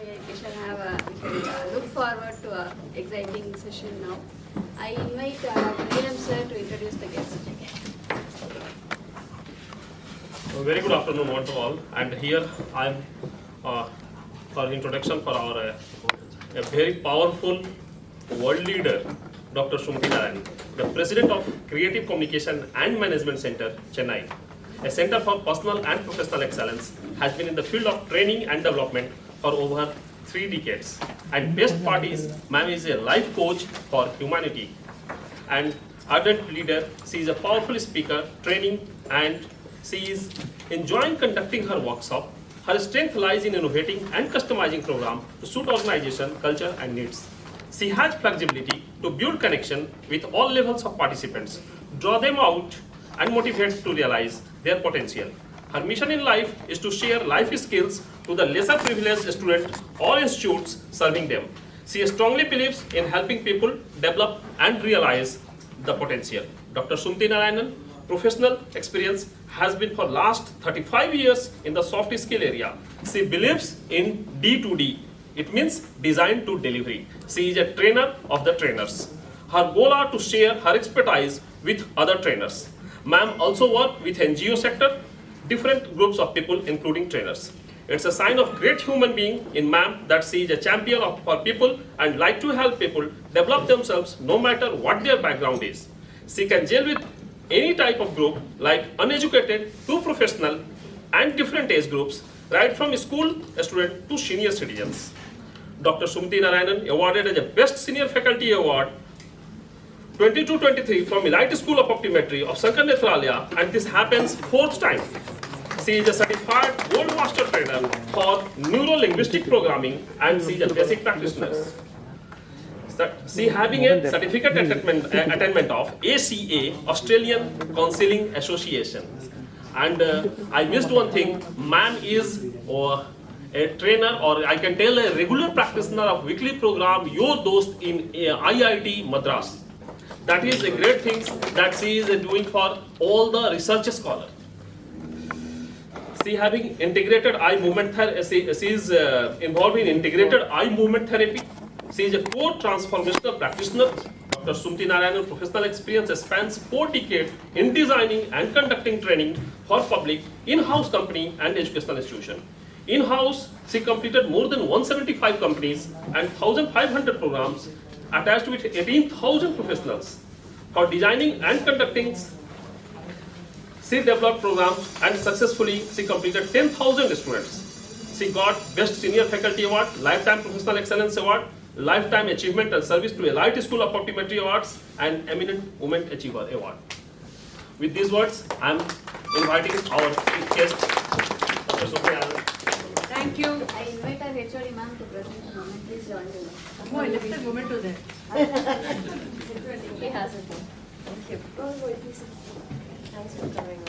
We shall look forward to an exciting session now. I invite Dr. Neelam sir to introduce the guest. Very good afternoon, one to all. And here I am for introduction for our a very powerful world leader, Dr.Sumathy Narayanan, the President of Creative Communication and Management Center, Chennai. A center for personal and professional excellence, has been in the field of training and development for over 3 decades. And best part is, ma'am is a life coach for humanity. And ardent leader, she is a powerful speaker, training, and she is enjoying conducting her workshop. Her strength lies in innovating and customizing program to suit organization, culture, and needs. She has flexibility to build connection with all levels of participants, draw them out, and motivate to realize their potential. Her mission in life is to share life skills to the lesser privileged students or institutes serving them. She strongly believes in helping people develop and realize the potential. Dr. Sumathy Narayanan, professional experience has been for last 35 years in the soft skill area. She believes in D2D. It means design to delivery. She is a trainer of the trainers. Her goal are to share her expertise with other trainers. Ma'am also work with NGO sector, different groups of people including trainers. It's a sign of great human being in ma'am that she is a champion for people and like to help people develop themselves no matter what their background is. She can gel with any type of group like uneducated to professional and different age groups, right from school student to senior citizens. Dr. Sumathy Narayanan awarded as a Best Senior Faculty Award 22-23 from Elite School of Optometry of Sankar Nethralaya, and this happens 4th time. She is a certified Gold Master Trainer for Neuro-Linguistic Programming and she is a basic practitioner. She having a certificate attainment of ACA, Australian Counselling Association. And I missed one thing, ma'am is a trainer, or I can tell a regular practitioner of weekly program Your Dost in IIT Madras. That is a great thing that she is doing for all the research scholar. She having integrated eye movement therapy. She is involved in integrated eye movement therapy. She is a core transformational practitioner. Dr. Sumathy Narayanan professional experience spans 4 decades in designing and conducting training for public, in-house company and educational institution. In-house, she completed more than 175 companies and 1,500 programs attached with 18,000 professionals. For designing and conducting, she developed programs and successfully she completed 10,000 students. She got Best Senior Faculty Award, Lifetime Professional Excellence Award, Lifetime Achievement and Service to Elite School of Optometry Awards, and Eminent Women Achiever Award. With these words, I am inviting our guest, Dr. Sumathy Narayanan. Thank you. I invite our HOD ma'am to present the moment. Please join me. Oh, I left that moment to there. He has it. Thank you. Please. Thanks for coming on.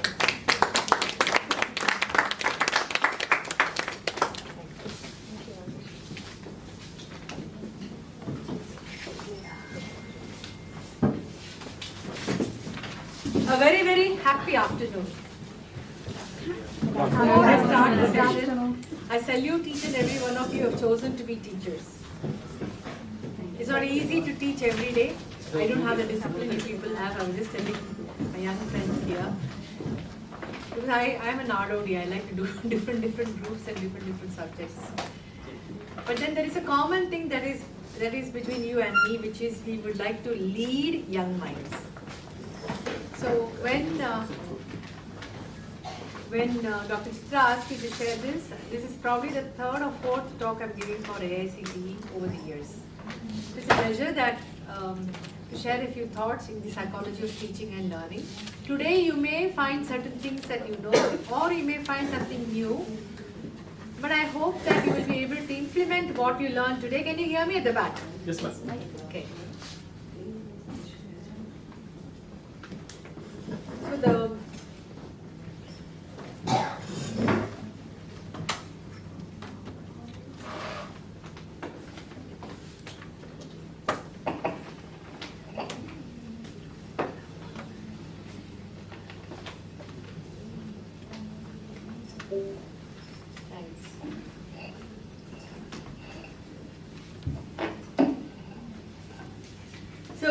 A very, very happy afternoon. Before I start the session, I salute each and every one of you who have chosen to be teachers. It's not easy to teach every day. I don't have the discipline you people have. I'm just telling my young friends here. Because I am an ROD. I like to do different groups and different subjects. But then there is a common thing that is between you and me, which is we would like to lead young minds. So when Dr. Chitra asked me to share this is probably the 3rd or 4th talk I'm giving for AICTE over the years. It's a pleasure that to share a few thoughts in the psychology of teaching and learning. Today you may find certain things that you know, or you may find something new, but I hope that you will be able to implement what you learned today. Can you hear me at the back? Yes, ma'am. Okay. So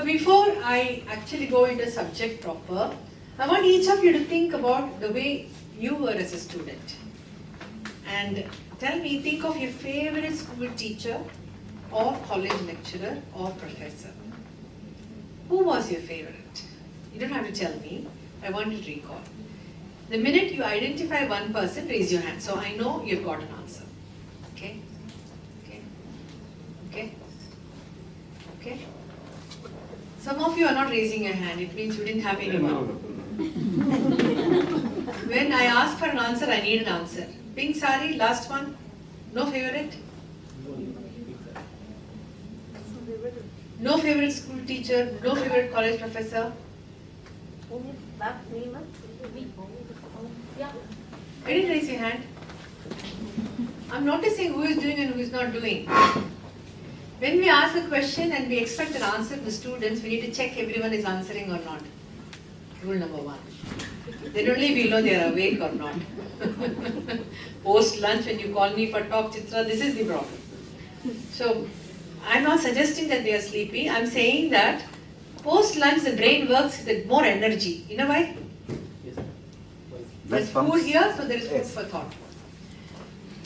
So before I actually go into subject proper, I want each of you to think about the way you were as a student. And tell me, think of your favorite school teacher or college lecturer or professor. Who was your favorite? You don't have to tell me. I want you to recall. The minute you identify one person, raise your hand. So I know you've got an answer. Okay? Okay? Okay? Okay? Some of you are not raising your hand. It means you didn't have anyone. When I ask for an answer, I need an answer. Pink sari, last one. No favorite? No favorite school teacher, no favorite college professor. I didn't raise your hand. I'm noticing who is doing and who is not doing. When we ask a question and we expect an answer from the students, we need to check everyone is answering or not. Rule number 1. Then only we know they are awake or not. Post lunch, when you call me for talk, Chitra, this is the problem. So, I'm not suggesting that they are sleepy. I'm saying that post lunch the brain works with more energy. You know why? There's food here, so there is food for thought.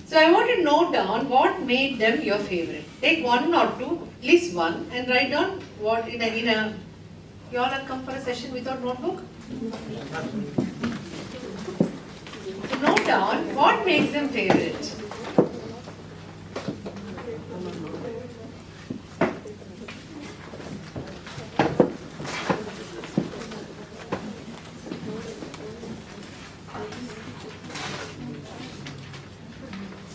So I want to note down what made them your favorite. Take 1 or 2, at least 1, and write down what in a. You all have come for a session without notebook? So note down what makes them favorite.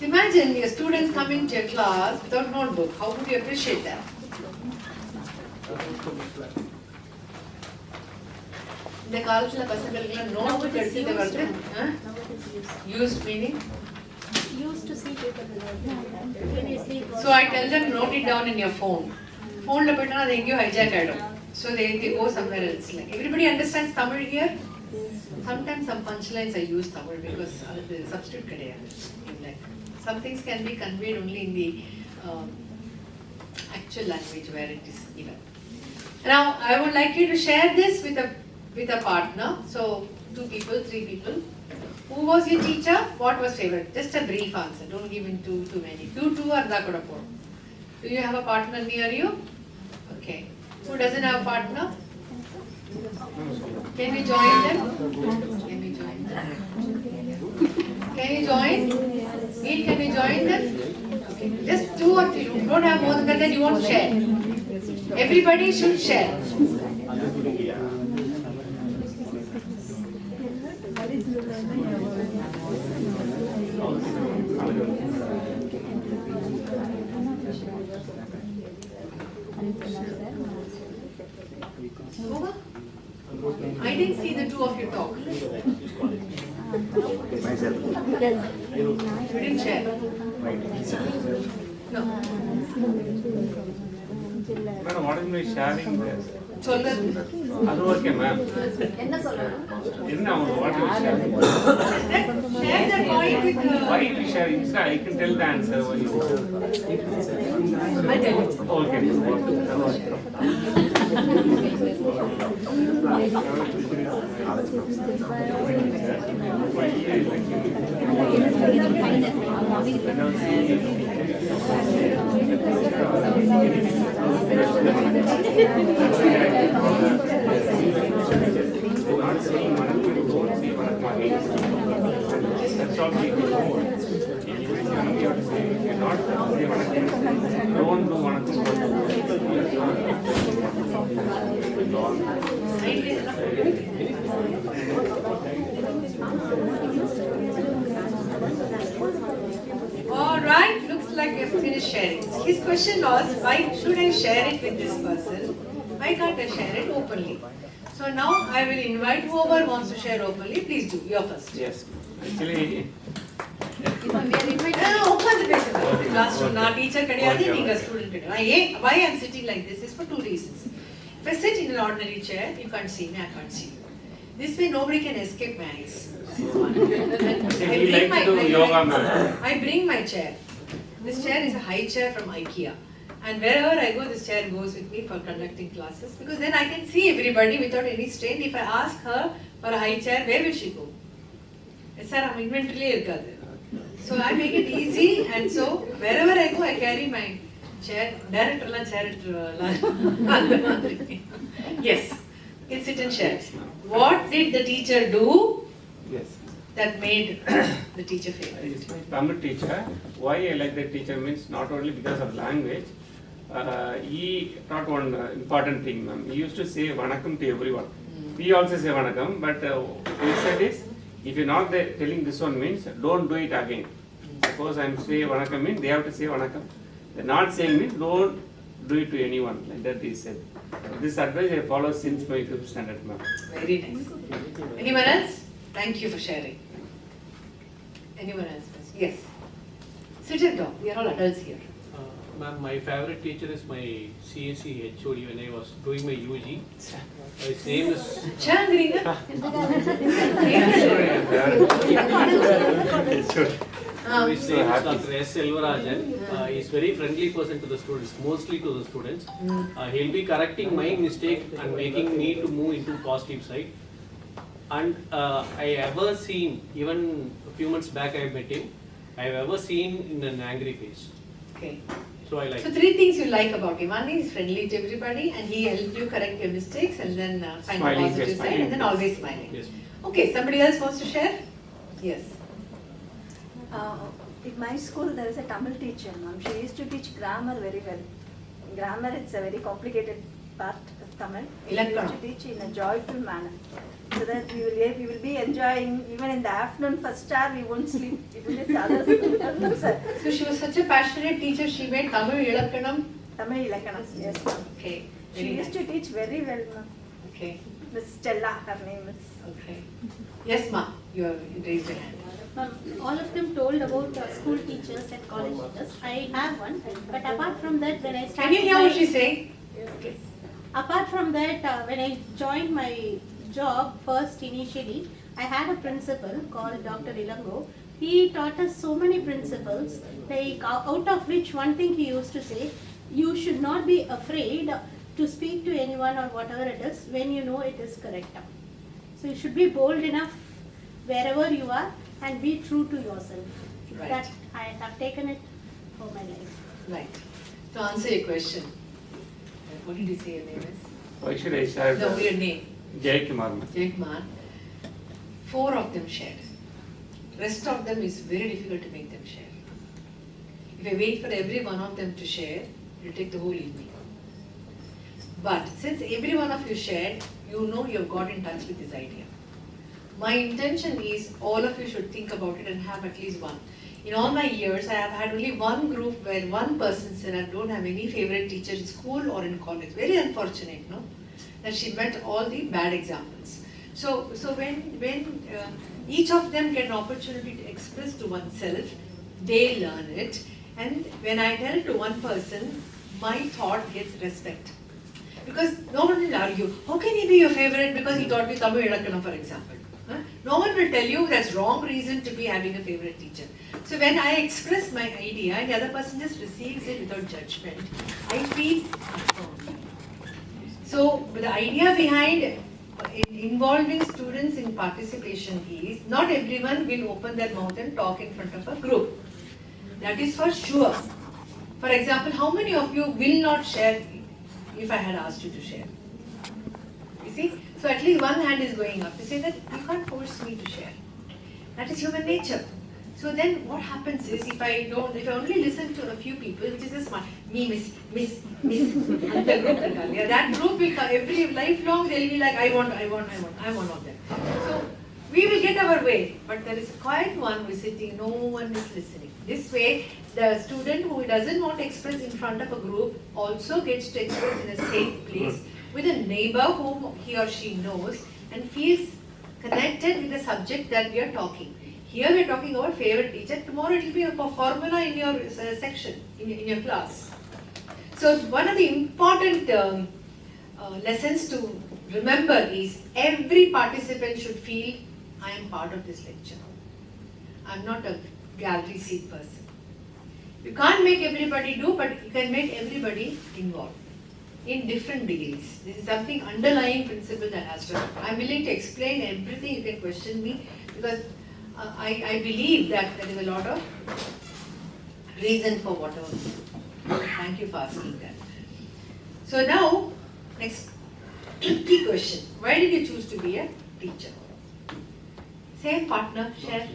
Imagine your students coming to your class without notebook. How would you appreciate that? இந்த காலத்துல பசங்களுக்குலாம் notebook எடுத்துட்டு வருது. Used meaning? Used to see paper. So I tell them note it down in your phone. Phone la போய்ட்டா அது எங்கயோ hijack ஆயிடும். So they go somewhere else. Like everybody understands Tamil here? Sometimes some punchlines I use Tamil because அது substitute கிடையாது. Like some things can be conveyed only in the actual language where it is given. Now I would like you to share this with a partner. So 2 people, 3 people. Who was your teacher? What was favorite? Just a brief answer. Don't give in too many. 2 arda kuda po. Do you have a partner near you? Okay. Who doesn't have a partner? Can we join them? Can we join them? Can you join? Neil, can you join them? Okay. Just 2 or 3. You don't have more than that, you won't share. Everybody should share. I didn't see the 2 of you talk. You didn't share. No. Madam, what is my sharing this? Sollu. That's okay, ma'am. என்ன சொல்லணும்? What is sharing? Share the point with Why we sharing? Sir, I can tell the answer. Why you? I tell it. Okay. That's all we do. Don't do one. All right, looks like we've finished sharing. His question was, why should I share it with this person? Why can't I share it openly? So now I will invite whoever wants to share openly. Please do. You're first. Yes. Actually, உட்காந்து பேசுங்க. Class room நான் teacher கிடையாது, நீங்க student கிடையாது. Why I'm sitting like this is for 2 reasons. If I sit in an ordinary chair, you can't see me, I can't see you. This way nobody can escape my eyes. yoga, I bring my chair. This chair is a high chair from IKEA. And wherever I go, this chair goes with me for conducting classes because then I can see everybody without any strain. If I ask her for a high chair, where will she go? Sir, I'm inventory. So I make it easy, and so wherever I go, I carry my chair. Director la chair. Yes, you can sit and share. What did the teacher do Yes. that made the teacher favorite? He's my Tamil teacher. Why I like that teacher means not only because of language. He taught one important thing, ma'am. He used to say vanakkam to everyone. We also say vanakkam, but he said is, if you're not telling this one means, don't do it again. Suppose I'm saying vanakkam means, they have to say vanakkam. They're not saying means, don't do it to anyone. Like that he said. This advice I follow since my 5th standard, ma'am. Very nice. Anyone else? Thank you for sharing. Anyone else? Yes. Sit and talk. We are all adults here. Ma'am, my favorite teacher is my CSE HOD when I was doing my UG. His name is Chandrina. his name is Dr. S. Selvarajan. He is very friendly person to the students, mostly to the students. He'll be correcting my mistake and making me to move into positive side. And I ever seen, even a few months back I met him, I have ever seen in an angry face. Okay. So I like So it. 3 things you like about him. One is friendly to everybody and he helped you correct your mistakes and then find Smiling the positive face, side smiling and then face. always smiling. Yes. Okay, somebody else wants to share? Yes. In my school, there is a Tamil teacher, ma'am. She used to teach grammar very well. Grammar, it's a very complicated part of Tamil. She used Ilakkanam. to teach in a joyful manner. So that we will be enjoying, even in the afternoon, first hour, we won't sleep. Even if others, So she was such a passionate teacher, she made Tamil Ilakkanam. Tamil Ilakkanam, yes, ma'am. Okay. She Very used nice. to teach very well, ma'am. Okay. Miss Stella, her name is. Okay. Yes, ma. You raised your hand. All of them told about school teachers and college teachers. I have one, but apart from that, when I started Can you hear what she's saying? Okay. apart from that, when I joined my job first initially, I had a principal called Dr. Ilango. He taught us so many principles, like out of which one thing he used to say, you should not be afraid to speak to anyone or whatever it is when you know it is correct. So you should be bold enough wherever you are and be true to yourself. Right. That I have taken it for my life. Right. To answer your question, what did you say your name is? Why should I share? No, your name. Jai Kumar, ma'am. Jaykumar. 4 of them shared. Rest of them is very difficult to make them share. If I wait for every one of them to share, it will take the whole evening. But since every one of you shared, you know you have got in touch with this idea. My intention is all of you should think about it and have at least one. In all my years, I have had only one group where one person said, I don't have any favorite teacher in school or in college. Very unfortunate, no? That she met all the bad examples. So when each of them get an opportunity to express to oneself, they learn it. And when I tell to one person, my thought gets respect. Because no one will argue, how can he be your favorite because he taught me Tamil Ilakkanam, for example. Huh? No one will tell you that's wrong reason to be having a favorite teacher. So when I express my idea and the other person just receives it without judgment, I feel affirmed. So the idea behind involving students in participation is not everyone will open their mouth and talk in front of a group. That is for sure. For example, how many of you will not share if I had asked you to share? You see? So at least one hand is going up to say that you can't force me to share. That is human nature. So then what happens is if I only listen to a few people, which is just me, miss, and the group will come. Yeah, that group will come every lifelong, they'll be like, I want of them. So we will get our way, but there is a quiet one who is sitting, no one is listening. This way, the student who doesn't want to express in front of a group also gets to express in a safe place with a neighbor whom he or she knows and feels connected with the subject that we are talking. Here we are talking about favorite teacher. Tomorrow it will be a formula in your section, in your class. So one of the important lessons to remember is every participant should feel I am part of this lecture. I am not a gallery seat person. You can't make everybody do, but you can make everybody involved in different degrees. This is something underlying principle that has to happen. I'm willing to explain everything. You can question me because I believe that there is a lot of reason for whatever. Thank you for asking that. So now, next key question. Why did you choose to be a teacher? Same partner, share.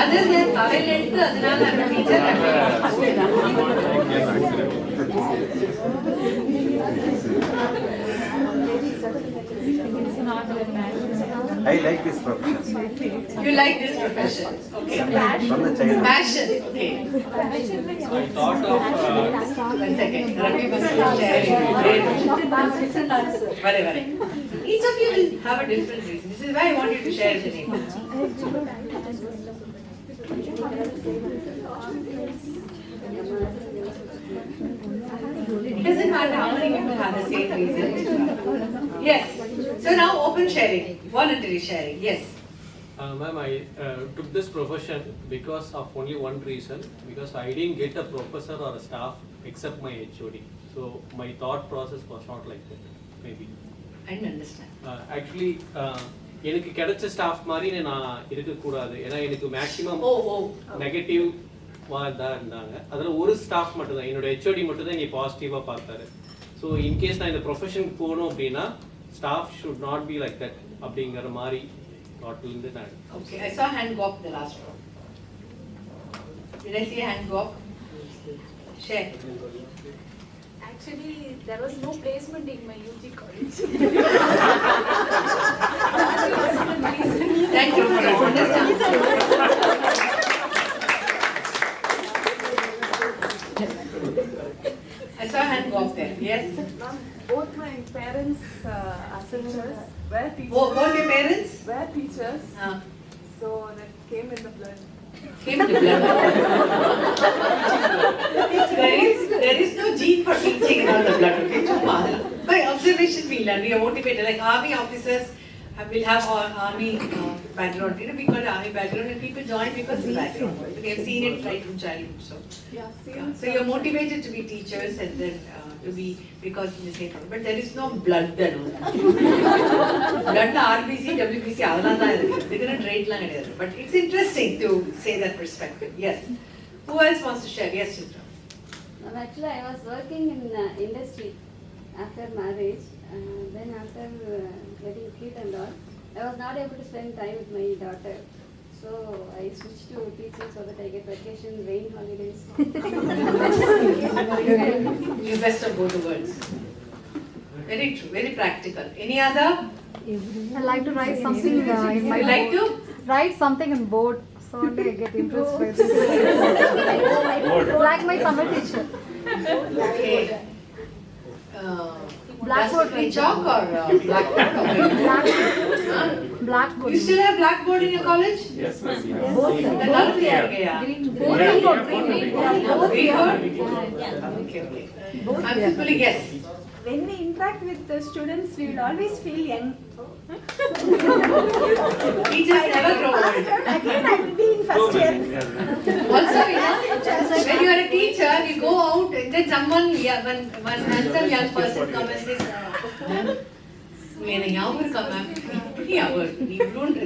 Other than talent, adnala I'm a teacher. I like this profession. You like this profession? Okay. From the child. Passion. Okay. I thought of 1 second. Ravi was sharing. Whatever. Each of you will have a different reason. This is why I want you to share it in English. It doesn't matter how many people have the same reason. Yes. So now open sharing, voluntary sharing. Yes. Ma'am, I took this profession because of only one reason, because I didn't get a professor or a staff except my HOD. So my thought process was not like that, maybe. I didn't understand. Actually, எனக்கு கிடைச்ச staff மாதிரி நான் இருக்கக்கூடாது, ஏன்னா எனக்கு maximum negative தான் இருந்தாங்க. அதில் ஒரு ஸ்டாஃப் மட்டும் தான், என்னோட ஹெச்ஓடி மட்டும் தான் என்னை பாசிட்டிவாக பார்த்தாரு. ஸோ இன்கேஸ் நான் இந்த ப்ரொஃபஷனுக்கு போகணும் அப்படின்னா staff should not be like that அப்படிங்கிற மாதிரி தாட்லேருந்து நான். Okay, I saw hand go up the last row. Did I see a hand go up? Share. Actually, there was no placement in my UG college. Thank you for your understanding. I saw a hand go up there. Yes. Both my parents are teachers, were teachers. Both your parents? Were teachers. Ah. So that came in the blood. Came to blood. there is no gene for teaching in all the blood. Okay, by observation we learn. We are motivated. Like army officers will have army background. You know, we call it army background, and people join because of the background. We have seen it right from childhood. So so you're motivated to be teachers and then to be because in the same problem. But there is no blood then. Blood RBC, WBC, they're going to trade lang. But it's interesting to say that perspective. Yes. Who else wants to share? Yes, Chitra. Actually, I was working in industry after marriage. Then after getting kid and all, I was not able to spend time with my daughter. So I switched to teaching so that I get vacation, rain holidays. You best of both the worlds. Very true, very practical. Any other? I like to write something in my You like to? write something in board, so only I get interest by this. Like my Tamil teacher. Okay. Blackboard. Dust-free chalk or blackboard? Huh? Blackboard. You still have blackboard in your college? Yes, ma'am. The none we are here. Green board. Green board? Okay, okay. I'm simply yes. When we interact with the students, we will always feel young. Teachers never grow old. Again, I will be in first year. Also, you know, when you are a teacher, you go out and then someone, one handsome young person comes and says, "Ma'am, எனக்கு ஞாபகம் இருக்கா ma'am இப்படி ஞாபகம் நீ இவ்வளோன்னு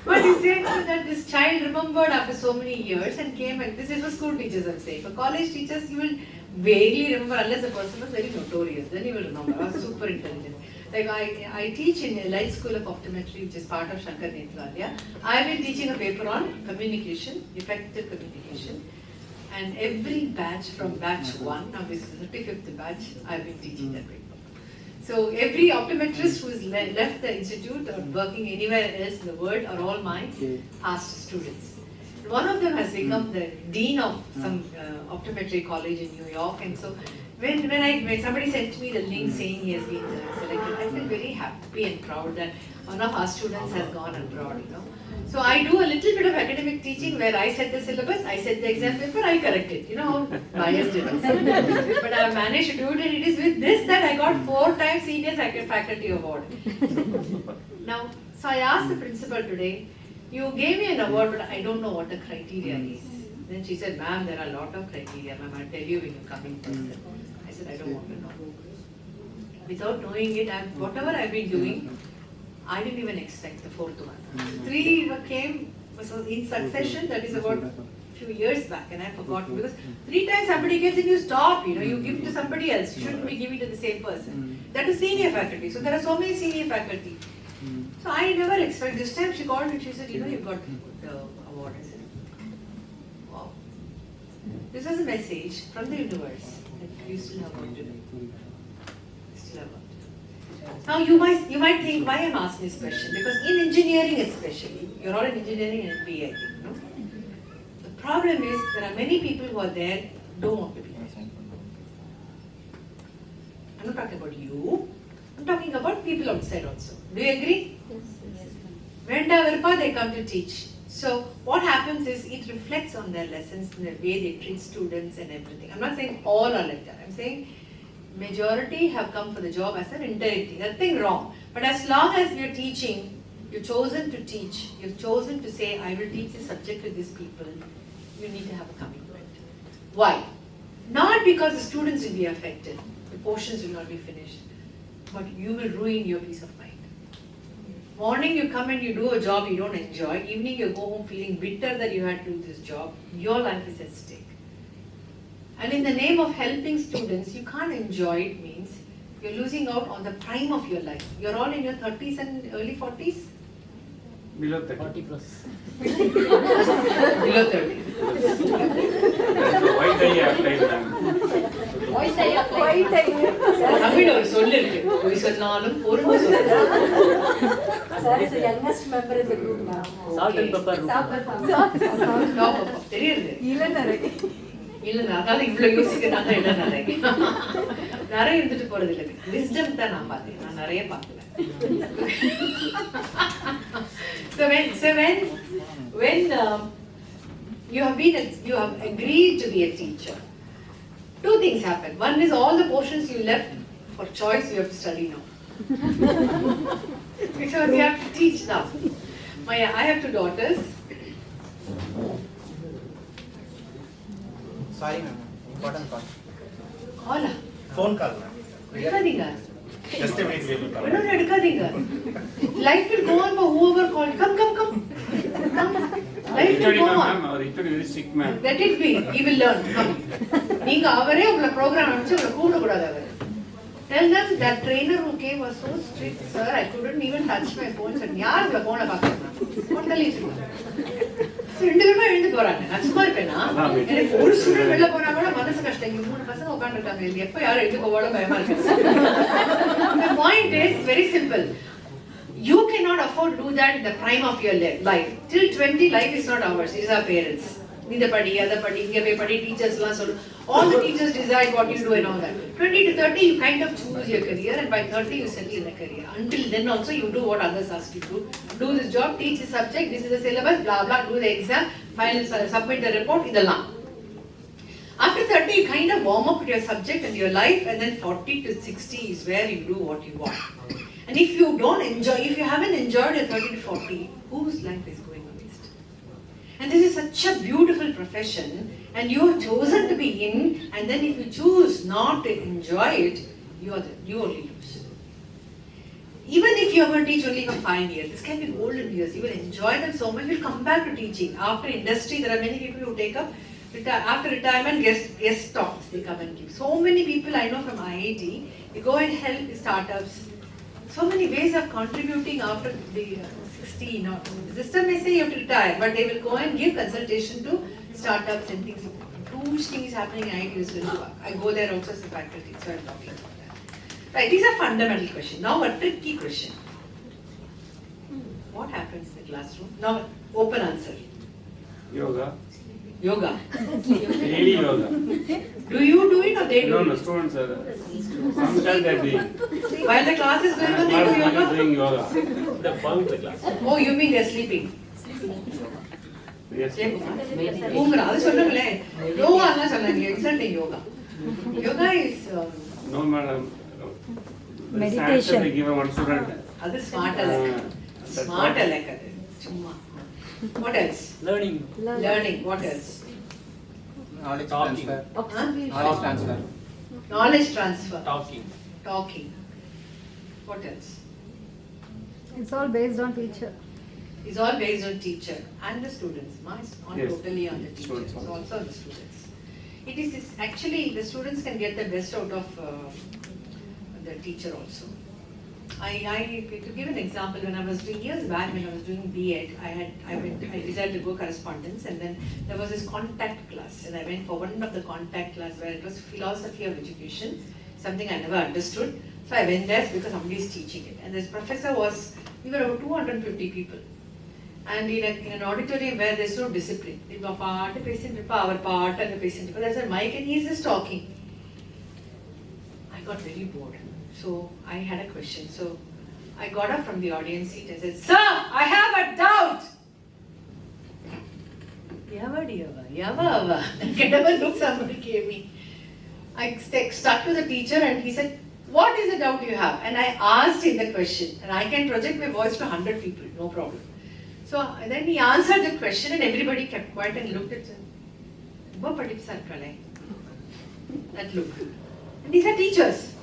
But you say that this child remembered after so many years and came and this is for school teachers I'm saying. For college teachers you will vaguely remember unless the person was very notorious, then you will remember. I was super intelligent. Like I teach in a light school of optometry which is part of Shankar Netravalya. I have been teaching a paper on communication, effective communication. And every batch from batch 1, now this is the 35th batch, I have been teaching that paper. So every optometrist who has left the institute or working anywhere else in the world are all my past students. One of them has become the dean of some optometry college in New York, and so when somebody sent me the link saying he has been selected, I feel very happy and proud that one of our students has gone abroad, you know. So I do a little bit of academic teaching where I set the syllabus, I set the exam paper, I correct it. You know how biased it is. But I have managed to do it, and it is with this that I got 4 times senior faculty award. Now, so I asked the principal today, you gave me an award, but I don't know what the criteria is. Then she said, ma'am, there are a lot of criteria, ma'am, I'll tell you when you come in person. I said, I don't want to know. Without knowing it, whatever I've been doing, I didn't even expect the 4th one. 3 came in succession, that is about a few years back, and I forgot because 3 times somebody gets it, you stop, you know, you give to somebody else, you shouldn't be giving to the same person. That is senior faculty, so there are so many senior faculty. So I never expect, this time she called and she said, you know, you got the award. I said, wow. This was a message from the universe that you still have work to do. Still have work to do. Now you might think, why I'm asking this question? Because in engineering especially, you're all in engineering and MBA, I think, no? The problem is there are many people who are there don't want to be there. I'm not talking about you. I'm talking about people outside also. Do you agree? Yes. When they come to teach. So what happens is it reflects on their lessons in the way they treat students and everything. I'm not saying all are like that. I'm saying majority have come for the job as an indirect thing. Nothing wrong. But as long as you're teaching, you've chosen to teach, you've chosen to say, I will teach this subject with these people, you need to have a commitment. Why? Not because the students will be affected, the portions will not be finished, but you will ruin your peace of mind. Morning you come and you do a job you don't enjoy, evening you go home feeling bitter that you had to do this job, your life is at stake. And in the name of helping students, you can't enjoy it means you're losing out on the prime of your life. You're all in your 30s and early 40s? Below 30. 40 plus. Below 30. Why do you apply them? Tamil ஒரு சொல்லு இருக்கு, பொய் சொன்னாலும் பொறுமை சொல்லணும். Sir is the youngest member in the group now. Salt and pepper. தெரியுது. இளநரை. இல்ல அதாவது இவ்வளவு யோசிக்கிறாங்க இளநரை. நிறைய இருந்துட்டு போறது இல்லை. விஸ்டம் தான் நான் பார்த்தேன், நான் நிறைய பார்க்கல. So when you have agreed to be a teacher, 2 things happen. One is all the portions you left for choice you have to study now. Because you have to teach now. I have 2 daughters. Sorry ma'am, important call. Call. Phone call ma'am. எடுக்காதீங்க. Just a minute we will call. ஒன்னும் எடுக்காதீங்க. Life will go on for whoever called. Come. Life will go on. Very sick man. Let it be. He will learn. Come. நீங்க அவரே உங்களை program அனுப்பிச்சு உங்களை கூப்பிடக்கூடாது அவர். Tell them that trainer who came was so strict, sir. I couldn't even touch my phone. Said, யார் உங்களை போனை பார்க்கறா? Phone தள்ளிட்டு. ரெண்டு பேருமே எழுந்து போறாங்க. நான் சும்மா இருப்பேனா? எனக்கு ஒரு ஸ்டூடெண்ட் வெளில போனா கூட மனசு கஷ்டம். இங்க 3 பசங்க உட்கார்ந்துட்டாங்க. இது எப்ப யார் எழுந்து போவாளோ பயமா இருக்கு. The point is very simple. You cannot afford to do that in the prime of your life. Till 20, life is not ours. It is our parents. Nida padi, other padi, inga pe padi, teachers la so. All the teachers decide what you do and all that. 20 to 30, you kind of choose your career, and by 30, you settle in a career. Until then also, you do what others ask you to do. Do this job, teach the subject, this is the syllabus, blah blah, do the exam, final submit the report, idella. After 30, you kind of warm up with your subject and your life, and then 40 to 60 is where you do what you want. And if you haven't enjoyed your 30 to 40, whose life is going to waste? And this is such a beautiful profession, and you have chosen to be in, and then if you choose not to enjoy it, you only lose. Even if you are going to teach only for 5 years, this can be golden years. You will enjoy them so much, you'll come back to teaching. After industry, there are many people who take up, after retirement, guest talks, they come and give. So many people I know from IIT, they go and help startups. So many ways of contributing after the 60. The system may say you have to retire, but they will go and give consultation to startups and things. Huge things happening in IIT. I go there also as a faculty, so I'm talking about that. Right, these are fundamental questions. Now a tricky question. What happens in the classroom? Now, open answer. Yoga. Yoga. Daily yoga. Do you do it or they do No, it? no, students are, some time they are doing. While the class is going on, they do Class yoga? doing yoga. They bunk the class. Oh, you mean they're sleeping? Yes. தூங்குறா அது சொல்லுங்களே யோகாலாம் சொல்லாங்க exactly yoga yoga is No, madam. Meditation. They give one student. அது smart அலக் That's smart what- அலக் அது சும்மா what else Learning. learning what else Knowledge Talking. transfer. huh? Knowledge transfer. knowledge transfer Talking. talking what else It's all based on teacher. is all based on teacher and the students it's not Yes. totally on the teacher Students it's also. also on the students it's actually the students can get the best out of the teacher also I to give an example, when I was doing years back when I was doing B.Ed, I decided to go correspondence, and then there was this contact class, and I went for one of the contact class where it was philosophy of education, something I never understood. So I went there because somebody is teaching it, and this professor was, we were about 250 people, and in an auditorium where there's no discipline, our part, the patient, our part, and the patient, because there's a mic and he's just talking. I got very bored. So I had a question. So I got up from the audience seat and said, "Sir, I have a doubt." Yava. Whatever look somebody gave me. I stuck to the teacher and he said, "What is the doubt you have?" And I asked him the question, and I can project my voice to 100 people, no problem. So then he answered the question and everybody kept quiet and looked at him. That look. And these are teachers.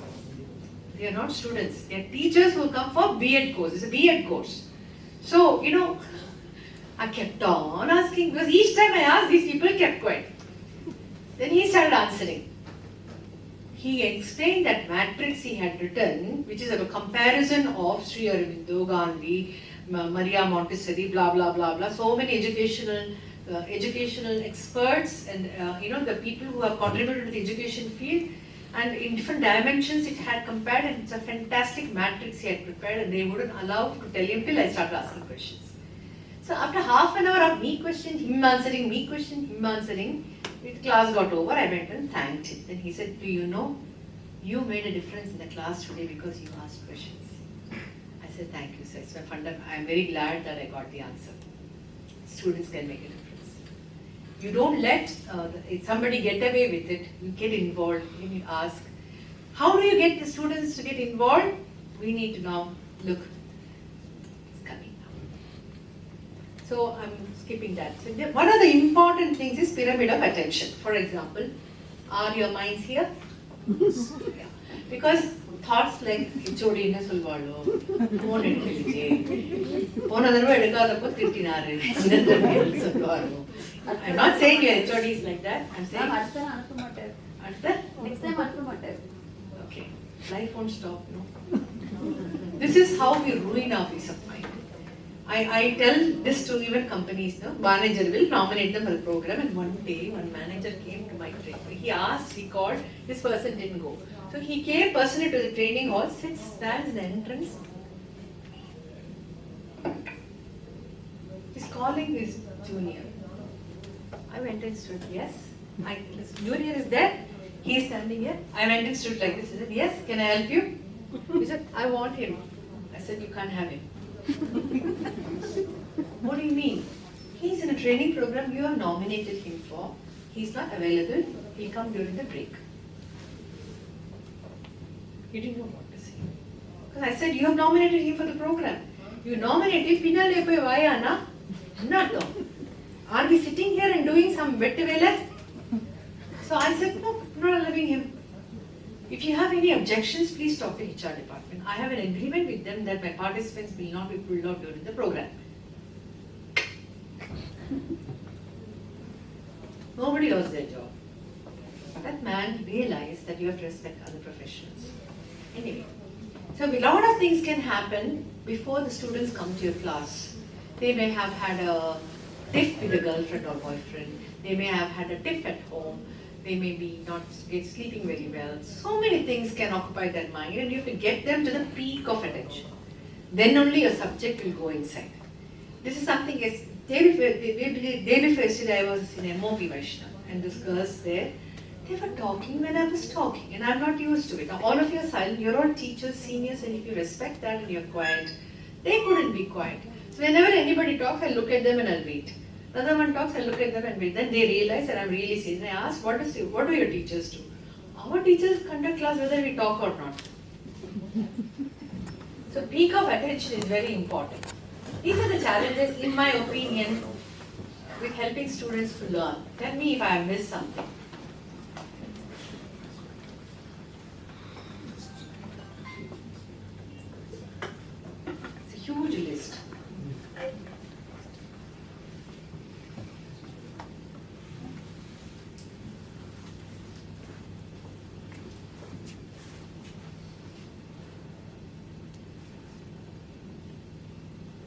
They are not students. They are teachers who come for B.Ed course. It's a B.Ed course. So, I kept on asking because each time I asked, these people kept quiet. Then he started answering. He explained that matrix he had written, which is a comparison of Sri Aurobindo, Gandhi, Maria Montessori, blah, blah, blah, blah. So many educational experts and, the people who have contributed to the education field. And in different dimensions it had compared, and it's a fantastic matrix he had prepared, and they wouldn't allow to tell him till I started asking questions. So after half an hour of me questioning, him answering, the class got over, I went and thanked him. Then he said, "Do you know, you made a difference in the class today because you asked questions." I said, "Thank you, sir. It's my I'm very glad that I got the answer. Students can make a difference. You don't let somebody get away with it. You get involved. You ask, how do you get the students to get involved? We need to now look. It's coming now. So I'm skipping that. So one of the important things is pyramid of attention. For example, are your minds here? Yeah. Because thoughts like HOD என்ன சொல்வாளோ phone எடுக்கலையே போன தடவை எடுக்காதப்போ திட்டினாரு இந்த தடவை சொல்வாரோ I'm not saying your HOD is like that. I'm saying அடுத்த அனுப்ப மாட்டார் next time அனுப்ப மாட்டார் okay, life won't stop, no. This is how we ruin our peace of mind. I tell this to even companies, no? Manager will nominate them for the program, and one day one manager came to my training. He asked, he called, this person didn't go. So he came personally to the training hall, stands in the entrance. He's calling his junior. I went and stood, yes. His junior is there. He is standing here. I went and stood like this. He said, "Yes, can I help you?" He said, "I want him." I said, "You can't have him." What do you mean? He's in a training program you have nominated him for. He's not available. He'll come during the break. He didn't know what to say. Because I said, you have nominated him for the program. You nominated Pinale Poi Vayana. Not no. Are we sitting here and doing some vettavela? So I said, no, I'm not allowing him. If you have any objections, please talk to HR department. I have an agreement with them that my participants will not be pulled out during the program. Nobody lost their job. That man realized that you have to respect other professionals. Anyway, so a lot of things can happen before the students come to your class. They may have had a tiff with a girlfriend or boyfriend. They may have had a tiff at home. They may be not sleeping very well. So many things can occupy their mind, and you have to get them to the peak of attention. Then only your subject will go inside. This is something as Day before yesterday, I was in MOP Vaishnav, and these girls there, they were talking when I was talking, and I'm not used to it. Now, all of you are silent, you're all teachers, seniors, and if you respect that and you're quiet, they couldn't be quiet. So, whenever anybody talks, I look at them and I'll wait. Another one talks, I look at them and wait. Then they realize that I'm really serious. I ask, what do your teachers do? Our teachers conduct class whether we talk or not. So, peak of attention is very important. These are the challenges, in my opinion, with helping students to learn. Tell me if I have missed something. It's a huge list.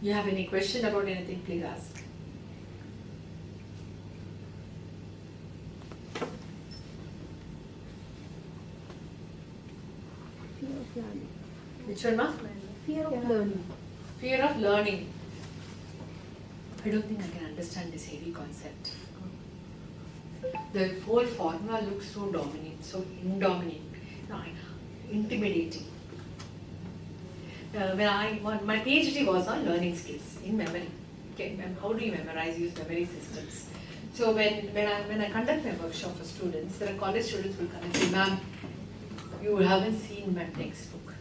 You have any question about anything, please ask. Fear of learning. Which one, ma? Fear of learning. Fear of learning. I don't think I can understand this heavy concept. The whole formula looks so dominant, so indominant, intimidating. My PhD was on learning skills in memory. Okay, how do you memorize? Use memory systems. So when I conduct my workshop for students, there are college students who will come and say, "Ma'am, you haven't seen my textbook.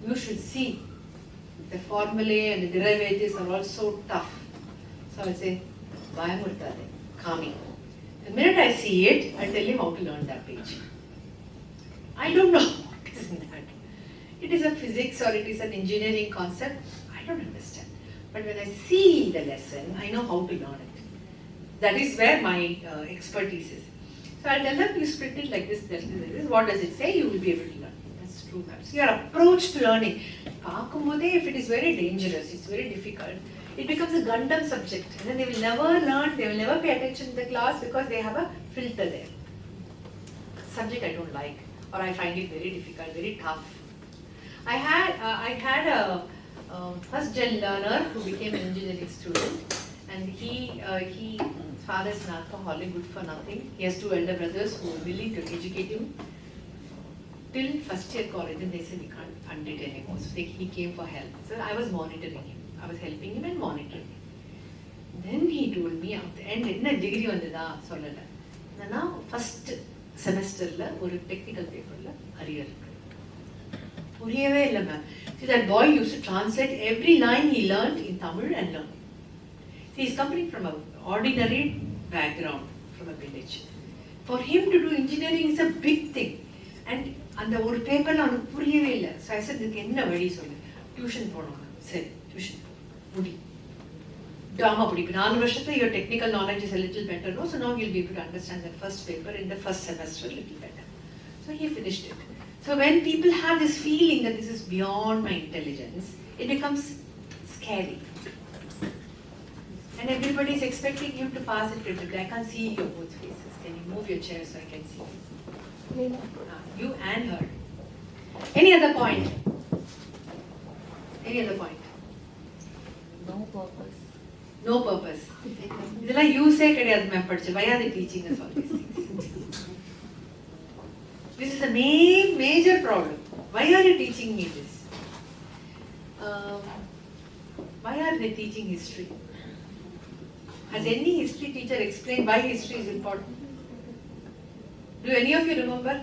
You should see the formulae and the derivatives are all so tough." So I say, "Bayamurtade, calming." The minute I see it, I tell him how to learn that page. I don't know what is in that. It is a physics or it is an engineering concept. I don't understand. But when I see the lesson, I know how to learn it. That is where my expertise is. So I'll tell them, you split it like this. What does it say? You will be able to learn. That's true, ma'am. So your approach to learning. If it is very dangerous, it's very difficult, it becomes a Gundam subject. And then they will never learn, they will never pay attention in the class because they have a filter there. Subject I don't like, or I find it very difficult, very tough. I had a first gen learner who became an engineering student, and his father is an alcoholic, good for nothing. He has two elder brothers who are willing to educate him till first year college, and they said we can't fund it anymore. So he came for help. So I was monitoring him. I was helping him and monitoring him. Then he told me at the end, என்ன degree வந்ததா சொல்லல. என்னன்னா first செமஸ்டர்ல ஒரு technical பேப்பர்ல arrear இருக்கு. புரியவே இல்லை ma'am. See, that boy used to translate every line he learned in Tamil and learn. See, he's coming from an ordinary background, from a village. For him to do engineering is a big thing. And அந்த ஒரு பேப்பர்ல அவனுக்கு புரியவே இல்லை. So I said, இதுக்கு என்ன வழி சொல்லு? டியூஷன் போனோம். சரி, டியூஷன் முடி. Drama படிப்பு 4 வருஷத்துல your technical knowledge is a little better, no? So now you'll be able to understand that first paper in the first semester a little better. So he finished it. So when people have this feeling that this is beyond my intelligence, it becomes scary. And everybody is expecting him to pass it critically. I can't see your both faces. Can you move your chair so I can see you? You and her. Any other point? Any other point? No purpose. No purpose. இதெல்லாம் யூஸே கிடையாது ma'am படிச்சு. Why are they teaching us all these things? This is a major problem. Why are you teaching me this? Why are they teaching history? Has any history teacher explained why history is important? Do any of you remember?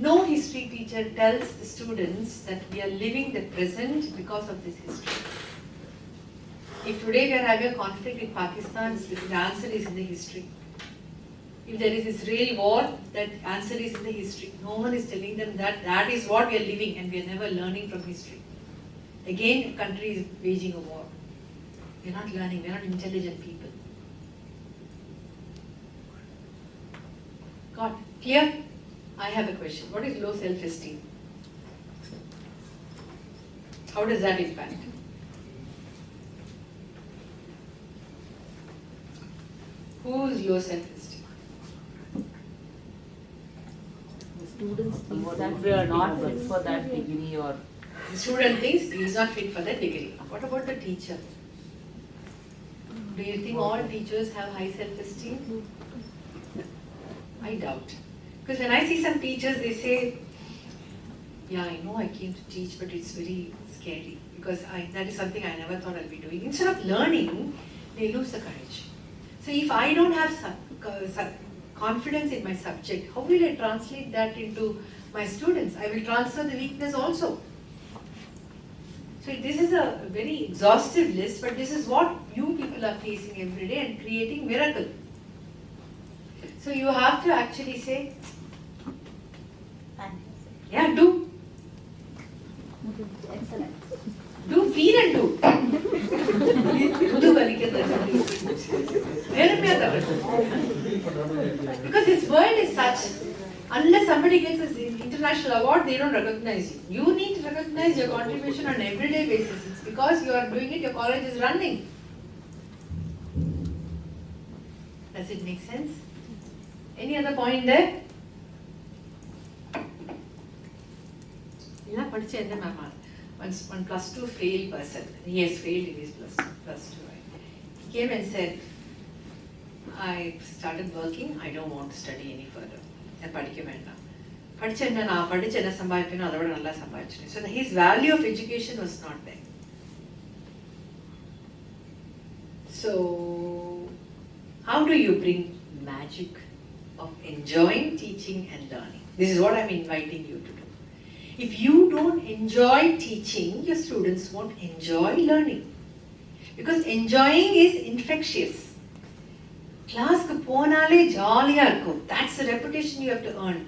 No history teacher tells the students that we are living the present because of this history. If today we are having a conflict with Pakistan, the answer is in the history. If there is Israel war, that answer is in the history. No one is telling them that that is what we are living and we are never learning from history. Again, a country is waging a war. We are not learning, we are not intelligent people. Got it? Clear? I have a question. What is low self-esteem? How does that impact? Who's low self-esteem? The students think that we are not fit for that degree or The student thinks he is not fit for that degree. What about the teacher? Do you think all teachers have high self-esteem? I doubt. Because when I see some teachers, they say, yeah, I know I came to teach, but it's very scary. Because that is something I never thought I'll be doing. Instead of learning, they lose the courage. So if I don't have confidence in my subject, how will I translate that into my students? I will transfer the weakness also. So this is a very exhaustive list, but this is what you people are facing every day and creating miracle. So you have to actually say, yeah, do. Excellent. Do, feel and do. Because this world is such, unless somebody gets an international award, they don't recognize you. You need to recognize your contribution on an everyday basis. It's because you are doing it, your college is running. Does it make sense? Any other point there? One plus two failed person. He has failed in his plus two. Right? He came and said, I started working, I don't want to study any further. So his value of education was not there. So how do you bring magic of enjoying teaching and learning? This is what I'm inviting you to do. If you don't enjoy teaching, your students won't enjoy learning. Because enjoying is infectious. Class ku ponale jolly irukkum. That's the reputation you have to earn.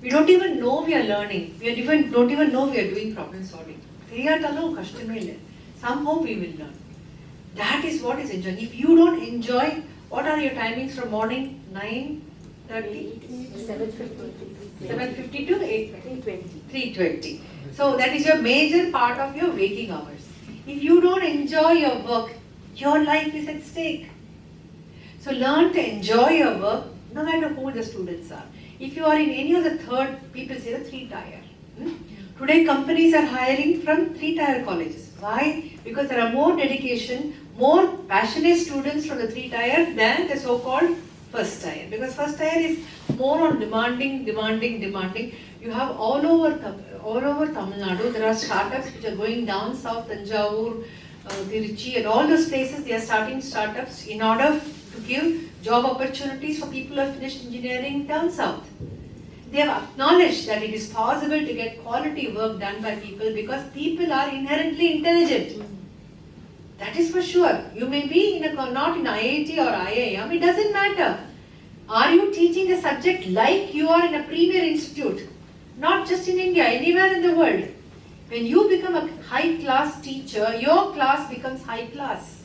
We don't even know we are learning. We don't even know we are doing problem solving. Somehow we will learn. That is what is enjoying. If you don't enjoy, what are your timings from morning? 9:30? 7:50 to 3:20. So that is your major part of your waking hours. If you don't enjoy your work, your life is at stake. So learn to enjoy your work, no matter who the students are. If you are in any of the third, people say the 3-tier. Today companies are hiring from 3-tier colleges. Why? Because there are more dedication, more passionate students from the 3-tier than the so-called first tier. Because first tier is more on demanding. You have all over Tamil Nadu, there are startups which are going down south, Tanjavur, Tiruchi, and all those places. They are starting startups in order to give job opportunities for people who have finished engineering down south. They have acknowledged that it is possible to get quality work done by people because people are inherently intelligent. That is for sure. You may be not in IIT or IIM, it doesn't matter. Are you teaching a subject like you are in a premier institute? Not just in India, anywhere in the world. When you become a high class teacher, your class becomes high class.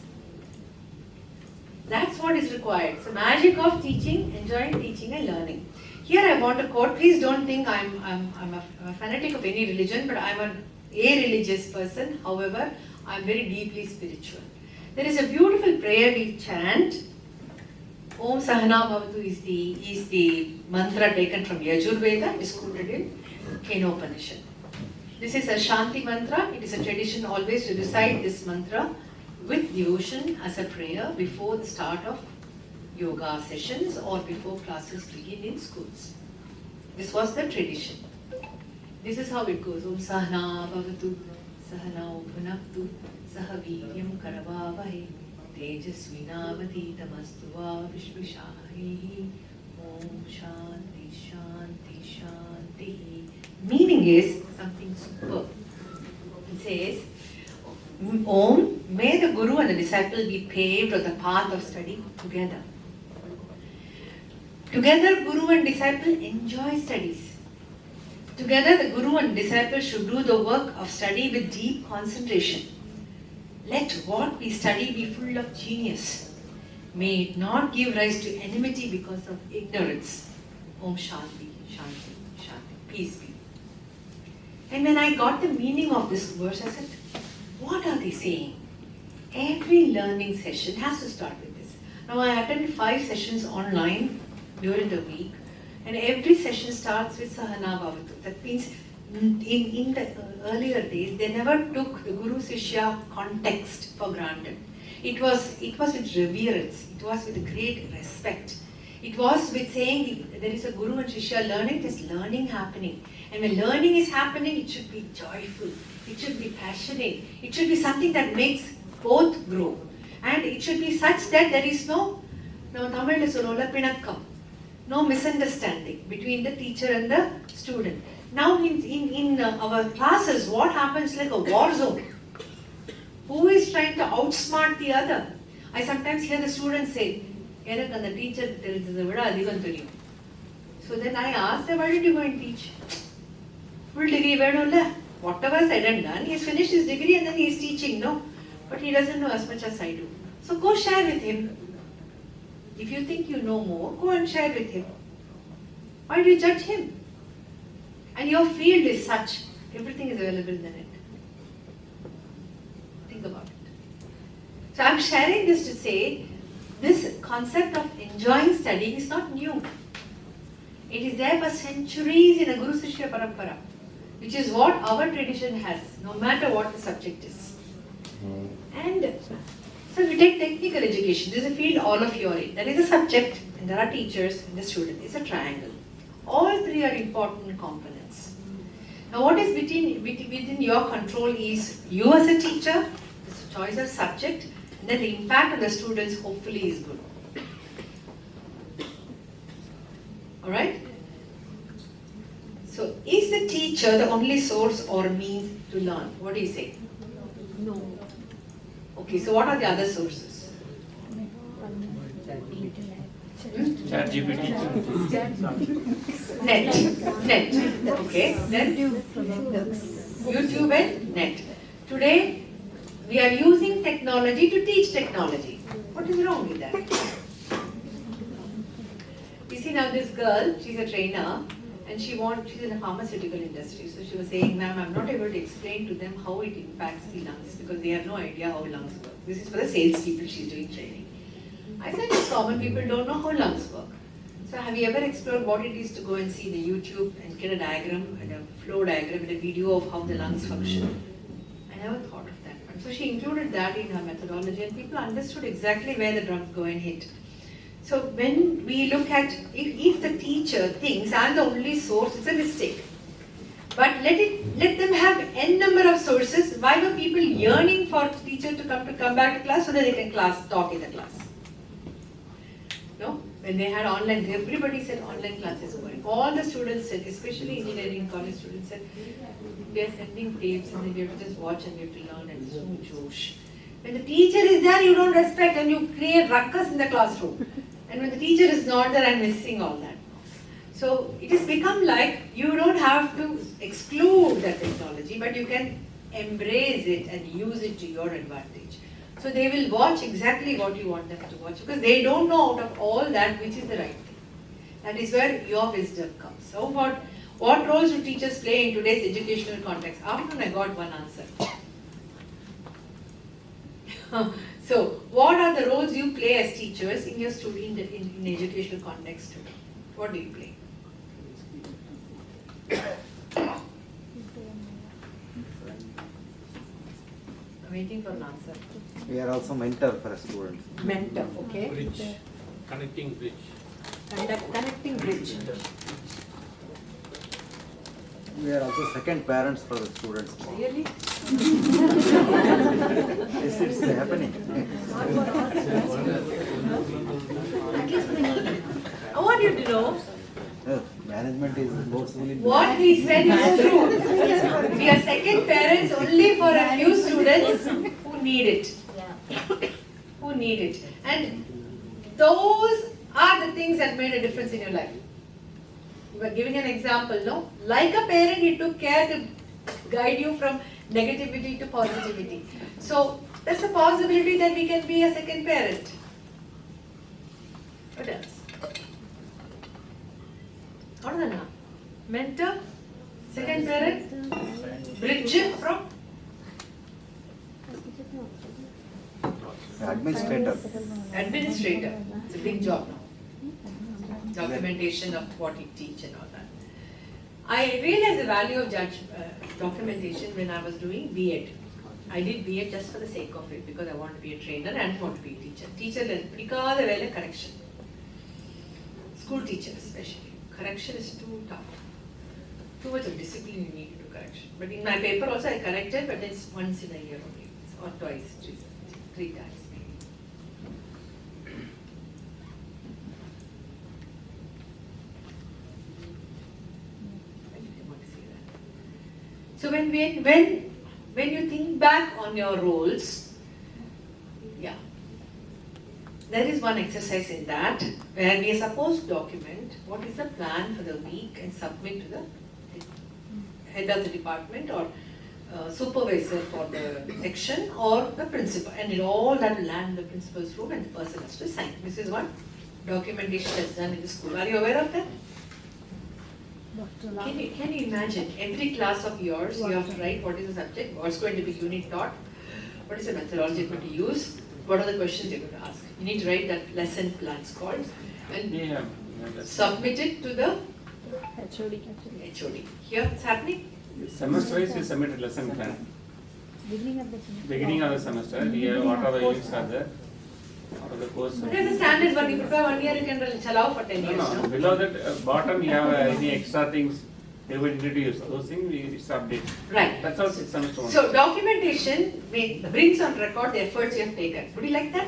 That's what is required. So magic of teaching, enjoying teaching and learning. Here I want to quote, please don't think I'm a fanatic of any religion, but I'm a religious person. However, I'm very deeply spiritual. There is a beautiful prayer we chant. Om Sahana Bhavatu is the mantra taken from Yajurveda. It is quoted in Kenopanishad. This is a Shanti mantra. It is a tradition always to recite this mantra with devotion as a prayer before the start of yoga sessions or before classes begin in schools. This was the tradition. This is how it goes. Om Sahana Bhavatu Sahana Bhunaktu Sahaviryam Karavavahe Tejasvinavaditamastu Vishvishahi Om Shanti Shanti Shanti. Meaning is something superb. It says, Om, may the Guru and the disciple be paved on the path of study together. Together, Guru and disciple enjoy studies. Together, the Guru and disciple should do the work of study with deep concentration. Let what we study be full of genius. May it not give rise to enmity because of ignorance. Om Shanti, Shanti, Shanti. Peace be. And when I got the meaning of this verse, I said, what are they saying? Every learning session has to start with this. Now I attended 5 sessions online during the week, and every session starts with Sahana Bhavatu. That means in the earlier days, they never took the Guru Sishya context for granted. It was with reverence, it was with great respect. It was with saying there is a Guru and Shishya learning, there's learning happening. And when learning is happening, it should be joyful, it should be passionate, it should be something that makes both grow. And it should be such that there is no Tamil is pinakkam, no misunderstanding between the teacher and the student. Now in our classes, what happens like a war zone? Who is trying to outsmart the other? I sometimes hear the students say, "Enak and the teacher theriyadhu vida adhigam theriyum." So then I ask them, why did you go and teach? Full degree venulla. Whatever said and done, he's finished his degree and then he's teaching, no? But he doesn't know as much as I do. So go share with him. If you think you know more, go and share with him. Why do you judge him? And your field is such, everything is available in the net. Think about it. So I'm sharing this to say, this concept of enjoying studying is not new. It is there for centuries in a Guru Sishya Parampara, which is what our tradition has, no matter what the subject is. And so we take technical education. This is a field all of you are in. There is a subject, and there are teachers and the student. It's a triangle. All three are important components. Now what is within your control is you as a teacher, the choice of subject, and then the impact on the students hopefully is good. Alright? So is the teacher the only source or means to learn? What do you say? No. Okay, so what are the other sources? ChatGPT. Net. Okay, then YouTube and net. Today, we are using technology to teach technology. What is wrong with that? You see now this girl, she's a trainer and she's in the pharmaceutical industry. So she was saying, ma'am, I'm not able to explain to them how it impacts the lungs because they have no idea how lungs work. This is for the sales people she's doing training. I said, it's common, people don't know how lungs work. So have you ever explored what it is to go and see the YouTube and get a diagram and a flow diagram and a video of how the lungs function? I never thought of that. And so she included that in her methodology and people understood exactly where the drugs go and hit. So when we look at, if the teacher thinks I'm the only source, it's a mistake. But let them have n number of sources. Why were people yearning for the teacher to come back to class so that they can talk in the class? No? When they had online, everybody said online classes were going. All the students said, especially engineering college students said, we are sending tapes and then we have to just watch and we have to learn and so Josh. When the teacher is there, you don't respect and you create ruckus in the classroom. And when the teacher is not there, I'm missing all that. So it has become like you don't have to exclude the technology, but you can embrace it and use it to your advantage. So they will watch exactly what you want them to watch because they don't know out of all that which is the right thing. That is where your wisdom comes. So what roles do teachers play in today's educational context? After I got one answer. So what are the roles you play as teachers in your student in educational context today? What do you play? I'm waiting for an answer. We are also mentor for a student. Mentor, okay. Bridge. Connecting bridge. Connecting bridge. We are also second parents for the students. Really? Yes, it's happening. I want you to know Management is forcefully. what he said is true. We are second parents only for a few students who need it. Who need it. And those are the things that made a difference in your life. You were giving an example, no? Like a parent, he took care to guide you from negativity to positivity. So there's a possibility that we can be a second parent. What else? Mentor, second parent, bridge from Administrator. administrator. It's a big job now. Documentation of what you teach and all that. I realized the value of documentation when I was doing B.Ed. I did B.Ed just for the sake of it because I want to be a trainer and want to be a teacher. Teacher pidikada vela correction. School teacher especially. Correction is too tough. Too much of discipline you need to do correction. But in my paper also I corrected, but it's once in a year only. Or twice, three times maybe. So when you think back on your roles, yeah, there is one exercise in that where we are supposed to document what is the plan for the week and submit to the head of the department or supervisor for the section or the principal, and it all that will land in the principal's room and the person has to sign. This is what documentation is done in the school. Are you aware of that? Can you imagine every class of yours you have to write what is the subject, what's going to be unit taught, what is the methodology you're going to use, what are the questions you're going to ask. You need to write that lesson plans called and submit it to the HOD. Here it's happening. Semester wise we submit a lesson plan. Beginning of the semester. Beginning of the semester, we have what are the units are there. What are the course? What is the standard one? You prepare 1 year, you can allow for 10 years. No, below that bottom you have any extra things they will introduce. Those things we update. Right. That's all semester one. So documentation brings on record the efforts you have taken. Would you like that?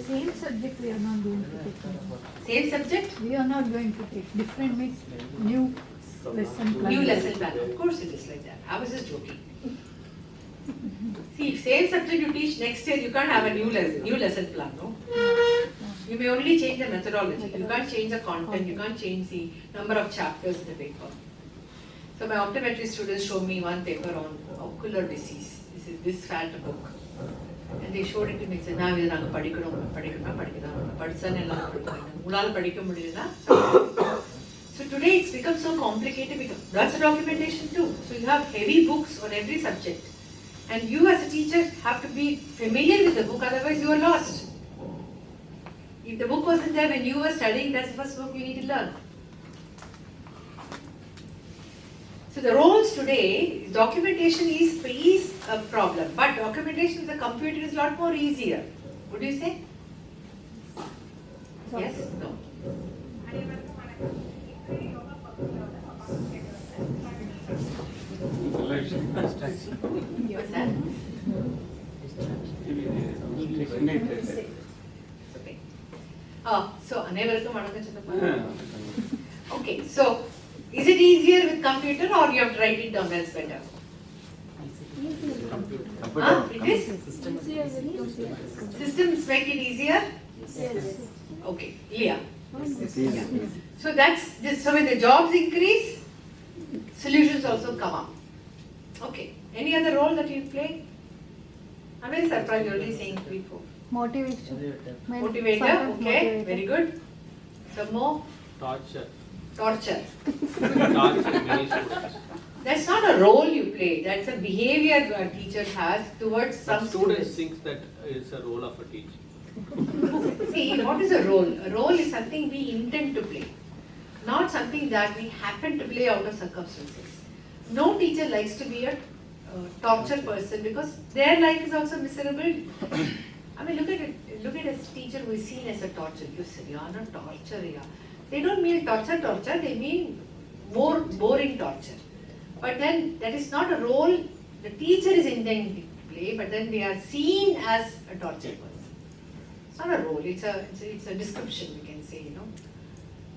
Same subject we are not going to take. Same subject? We are not going to take. Different means new lesson plan. New lesson plan. Of course it is like that. I was just joking. See, if same subject you teach next year, you can't have a new lesson plan, no? You may only change the methodology. You can't change the content. You can't change the number of chapters in the paper. So my optometry students showed me one paper on ocular disease. This is this fat book. And they showed it to me and said, now we are So today it's become so complicated because that's a documentation too. So you have heavy books on every subject. And you as a teacher have to be familiar with the book, otherwise you are lost. If the book wasn't there when you were studying, that's the first book you need to learn. So the roles today, documentation is a problem, but documentation with the computer is a lot more easier. Would you say? Yes? No? What's that? Okay. So அனைவருக்கும் வணக்கம் சொல்லப்பா. Okay, so is it easier with computer or you have to write it down? That's better. It is? Systems make it easier? Yes. Okay, Leah. Yeah. So so when the jobs increase, solutions also come up. Okay. Any other role that you play? I'm very surprised you're only saying 3, 4. Motivation. Motivator, okay, very good. Some more? Torture. Torture. Torture many students. That's not a role you play, that's a behavior a teacher has towards some But students think that is a role of a teacher. See, what is a role? A role is something we intend to play, not something that we happen to play out of circumstances. No teacher likes to be a torture person because their life is also miserable. I mean, look at a teacher who is seen as a torture. You say, "You are not torture, yeah." They don't mean torture. They mean more boring torture. But then that is not a role the teacher is intending to play. But then they are seen as a torture person. It's not a role. It's a description. We can say,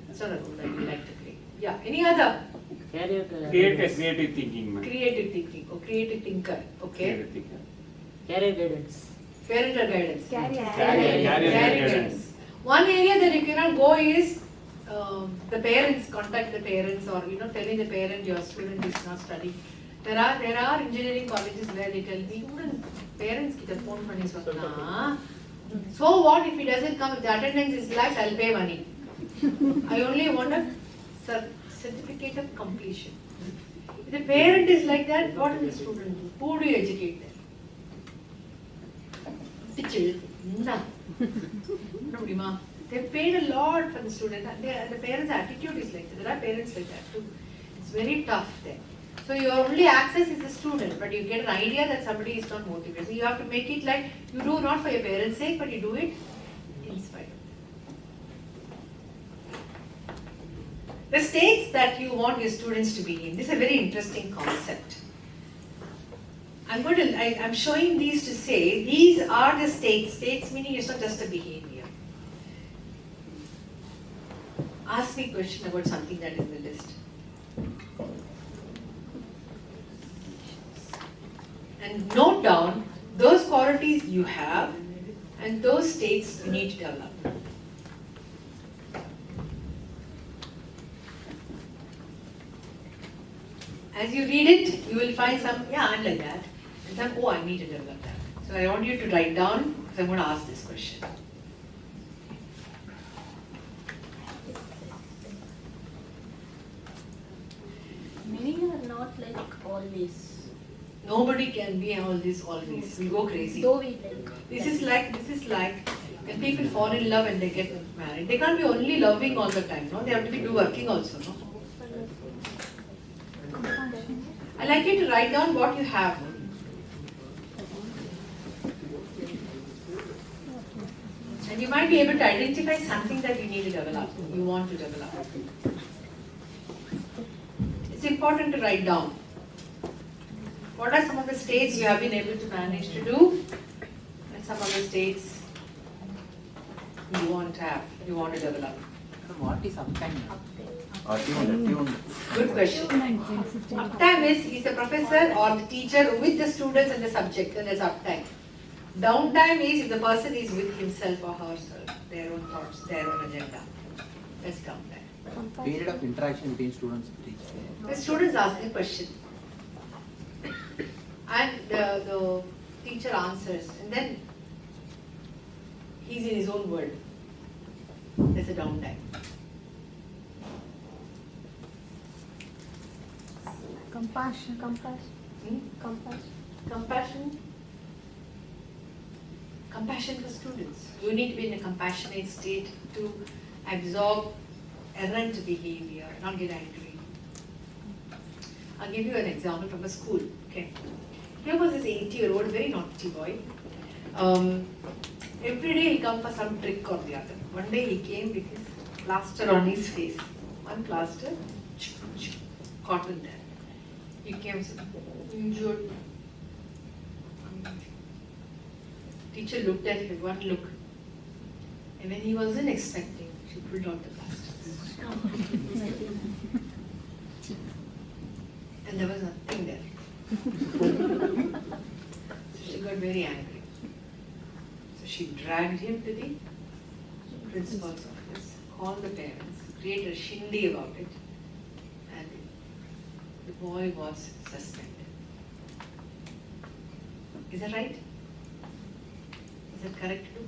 It's not a role that we like to play. Yeah. Any other? Creative thinking, man. Creative thinking or creative thinker. Okay. Creative thinker. Career guidance. Parental guidance. Career Guidance. One area that you cannot go is the parents, contact the parents or telling the parent your student is not studying. There are engineering colleges where they tell me, parents get a phone money so what if he doesn't come, if the attendance is less, I'll pay money. I only want a certificate of completion. If the parent is like that, what is the student do? Who do you educate them? Teacher. No. They paid a lot for the student. The parents' attitude is like that. There are parents like that too. It's very tough then. So your only access is the student, but you get an idea that somebody is not motivated. So you have to make it like you do not for your parents' sake, but you do it in spite of them. The states that you want your students to be in. This is a very interesting concept. I'm showing these to say these are the states. States meaning it's not just a behavior. Ask me a question about something that is in the list. And note down those qualities you have and those states you need to develop. As you read it, you will find some, yeah, I'm like that. And some, oh, I need to develop that. So I want you to write down, because I'm going to ask this question. Many are not like always. Nobody can be all this always. We go crazy. Though we like. This is like when people fall in love and they get married. They can't be only loving all the time, no? They have to be working also, no? I'd like you to write down what you have. And you might be able to identify something that you need to develop, you want to develop. It's important to write down. What are some of the states you have been able to manage to do? And some of the states you want to have, you want to develop. What is uptime? Attuned. Good question. Uptime is he's a professor or the teacher with the students and the subject, and that's uptime. Downtime is if the person is with himself or herself, their own thoughts, their own agenda. That's downtime. Period of interaction between students and teachers. The students ask a question. And the teacher answers, and then he's in his own world. That's a downtime. Compassion. Compassion for students. You need to be in a compassionate state to absorb errant behavior, not get angry. I'll give you an example from a school. Okay. Here was this 80-year-old, very naughty boy. Every day he'll come for some trick or the other. One day he came with his plaster on his face. One plaster, cotton there. He came and said, injured. Teacher looked at him, one look. And when he wasn't expecting, she pulled out the plaster. And there was nothing there. So she got very angry. So she dragged him to the principal's office, called the parents, created a shindy about it, and the boy was suspended. Is that right? Is that correct too?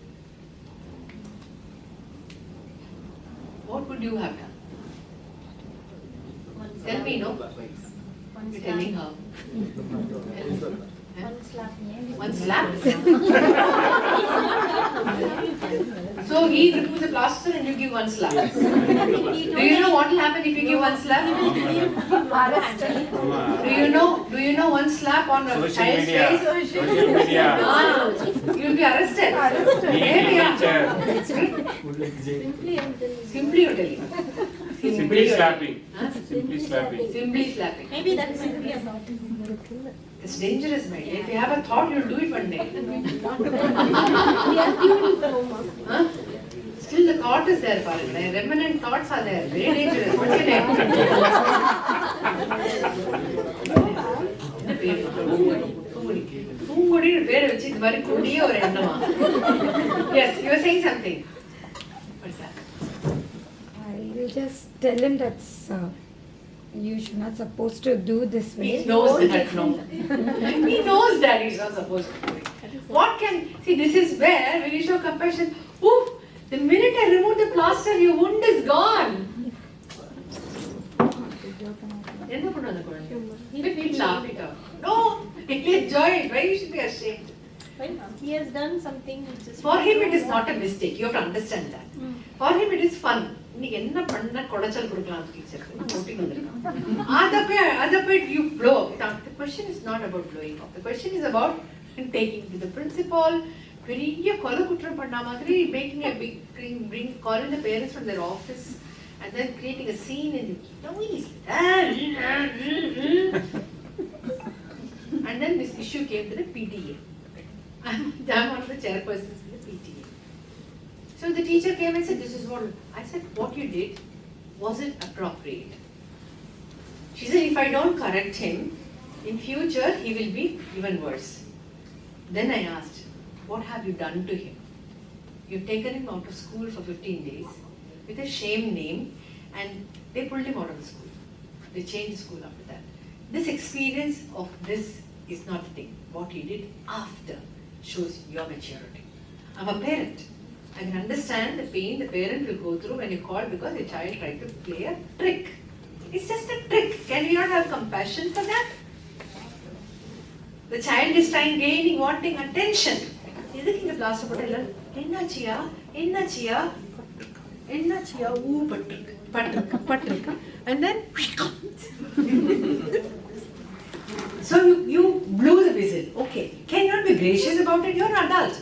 What would you have done? Tell me, no? You're telling her. One slap? So he removes the plaster and you give one slap. Do you know what will happen if you give one slap? Do you know one slap on a child's face? Social media. You'll be arrested. Maybe after. Simply you're telling. Simply slapping. Simply slapping. Simply slapping. Maybe that's simply about it. It's dangerous, my dear. If you have a thought, you'll do it one day. We are doing homework. Huh? Still the thought is there, Paragana. Remnant thoughts are there. Very dangerous. What's your name? Yes, you were saying something. What's that? I will just tell him that's you should not supposed to do this way. He knows that, no. He knows that he's not supposed to do it. What can, see, this is where when you show compassion, ooh, the minute I remove the plaster, your wound is gone. He'll laugh it out. No, he'll enjoy it. Why you should be ashamed? He has done something which is. For him, it is not a mistake. You have to understand that. For him, it is fun. இன்னைக்கு என்ன பண்ண குடைச்சல் கொடுக்கலாம் டீச்சருக்கு நான் ஓட்டிட்டு வந்திருக்கேன். அதை போய் you blow up. The question is not about blowing up. The question is about taking to the principal, பெரிய கொலை குற்றம் பண்ண மாதிரி making a big calling the parents from their office and then creating a scene in the and then this issue came to the PTA. I'm one of the chairpersons in the PTA. So the teacher came and said, this is what, I said, what you did wasn't appropriate. She said, if I don't correct him, in future he will be even worse. Then I asked, what have you done to him? You've taken him out of school for 15 days with a shame name and they pulled him out of the school. They changed the school after that. This experience of this is not the thing. What he did after shows your maturity. I'm a parent. I can understand the pain the parent will go through when you call because your child tried to play a trick. It's just a trick. Can we not have compassion for that? The child is trying, gaining, wanting attention. எதுக்கு இங்க plaster போட்டல என்னாச்சியா என்னாச்சியா என்னாச்சியா ஊ பட்டிருக்கு and then so you blew the whistle. Okay, can you not be gracious about it? You're an adult.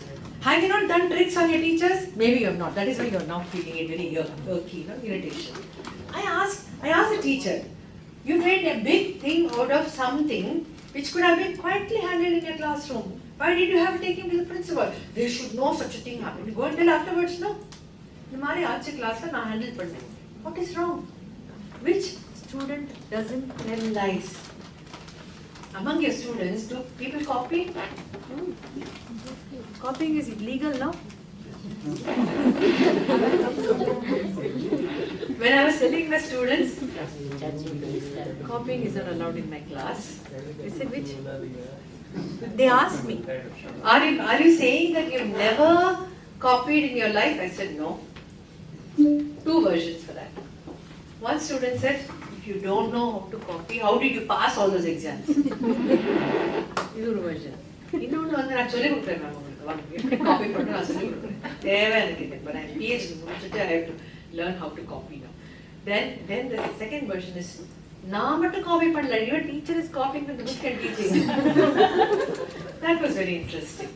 Have you not done tricks on your teachers? Maybe you have not. That is why you're now feeling it very irky, irritation. I asked the teacher, you made a big thing out of something which could have been quietly handled in your classroom. Why did you have to take him to the principal? They should know such a thing happened. You go and tell afterwards, no. In my class, I handled it. What is wrong? Which student doesn't tell lies? Among your students, do people copy? Copying is illegal now. When I was telling my students, copying is not allowed in my class. They said, which? They asked me, are you saying that you've never copied in your life? I said, no. Two versions for that. One student said, if you don't know how to copy, how did you pass all those exams? This is a version. இன்னொன்று வந்து நான் சொல்லி கொடுக்குறேன் ma'am உங்களுக்கு எப்படி copy பண்ணணும் நான் சொல்லி கொடுக்குறேன் தேவை எனக்கு இல்லை but I'm PhD முடிச்சுட்டு I have to learn how to copy now. Then the second version is நான் மட்டும் காப்பி பண்ணல your teacher is copying from the book and teaching. That was very interesting.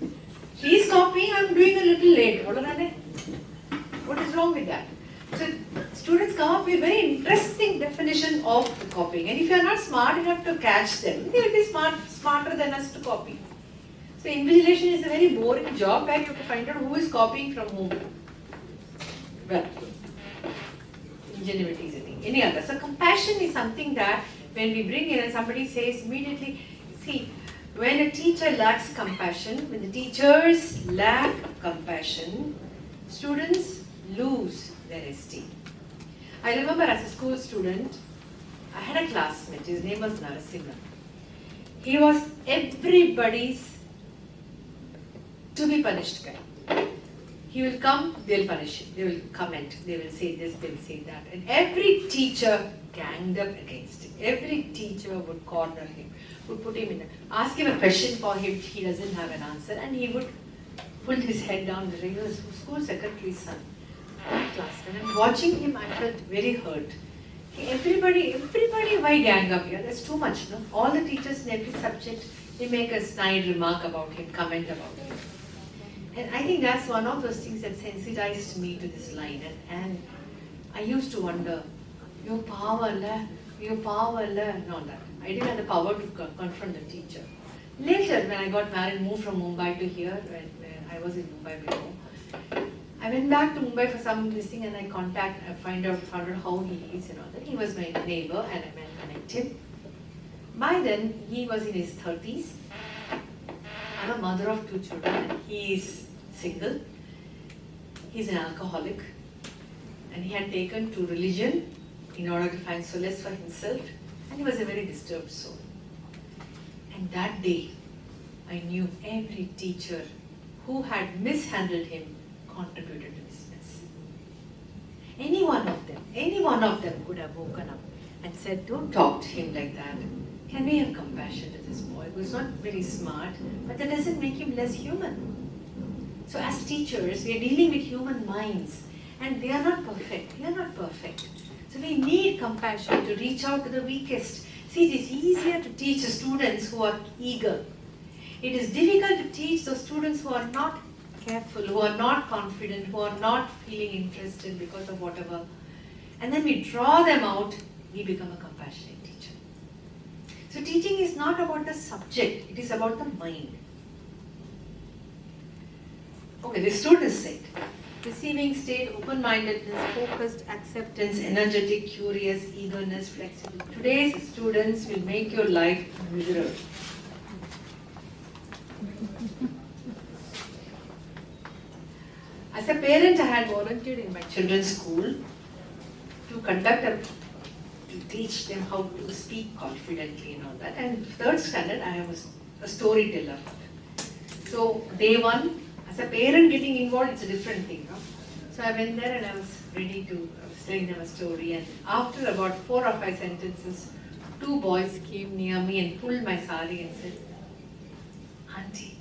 She is copying, I'm doing a little late. What is wrong with that? So students come up with very interesting definition of copying, and if you are not smart enough to catch them, they will be smarter than us to copy. So invigilation is a very boring job where you have to find out who is copying from whom. Well, ingenuity is a thing. Any other? So compassion is something that when we bring in and somebody says immediately, see, when a teacher lacks compassion, when the teachers lack compassion, students lose their esteem. I remember as a school student, I had a classmate, his name was Narasimha. He was everybody's to be punished guy. He will come, they'll punish him, they will comment, they will say this, they will say that. And every teacher ganged up against him. Every teacher would corner him, would put him in, ask him a question for him, he doesn't have an answer, and he would pull his head down. He was school secretary's son. Classmate. And watching him, I felt very hurt. Everybody, why gang up here? There's too much, no? All the teachers in every subject, they make a snide remark about him, comment about him. And I think that's one of those things that sensitized me to this line. And I used to wonder, your power, no, that. I didn't have the power to confront the teacher. Later, when I got married, moved from Mumbai to here, when I was in Mumbai before, I went back to Mumbai for some listening and I found out how he is and all that. He was my neighbor and I went to connect him. By then, he was in his 30s. I'm a mother of 2 children. He is single. He's an alcoholic. And he had taken to religion in order to find solace for himself. And he was a very disturbed soul. And that day, I knew every teacher who had mishandled him contributed to this mess. Any one of them could have woken up and said, don't talk to him like that. Can we have compassion to this boy who's not very smart, but that doesn't make him less human. So as teachers, we are dealing with human minds. And they are not perfect. We are not perfect. So we need compassion to reach out to the weakest. See, it is easier to teach the students who are eager. It is difficult to teach those students who are not careful, who are not confident, who are not feeling interested because of whatever. And then we draw them out, we become a compassionate teacher. So teaching is not about the subject, it is about the mind. Okay, the student state. Receiving state, open-mindedness, focused, acceptance, energetic, curious, eagerness, flexible. Today's students will make your life miserable. As a parent, I had volunteered in my children's school to teach them how to speak confidently and all that. And third standard, I was a storyteller. So day one, as a parent getting involved, it's a different thing. No? So I went there and I was ready to, I was telling them a story. And after about 4 or 5 sentences, 2 boys came near me and pulled my sari and said, "Auntie."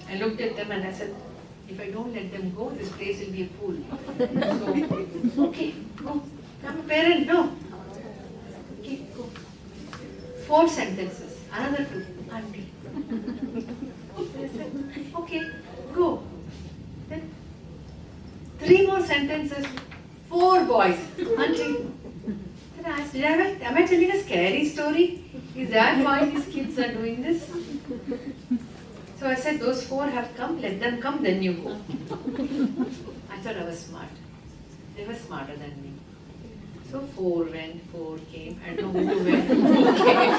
I looked at them and I said, if I don't let them go, this place will be a pool. So, okay, go. I'm a parent, no. Okay, go. 4 sentences, another 2, auntie. I said, okay, go. Then 3 more sentences, 4 boys, auntie. Then I asked, am I telling a scary story? Is that why these kids are doing this? So I said, those 4 have come, let them come, then you go. I thought I was smart. They were smarter than me. So 4 went, 4 came, I don't know who went, who came.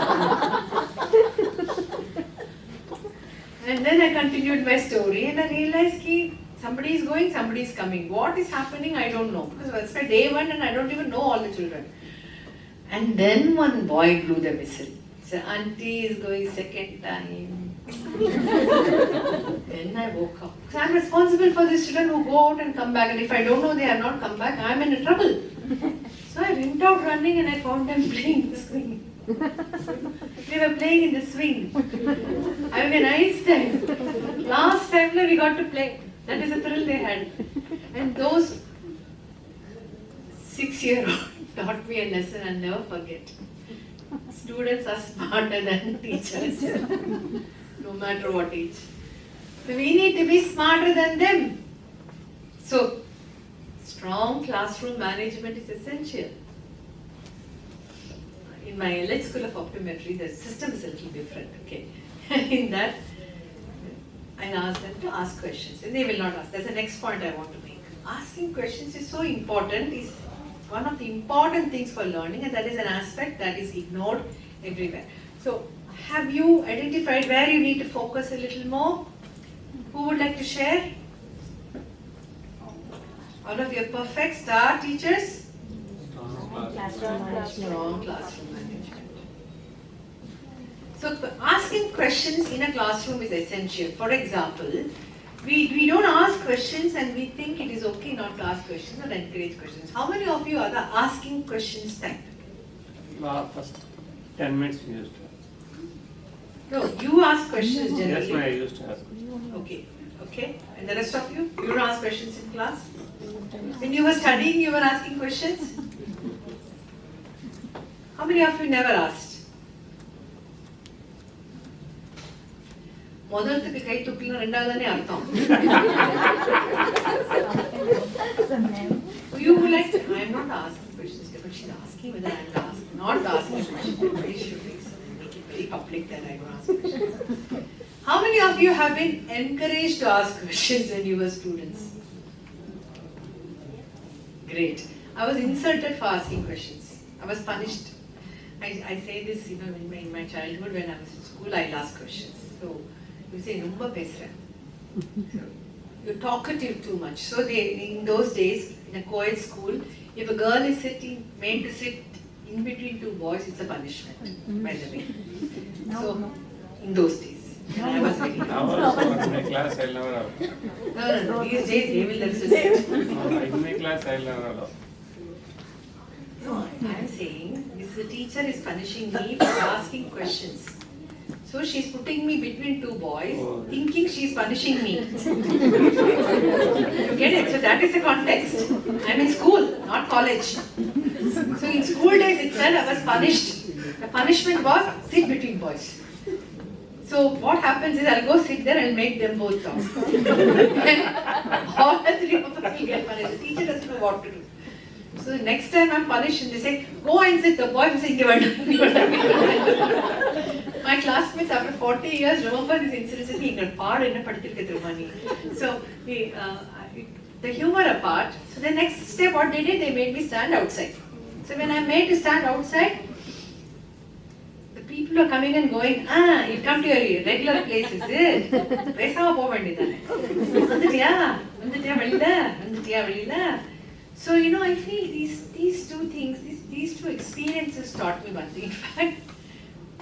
And then I continued my story and I realized that somebody is going, somebody is coming. What is happening, I don't know. Because it's my day 1 and I don't even know all the children. And then one boy blew the whistle. So auntie is going 2nd time. Then I woke up. So I'm responsible for these children who go out and come back. And if I don't know they have not come back, I'm in trouble. So I went out running and I found them playing the swing. They were playing in the swing. Having a nice time. Last time we got to play. That is a thrill they had. And those 6-year-olds taught me a lesson I'll never forget. Students are smarter than teachers, no matter what age. So we need to be smarter than them. So, strong classroom management is essential. In my elite school of optometry, the system is a little different. Okay, in that, I ask them to ask questions, and they will not ask. That's the next point I want to make. Asking questions is so important. Is one of the important things for learning, and that is an aspect that is ignored everywhere. So, have you identified where you need to focus a little more? Who would like to share? All of you are perfect star teachers? Strong classroom management. So, asking questions in a classroom is essential. For example, we don't ask questions and we think it is okay not to ask questions or encourage questions. How many of you are the asking questions type? First 10 minutes we used to. No, you ask questions generally. Yes, I used to ask questions. Okay, okay. And the rest of you? You don't ask questions in class? When you were studying, you were asking questions? How many of you never asked? முதல்த்துக்கு கை துப்பினா ரெண்டாவது தானே அர்த்தம். You will like, I am not asking questions, but she's asking whether I am not asking questions. Everybody should make it very public that I don't ask questions. How many of you have been encouraged to ask questions when you were students? Great. I was insulted for asking questions. I was punished. I say this, in my childhood when I was in school, I'll ask questions. So you say, "Numba pesra." You're talkative too much. So in those days, in a co-ed school, if a girl is made to sit in between 2 boys, it's a punishment, by the way. So in those days, when I was very young. In my class, I'll never allow. No. These days, they will resist. In my class, I'll never allow. No, I am saying this teacher is punishing me for asking questions. So So she's putting me between two boys, Oh. thinking she's punishing me. You get it? So that is the context. I'm in school, not college. So in school days itself, I was punished. The punishment was sit between boys. So what happens is I'll go sit there and make them both talk. All the three of us will get punished. The teacher doesn't know what to do. So the next time I'm punished and they say, go and sit, the boy will say, my classmates after 40 years remember this incident and say, so the humor apart, so the next step what they did, they made me stand outside. So when I'm made to stand outside, the people are coming and going, you come to your regular place, is it? So I feel these two things, these two experiences taught me one thing. In fact,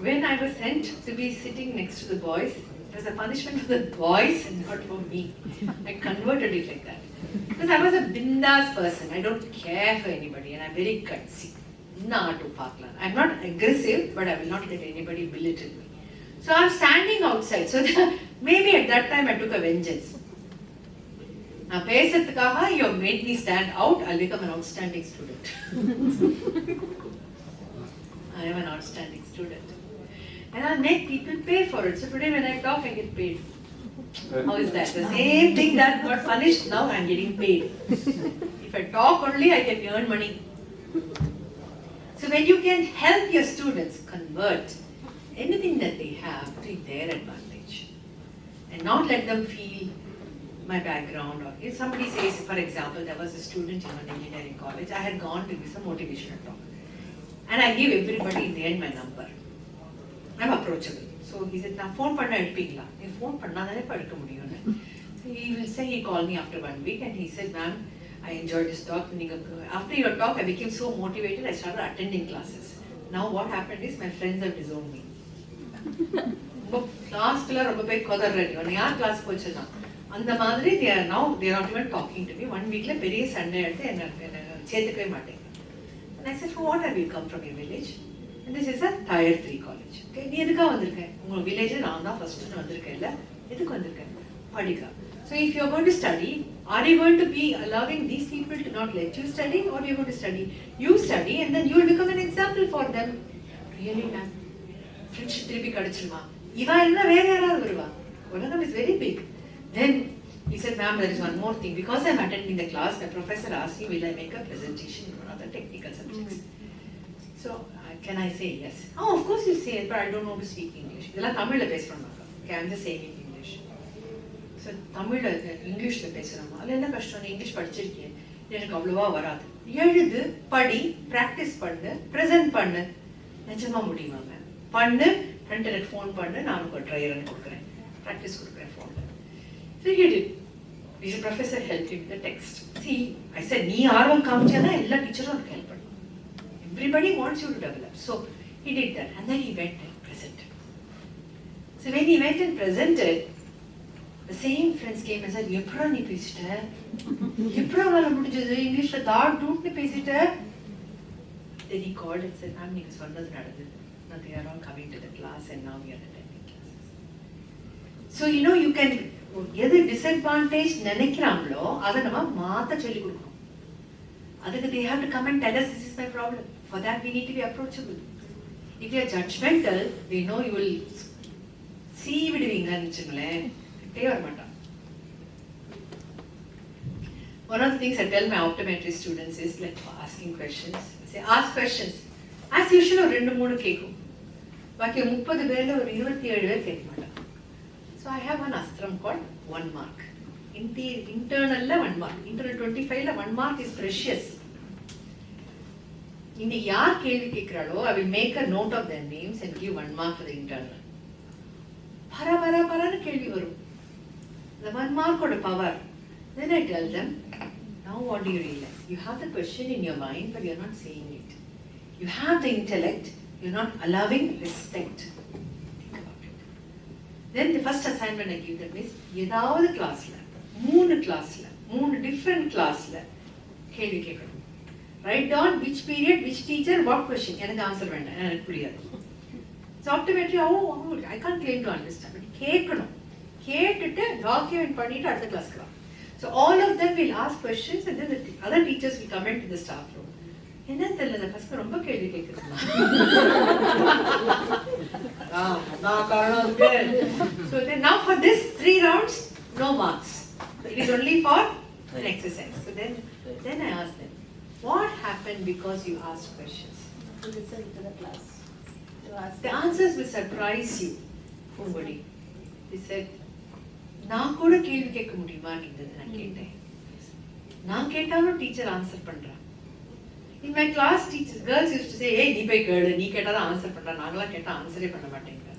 when I was sent to be sitting next to the boys, it was a punishment for the boys and not for me. I converted it like that. Because I was a bindas person. I don't care for anybody and I'm very gutsy. I'm not aggressive, but I will not let anybody belittle me. So I'm standing outside. So maybe at that time I took a vengeance. Now, you have made me stand out, I'll become an outstanding student. I am an outstanding student. And I'll make people pay for it. So today when I talk, I get paid. How is that? The same thing that got punished, now I'm getting paid. If I talk only, I can earn money. So when you can help your students convert anything that they have to their advantage and not let them feel my background, or if somebody says, for example, there was a student in an engineering college, I had gone to give some motivational talk. And I give everybody in the end my number. I'm approachable. So he said, "Na phone panna edupingla. You phone panna dane padukka mudiyum." So he will say, he called me after 1 week and he said, "Ma'am, I enjoyed this talk. After your talk, I became so motivated, I started attending classes. Now what happened is my friends have disowned me." Class killer ரொம்ப பேர் கொதறறடி. உன்னை யார் class போச்சுன்னா அந்த மாதிரி they are not even talking to me. 1 weekல பெரிய சண்டை எடுத்து என்ன சேர்த்துக்கவே மாட்டேங்க. And I said, "For what have you come from your village?" And this is a tier 3 college. Okay, நீ எதுக்கா வந்திருக்க? உங்க வில்லேஜ்ல நான் தான் ஃபர்ஸ்ட் வந்திருக்கேன்ல. எதுக்கு வந்திருக்க? படிக்க. So if you are going to study, are you going to be allowing these people to not let you study, or you are going to study? You study and then you will become an example for them. Really, ma'am? Friendship திருப்பி கிடைச்சிருமா? இவா இல்ல வேற யாராவது வருவா? உலகம் is very big. Then he said, "Ma'am, there is one more thing. Because I am attending the class, the professor asked me, will I make a presentation on other technical subjects?" So, can I say yes? "Oh, of course you say it, but I don't know to speak English." இதெல்லாம் தமிழ்ல பேசுறோம். Okay, I'm just saying in English. So, தமிழ்ல இங்கிலீஷ்ல பேசுறோம். அதுல என்ன கஷ்டம்? English படிச்சிருக்கேன். எனக்கு அவ்வளவா வராது. எழுது, படி, பிராக்டிஸ் பண்ணு, பிரசன்ட் பண்ணு. நிஜமா முடியுமா மேம்? பண்ணு, ஃப்ரெண்ட் எனக்கு ஃபோன் பண்ணு, நான் உனக்கு ஒரு ட்ரை ரன் கொடுக்குறேன். ப்ராக்டிஸ் கொடுக்குறேன் ஃபோன்ல. So he did. His professor helped him with the text. See, I said, "Nee aarvam kaamichana ella teacher unakku help pannu. Everybody wants you to develop." So he did that and then he went and presented. So when he went and presented, the same friends came and said, "Eppra nee pesita? Eppra unala mudinjadhu English la daad doot ne pesita?" Then he called and said, "Ma'am, neenga sonnadhu nadadhu. Now they are all coming to the class and now we are attending classes." So you can எது disadvantage நினைக்கிறாங்களோ அதை நம்ம மாத்த சொல்லி கொடுக்கணும். அதுக்கு they have to come and tell us this is my problem. For that we need to be approachable. If you are judgmental, they know you will see விடுவீங்கன்னு வச்சுங்களேன், கிட்டே வர மாட்டான். One of the things I tell my optometry students is like asking questions. I say, ask questions. As usual ஒரு 2-3 கேட்கும். பாக்கி 30 பேர்ல ஒரு 27 பேர் கேட்க மாட்டாங்க. So I have one astram called 1 mark. Internal 1 mark. Internal 25 1 mark is precious. In யார் கேள்வி கேட்கிறாளோ, I will make a note of their names and give 1 mark for the internal. பரபரன்னு கேள்வி வரும். The 1 mark ஓட power. Then I tell them, now what do you realize? You have the question in your mind, but you are not saying it. You have the intellect, you are not allowing respect. Then the first assignment I give them is, ஏதாவது கிளாஸ்ல 3 different கிளாஸ்ல கேள்வி கேட்கணும். Write down which period, which teacher, what question. எனக்கு answer வேண்டாம், எனக்கு புரியாது. So optometry, oh, I can't claim to understand. But கேட்கணும். கேட்டுட்டு document பண்ணிட்டு அடுத்த கிளாஸ்க்கு வா. So all of them will ask questions and then the other teachers will come into the staff room. என்ன தெரியல இந்த பசங்க ரொம்ப கேள்வி கேட்குறாங்க. நான் காரணம் இருக்கு. So then now for this 3 rounds, no marks. It is only for an exercise. So then I asked them, what happened because you asked questions? To listen to the class. To ask The answers will surprise you. Somebody. They said, நான் கூட கேள்வி கேட்க முடியுமா அப்படின்றது நான் கேட்டேன். நான் கேட்டாலும் டீச்சர் ஆன்சர் பண்றா. In my class, girls used to say, hey, நீ போய் கேளு, நீ கேட்டாதான் ஆன்சர் பண்றா, நாங்களாம் கேட்டா ஆன்சரே பண்ண மாட்டேங்கிற.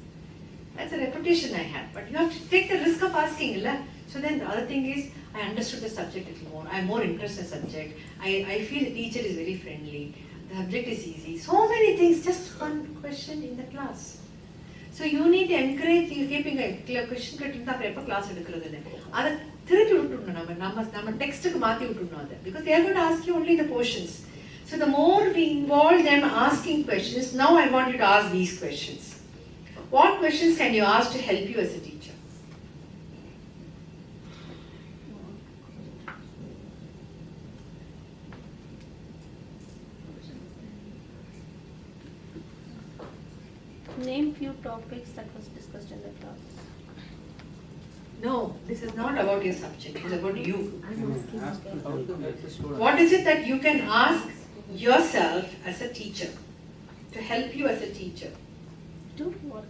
That's a reputation I had, but you have to take the risk of asking, illa? So then the other thing is, I understood the subject a little more. I'm more interested in the subject. I feel the teacher is very friendly. The subject is easy. So many things, just one question in the class. So you need to encourage you keeping a question கேட்டிருந்தா அப்புறம் எப்போ class எடுக்கிறதுன்னு அதை திருப்பி விட்டுடணும் நம்ம டெக்ஸ்ட்டுக்கு மாற்றி விட்டுடணும் அதை because they are going to ask you only the portions. So the more we involve them asking questions, now I want you to ask these questions. What questions can you ask to help you as a teacher? Name few topics that was discussed in the class. No, this is not about your subject, it is about you. Student. What is it that you can ask yourself as a teacher to help you as a teacher? Do what?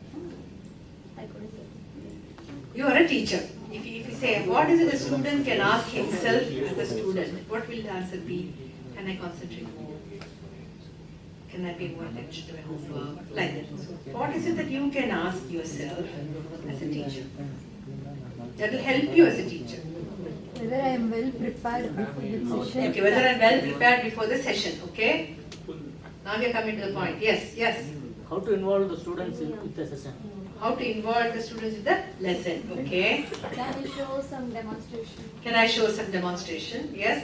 I couldn't get. You are a teacher. If you say, what is it a student can ask himself as a student? What will the answer be? Can I concentrate more? Can I pay more attention to my homework? Like that. So what is it that you can ask yourself as a teacher? That will help you as a teacher. Whether I am well prepared before the session. Okay, whether I'm well prepared before the session, okay? Now we are coming to the point. Yes. How to involve the students with the session? How to involve the students with the lesson, okay? Can you show some demonstration? Can I show some demonstration? Yes?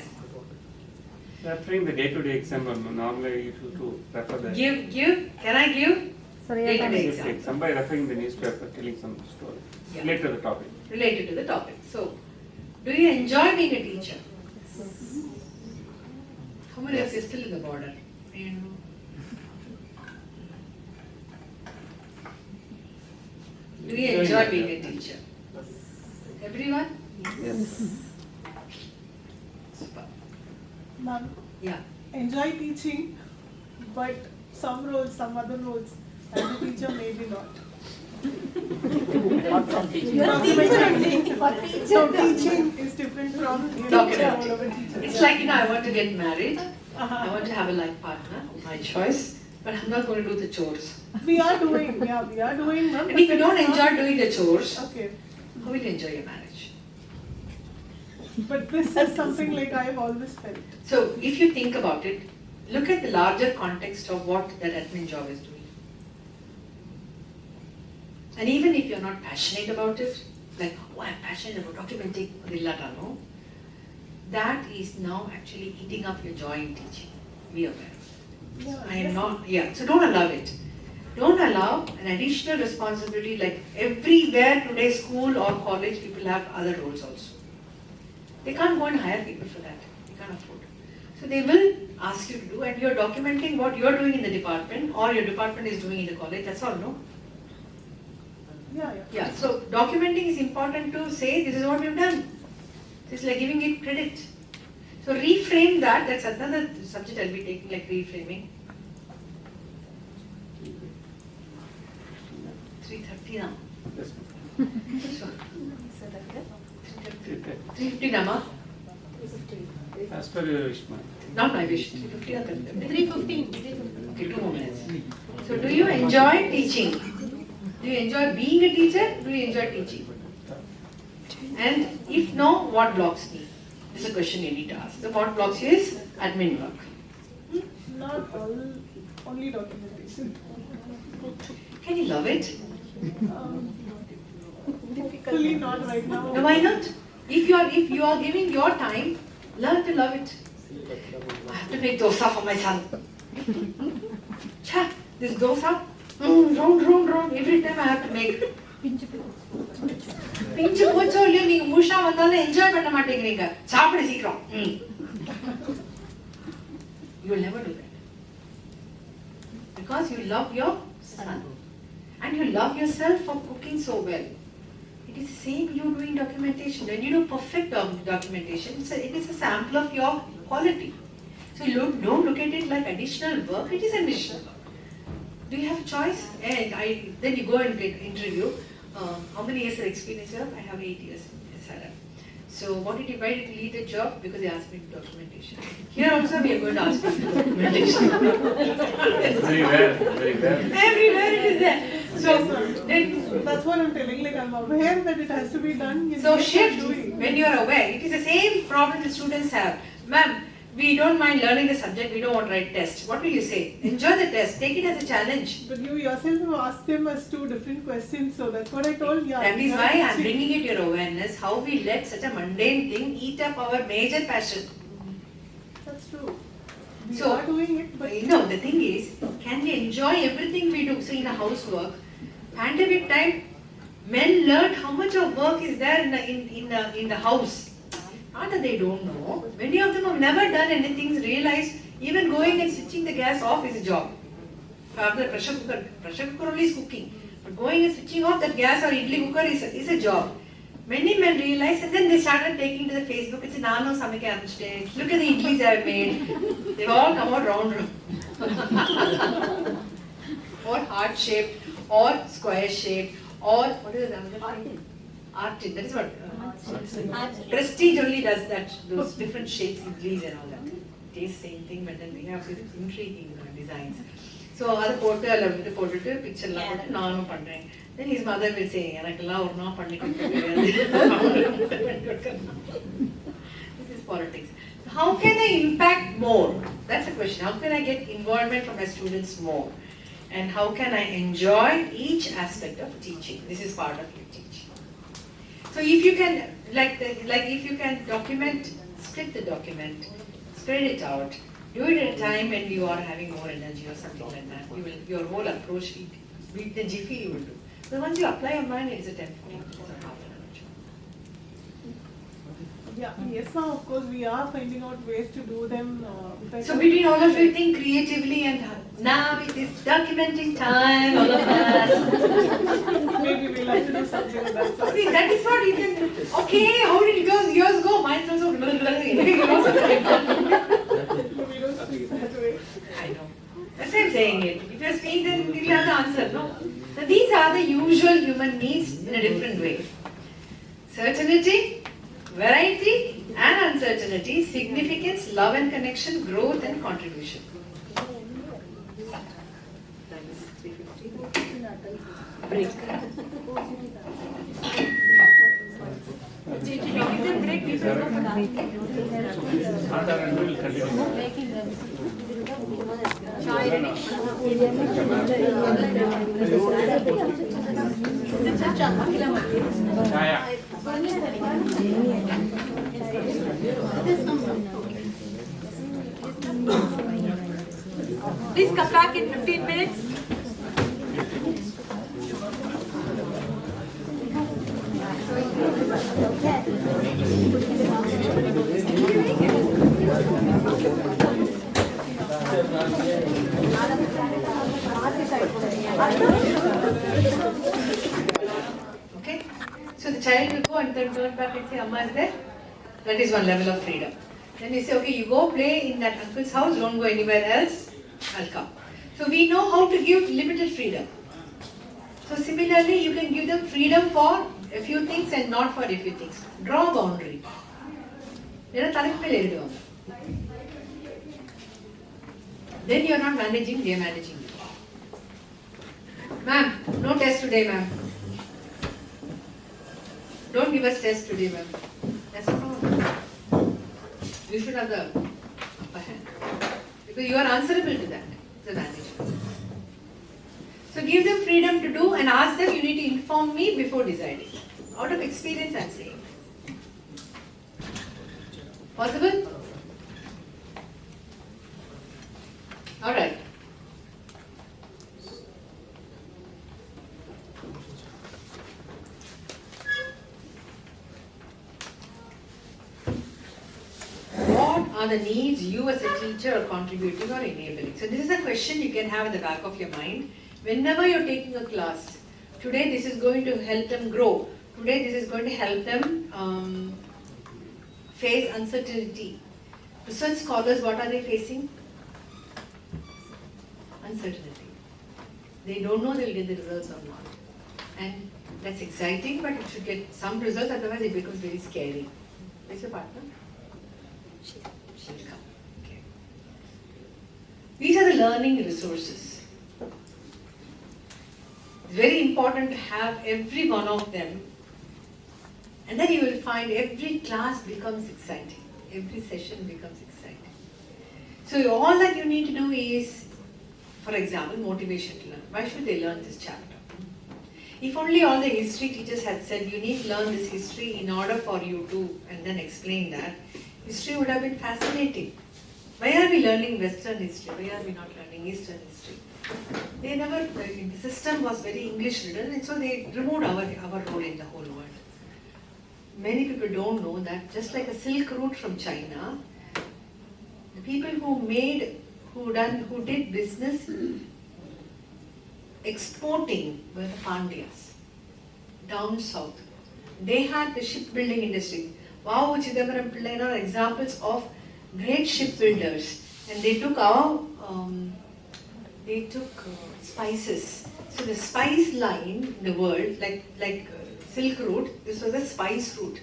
Referring the day-to-day example, normally you have to refer the. Give. Can I give? Sorry, Day-to-day Just example. take somebody referring the newspaper, telling some story Yeah. related to the topic. Related to the topic. So, do you enjoy being a teacher? How many of you are still in the border? You know. Do you enjoy being a teacher? Everyone? Yes. Super. Ma'am, Yeah. enjoy teaching, but some roles, some other roles, as a teacher, maybe not. Not from teaching. So teaching is different from Talking about all of a it. teacher. It's like, I want to get married. I want to have a life partner, my choice, but I'm not going to do the chores. We are doing, ma'am. And if you don't enjoy doing the chores, Okay, how will you enjoy your marriage? but this is something like I've always felt. So if you think about it, look at the larger context of what that admin job is doing. And even if you're not passionate about it, like, oh, I'm passionate about documenting, that is now actually eating up your joy in teaching. Be aware. I am not, so don't allow it. Don't allow an additional responsibility, like everywhere today, school or college, people have other roles also. They can't go and hire people for that. They can't afford. So they will ask you to do, and you're documenting what you're doing in the department or your department is doing in the college, that's all, no? Yeah. Yeah, so documenting is important to say, this is what we've done. It's like giving it credit. So reframe that, that's another subject I'll be taking, like reframing. 3:30 now. Yes. So, So that 3:50 nama? As per your wish, ma'am. Not my wish, 3:50 na karte. 3:15. Okay, 2 more minutes. So do you enjoy teaching? Do you enjoy being a teacher? Do you enjoy teaching? And if no, what blocks me? This is a question you need to ask. So what blocks you is admin work. Not all, only documentation. Can you love it? Difficultly not right now. No, why not? If you are giving your time, learn to love it. I have to make dosa for my son. Cha, this dosa, round. Every time I have to make. பிஞ்சு போச்சோ இல்லையோ நீங்க முழுசா வந்தாலும் enjoy பண்ண மாட்டேங்கிறீங்க. சாப்பிடு சீக்கிரம். You will never do that. Because you love your son. And you love yourself for cooking so well. It is the same you doing documentation. When you do perfect documentation, it is a sample of your quality. So you don't look at it like additional work, it is additional. Do you have a choice? And then you go and get interview. How many years of experience you have? I have 8 years. Yes, I have. So why did you leave the job? Because they asked me to documentation. Here also we are going to ask you to documentation. Very well. Everywhere it is there. So then, That's what I'm telling. Like I'm aware that it has to be done. so shift when you are aware. It is the same problem the students have. Ma'am, we don't mind learning the subject, we don't want to write tests. What will you say? Enjoy the test, take it as a challenge. But you yourself have asked them as two different questions, so that's what I told you. That is why I am bringing it to your awareness, how we let such a mundane thing eat up our major passion. That's true. We So, are doing it, but no, the thing is, can we enjoy everything we do? So in a housework, pandemic time, men learned how much of work is there in the house. Not that they don't know. Many of them have never done anything, realized even going and switching the gas off is a job. After pressure cooker only is cooking. But going and switching off that gas or idli cooker is a job. Many men realized, and then they started taking to the Facebook. It's nano samike anuchte. Look at the idlis I have made. They've all come out round. Or heart shaped, or square shaped, or what is the other? Artin. That is what. Prestige only does that. Those different shapes, idlis and all that. Taste same thing, but then they have these intriguing designs. So other portal வந்து போட்டுட்டு பிக்சர்லாம் போட்டு நானும் பண்றேன். Then his mother will say, எனக்கெல்லாம் ஒரு நாள் பண்ணி கொடுக்க This is politics. So how can I impact more? That's the question. How can I get involvement from my students more? And how can I enjoy each aspect of teaching? This is part of your teaching. So if you can, if you can document, split the document, spread it out, do it at a time when you are having more energy or something like that. Your whole approach, with the jiffy you will do. So once you apply your mind, it's a 10-15 minutes or half an hour. yeah, yes, now of course we are finding out ways to do them. Better. So between all of you think creatively and now it is documenting time, all of us. Maybe we'll have to do something of that sort. See, that is what you can, okay, how did yours go? Mine also, We don't speak that way. I know. That's why I'm saying it. If you're speaking, then you'll have the answer, no? So these are the usual human needs in a different way. Certainty, variety and uncertainty, significance, love and connection, growth and contribution. Break. Please come back in 15 minutes. Okay, so the child will go and then turn back and say, Amma is there. That is one level of freedom. Then we say, okay, you go play in that uncle's house, don't go anywhere else, I'll come. So we know how to give limited freedom. So similarly, you can give them freedom for a few things and not for a few things. Draw a boundary. Then you are not managing, they are managing you. Ma'am, no test today, ma'am. Don't give us test today, ma'am. That's a problem. You should have the upper hand. Because you are answerable to that, the manager. So give them freedom to do and ask them, you need to inform me before deciding. Out of experience, I'm saying. Possible? Alright. the needs you as a teacher are contributing or enabling? So this is a question you can have in the back of your mind. Whenever you're taking a class, today this is going to help them grow. Today this is going to help them face uncertainty. Research scholars, what are they facing? Uncertainty. They don't know they'll get the results or not. And that's exciting, but it should get some results, otherwise it becomes very scary. Where's your partner? She'll come. Okay. These are the learning resources. It's very important to have every one of them, and then you will find every class becomes exciting. Every session becomes exciting. So all that you need to do is, for example, motivation to learn. Why should they learn this chapter? If only all the history teachers had said, you need to learn this history in order for you to, and then explain that, history would have been fascinating. Why are we learning Western history? Why are we not learning Eastern history? They never, the system was very English ridden, and so they removed our role in the whole world. Many people don't know that just like a silk route from China, the people who did business exporting were the Pandyas down south. They had the shipbuilding industry. Wow, Chidambaram Pillai are examples of great shipbuilders, and they took spices. So the spice line in the world, like Silk Route, this was a spice route.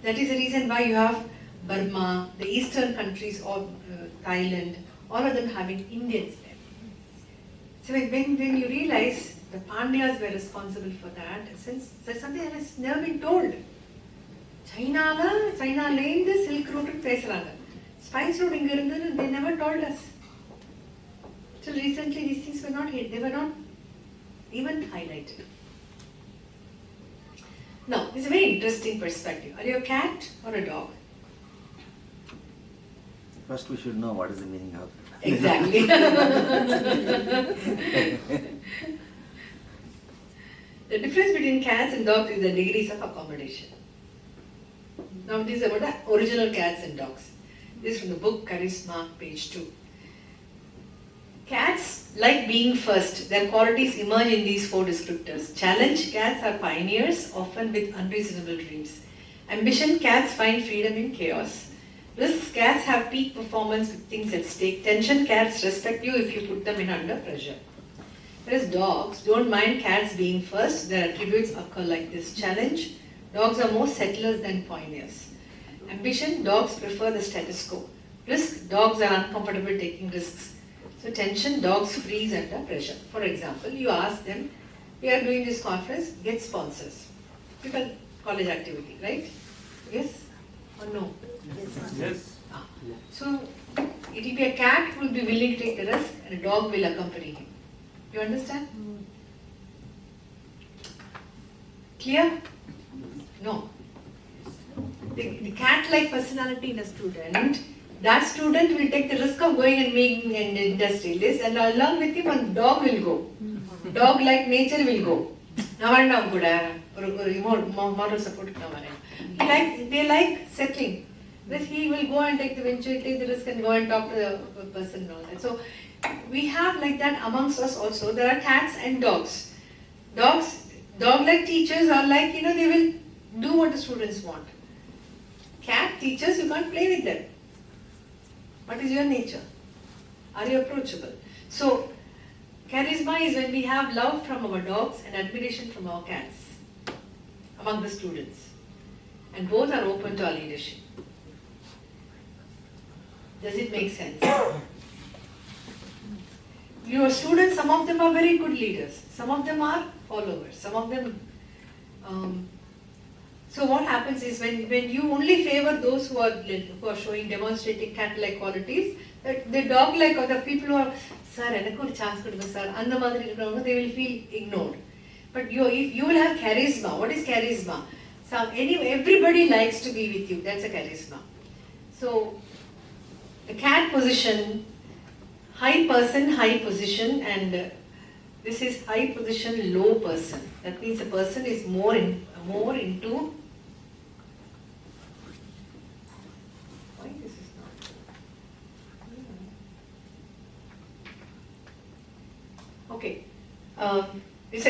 That is the reason why you have Burma, the eastern countries of Thailand, all of them having Indians there. So when you realize the Pandyas were responsible for that, since there's something that has never been told. China the Silk Route pesranga. Spice Route inga irundhu, they never told us. Till recently these things were not hit, they were not even highlighted. Now, this is a very interesting perspective. Are you a cat or a dog? First we should know what is the meaning of it. Exactly. The difference between cats and dogs is the degrees of accommodation. Now this is about the original cats and dogs. This is from the book Charisma, page 2. Cats like being first. Their qualities emerge in these 4 descriptors. Challenge, cats are pioneers, often with unreasonable dreams. Ambition, cats find freedom in chaos. Risks, cats have peak performance with things at stake. Tension, cats respect you if you put them in under pressure. Whereas dogs don't mind cats being first. Their attributes occur like this. Challenge, dogs are more settlers than pioneers. Ambition, dogs prefer the status quo. Risk, dogs are uncomfortable taking risks. So tension, dogs freeze under pressure. For example, you ask them, we are doing this conference, get sponsors. People, college activity, right? Yes or no? Yes. So it will be a cat who will be willing to take the risk, and a dog will accompany him. You understand? Clear? No. The cat-like personality in a student, that student will take the risk of going and making an industrialist, and along with him a dog will go. Dog-like nature will go. Moral support. They like settling. But he will go and take the venture, take the risk, and go and talk to the person and all that. So we have like that amongst us also. There are cats and dogs. Dog-like teachers are like, they will do what the students want. Cat teachers, you can't play with them. What is your nature? Are you approachable? So, charisma is when we have love from our dogs and admiration from our cats among the students. And both are open to our leadership. Does it make sense? Your students, some of them are very good leaders. Some of them are followers. Some of them... So what happens is when you only favor those who are demonstrating cat-like qualities, the dog-like or the people who are, sir, enakku oru chance kodunga sir, andha madiri irukravanga, they will feel ignored. But if you will have charisma. What is charisma? Everybody likes to be with you. That's a charisma. So the cat position, high person, high position, and this is high position, low person. That means the person is more into. Why this is not? Okay. It's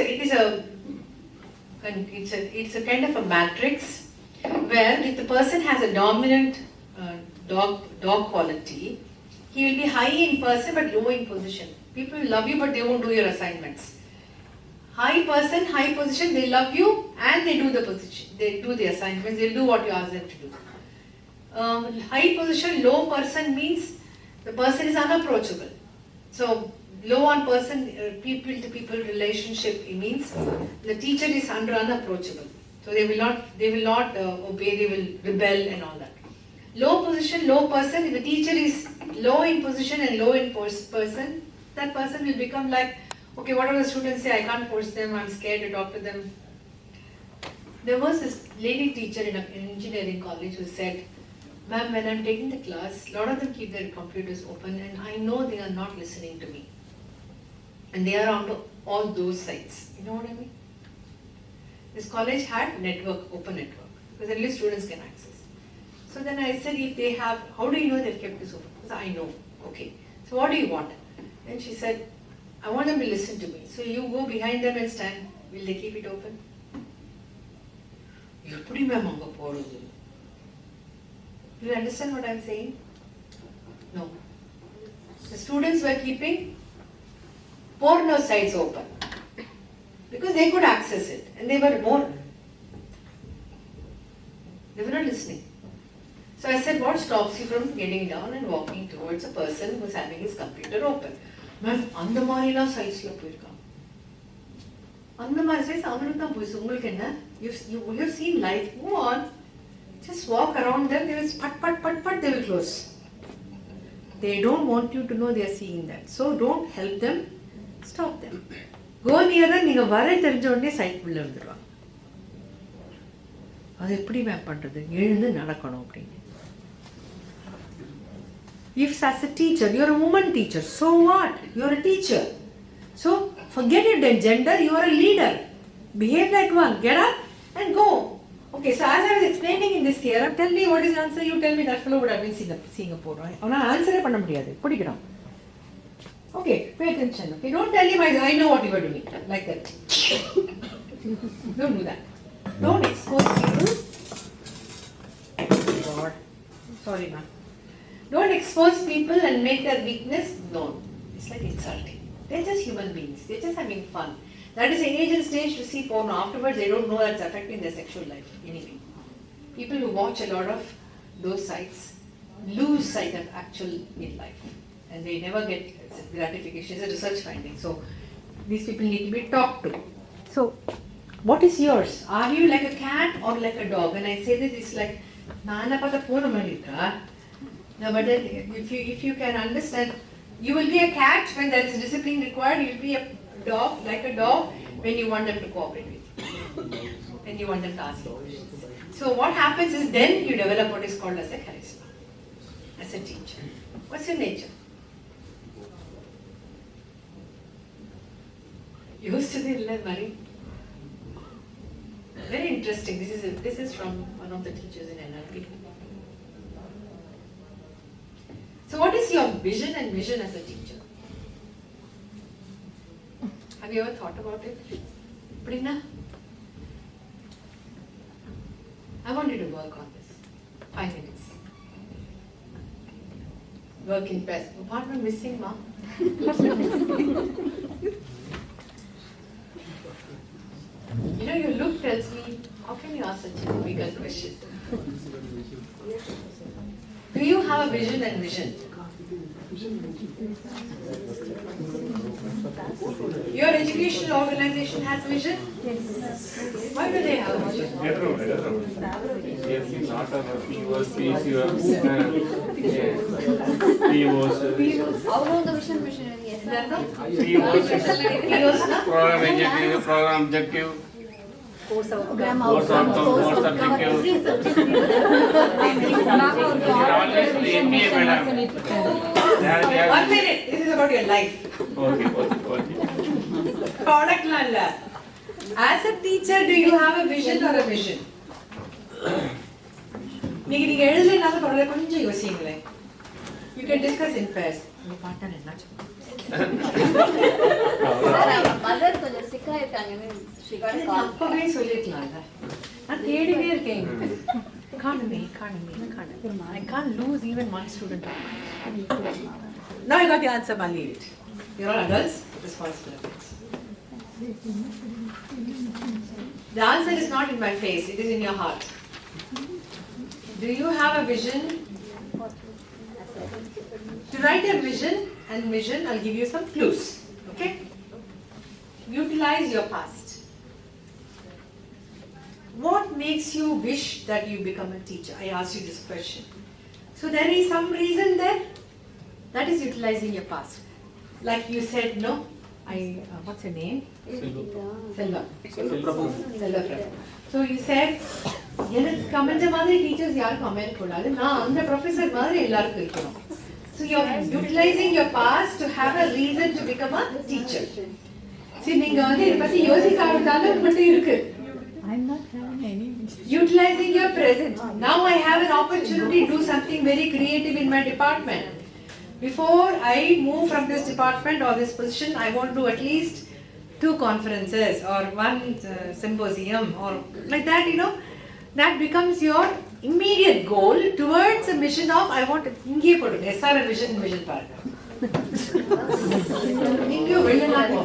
a kind of a matrix where if the person has a dominant dog quality, he will be high in person but low in position. People will love you but they won't do your assignments. High person, high position, they love you and they do the position, they do the assignments, they'll do what you ask them to do. High position, low person means the person is unapproachable. So low on person, people to people relationship, it means the teacher is unapproachable. So they will not obey, they will rebel and all that. Low position, low person, if the teacher is low in position and low in person, that person will become like, okay, whatever the students say, I can't force them, I'm scared to talk to them. There was this lady teacher in an engineering college who said, ma'am, when I'm taking the class, a lot of them keep their computers open and I know they are not listening to me. And they are on all those sites. You know what I mean? This college had open network, because at least students can access. So then I said, if they have, how do you know they've kept this open? So I know. Okay. So what do you want? And she said, I want them to listen to me. So you go behind them and stand. Will they keep it open? Do you understand what I'm saying? No. The students were keeping porno sites open because they could access it and they were more. They were not listening. So I said, what stops you from getting down and walking towards a person who's having his computer open? Ma'am, அந்த மாதிரிலாம் சைஸ்ல போயிருக்காங்க. அந்த மாதிரி size அவங்களுக்கு தான் போயிடுச்சு. உங்களுக்கு என்ன? You've seen life. Go on. Just walk around them. They will they will close. They don't want you to know they are seeing that. So don't help them. Stop them. Go near them. நீங்க வர தெரிஞ்ச உடனே side உள்ள வந்துருவாங்க. அது எப்படி ma'am பண்றது? எழுந்து நடக்கணும் அப்படின்னு. If as a teacher, you're a woman teacher, so what? You're a teacher. So forget your gender, you're a leader. Behave like one. Get up and go. Okay, so as I was explaining in this theorem, tell me what is the answer. You tell me that fellow would have been Singapore. Avana answer பண்ண முடியாது. படிக்கணும். Okay, pay attention. Okay, don't tell him I know what you are doing. Like that. Don't do that. Don't expose people. God. Sorry, ma'am. Don't expose people and make their weakness known. It's like insulting. They're just human beings. They're just having fun. That is an age and stage to see porno. Afterwards, they don't know that's affecting their sexual life. Anyway, people who watch a lot of those sites lose sight of actual in life. And they never get gratification. It's a research finding. So, these people need to be talked to. So, what is yours? Are you like a cat or like a dog? When I say this, it's like, Nana pata porno malika. No, but then if you can understand, you will be a cat when there is discipline required. You will be a dog, like a dog, when you want them to cooperate with you. When you want them to ask you questions. So what happens is then you develop what is called as a charisma, as a teacher. What's your nature? Used to be Mari. Very interesting. This is from one of the teachers in NLP. So what is your vision and mission as a teacher? Have you ever thought about it? Prina? I want you to work on this. 5 minutes. Work in best. Apartment missing, ma? You know, your look tells me, how can you ask such a difficult question? Do you have a vision and mission? Your educational organization has vision? Yes. Why do they have vision? Program objective. Course outcome, course objective. One minute. This is about your life. Okay. Product lalla. As a teacher, do you have a vision or a mission? நீங்க எழுதலைனால பரவாயில்ல, கொஞ்சம் யோசிங்களேன். You can discuss in pairs. உங்க partner என்ன சொல்றாங்க? I mean, she got a இது call. அப்பவே சொல்லிருக்கலாம்ல. நான் தேடினே இருக்கேன். Economy. I can't lose even one student. Now I got the answer, I'll leave it. You're all adults, responsible adults. The answer is not in my face, it is in your heart. Do you have a vision? To write a vision, I'll give you some clues. Okay? Utilize your past. What makes you wish that you become a teacher? I asked you this question. So there is some reason there. That is utilizing your past. Like you said, no? What's your name? Selva. Prabhu. Selva Prabhu. So you said, எனக்கு கமெஞ்ச மாதிரி teachers யாருக்கும் அமைய கூடாது, நான் அந்த professor மாதிரி எல்லாருக்கும் இருக்கணும். So you're utilizing your past to have a reason to become a teacher. See, நீங்க வந்து இதை பத்தி யோசிக்காவிட்டாலும் மட்டும் இருக்கு. I'm not having any. Utilizing your present. Now I have an opportunity to do something very creative in my department. Before I move from this department or this position, I want to do at least 2 conferences or 1 symposium or like that, you know. That becomes your immediate goal towards a mission of I want to inge podu SR vision பாருங்க. நீங்க வெளிநாட்டு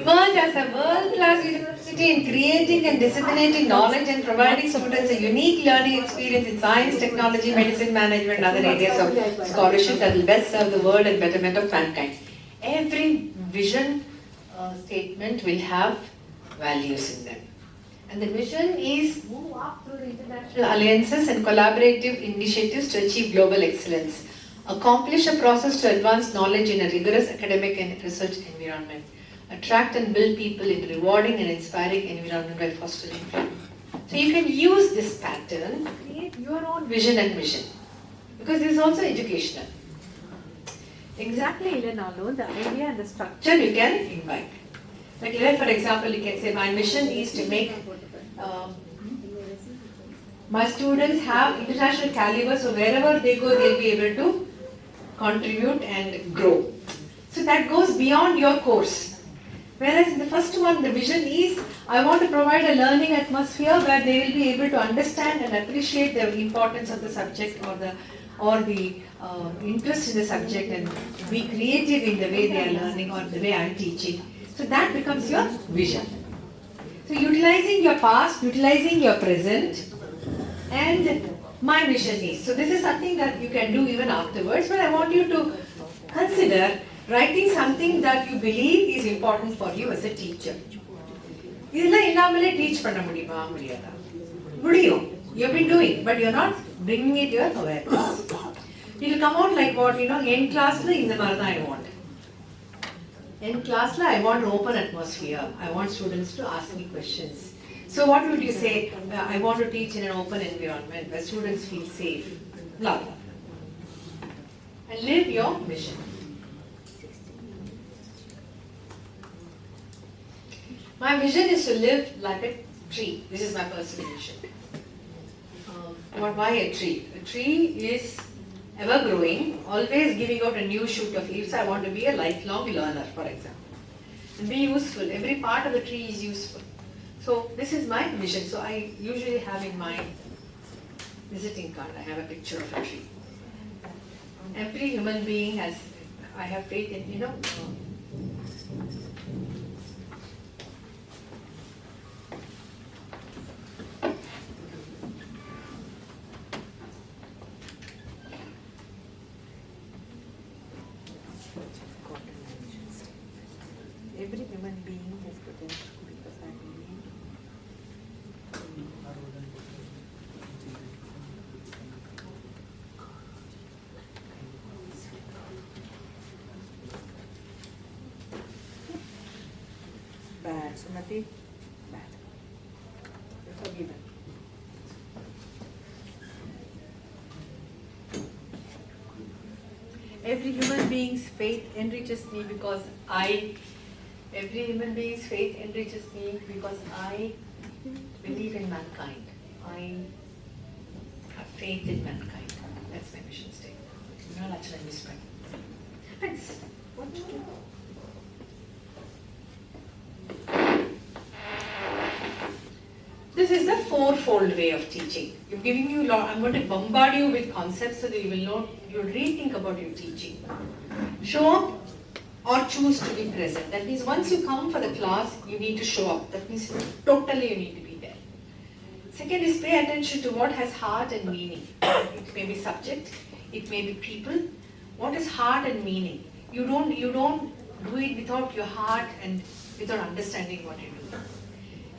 emerge as a world-class university in creating and disseminating knowledge and providing students a unique learning experience in science, technology, medicine, management, and other areas of scholarship that will best serve the world and betterment of mankind. Every vision statement will have values in them. And the vision is move up through the international alliances and collaborative initiatives to achieve global excellence. Accomplish a process to advance knowledge in a rigorous academic and research environment. Attract and build people in a rewarding and inspiring environment by fostering freedom. So you can use this pattern to create your own vision and mission. Because this is also educational. Exactly, Ilanalo, the idea and the structure you can invite. Like for example, you can say my mission is to make my students have international caliber, so wherever they go, they'll be able to contribute and grow. So that goes beyond your course. Whereas in the first one, the vision is, I want to provide a learning atmosphere where they will be able to understand and appreciate the importance of the subject or the interest in the subject and be creative in the way they are learning or the way I am teaching. So that becomes your vision. So utilizing your past, utilizing your present, and my vision is. So this is something that you can do even afterwards, but I want you to consider writing something that you believe is important for you as a teacher. இதெல்லாம் இல்லாமலே teach பண்ண முடியுமா? முடியாதா? முடியும். You have been doing, but you are not bringing it your awareness. It will come out like what, you know, in class la இந்த மாதிரி தான் I want. In class la I want an open atmosphere. I want students to ask me questions. So what would you say? I want to teach in an open environment where students feel safe. Blah, blah. And live your mission. My vision is to live like a tree. This is my personal vision. Why a tree? A tree is ever growing, always giving out a new shoot of leaves. I want to be a lifelong learner, for example. And be useful. Every part of the tree is useful. So this is my vision. So I usually have in my visiting card, I have a picture of a tree. Every human being has, I have faith in, you know, every human being has potential to be a family. Bad, Sumathy. Bad. You're forgiven. Every human being's faith enriches me because every human being's faith enriches me because I believe in mankind. I have faith in mankind. That's my mission statement. Actually, I missed my. Thanks. What to do? This is the fourfold way of teaching. I'm giving you I'm going to bombard you with concepts so that you will know, you'll rethink about your teaching. Show up or choose to be present. That means once you come for the class, you need to show up. That means totally you need to be there. Second is pay attention to what has heart and meaning. It may be subject, it may be people. What is heart and meaning? You don't do it without your heart and without understanding what you do.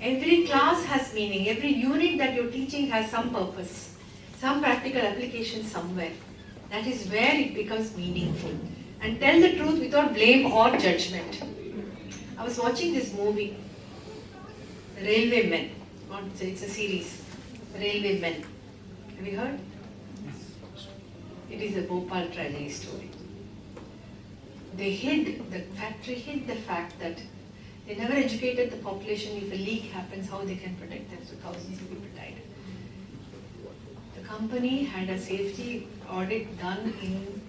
Every class has meaning. Every unit that you're teaching has some purpose, some practical application somewhere. That is where it becomes meaningful. And tell the truth without blame or judgment. I was watching this movie, Railway Men. It's a series, Railway Men. Have you heard? It is a Bhopal tragedy story. The factory hid the fact that they never educated the population. If a leak happens, how they can protect them, so thousands of people died. The company had a safety audit done in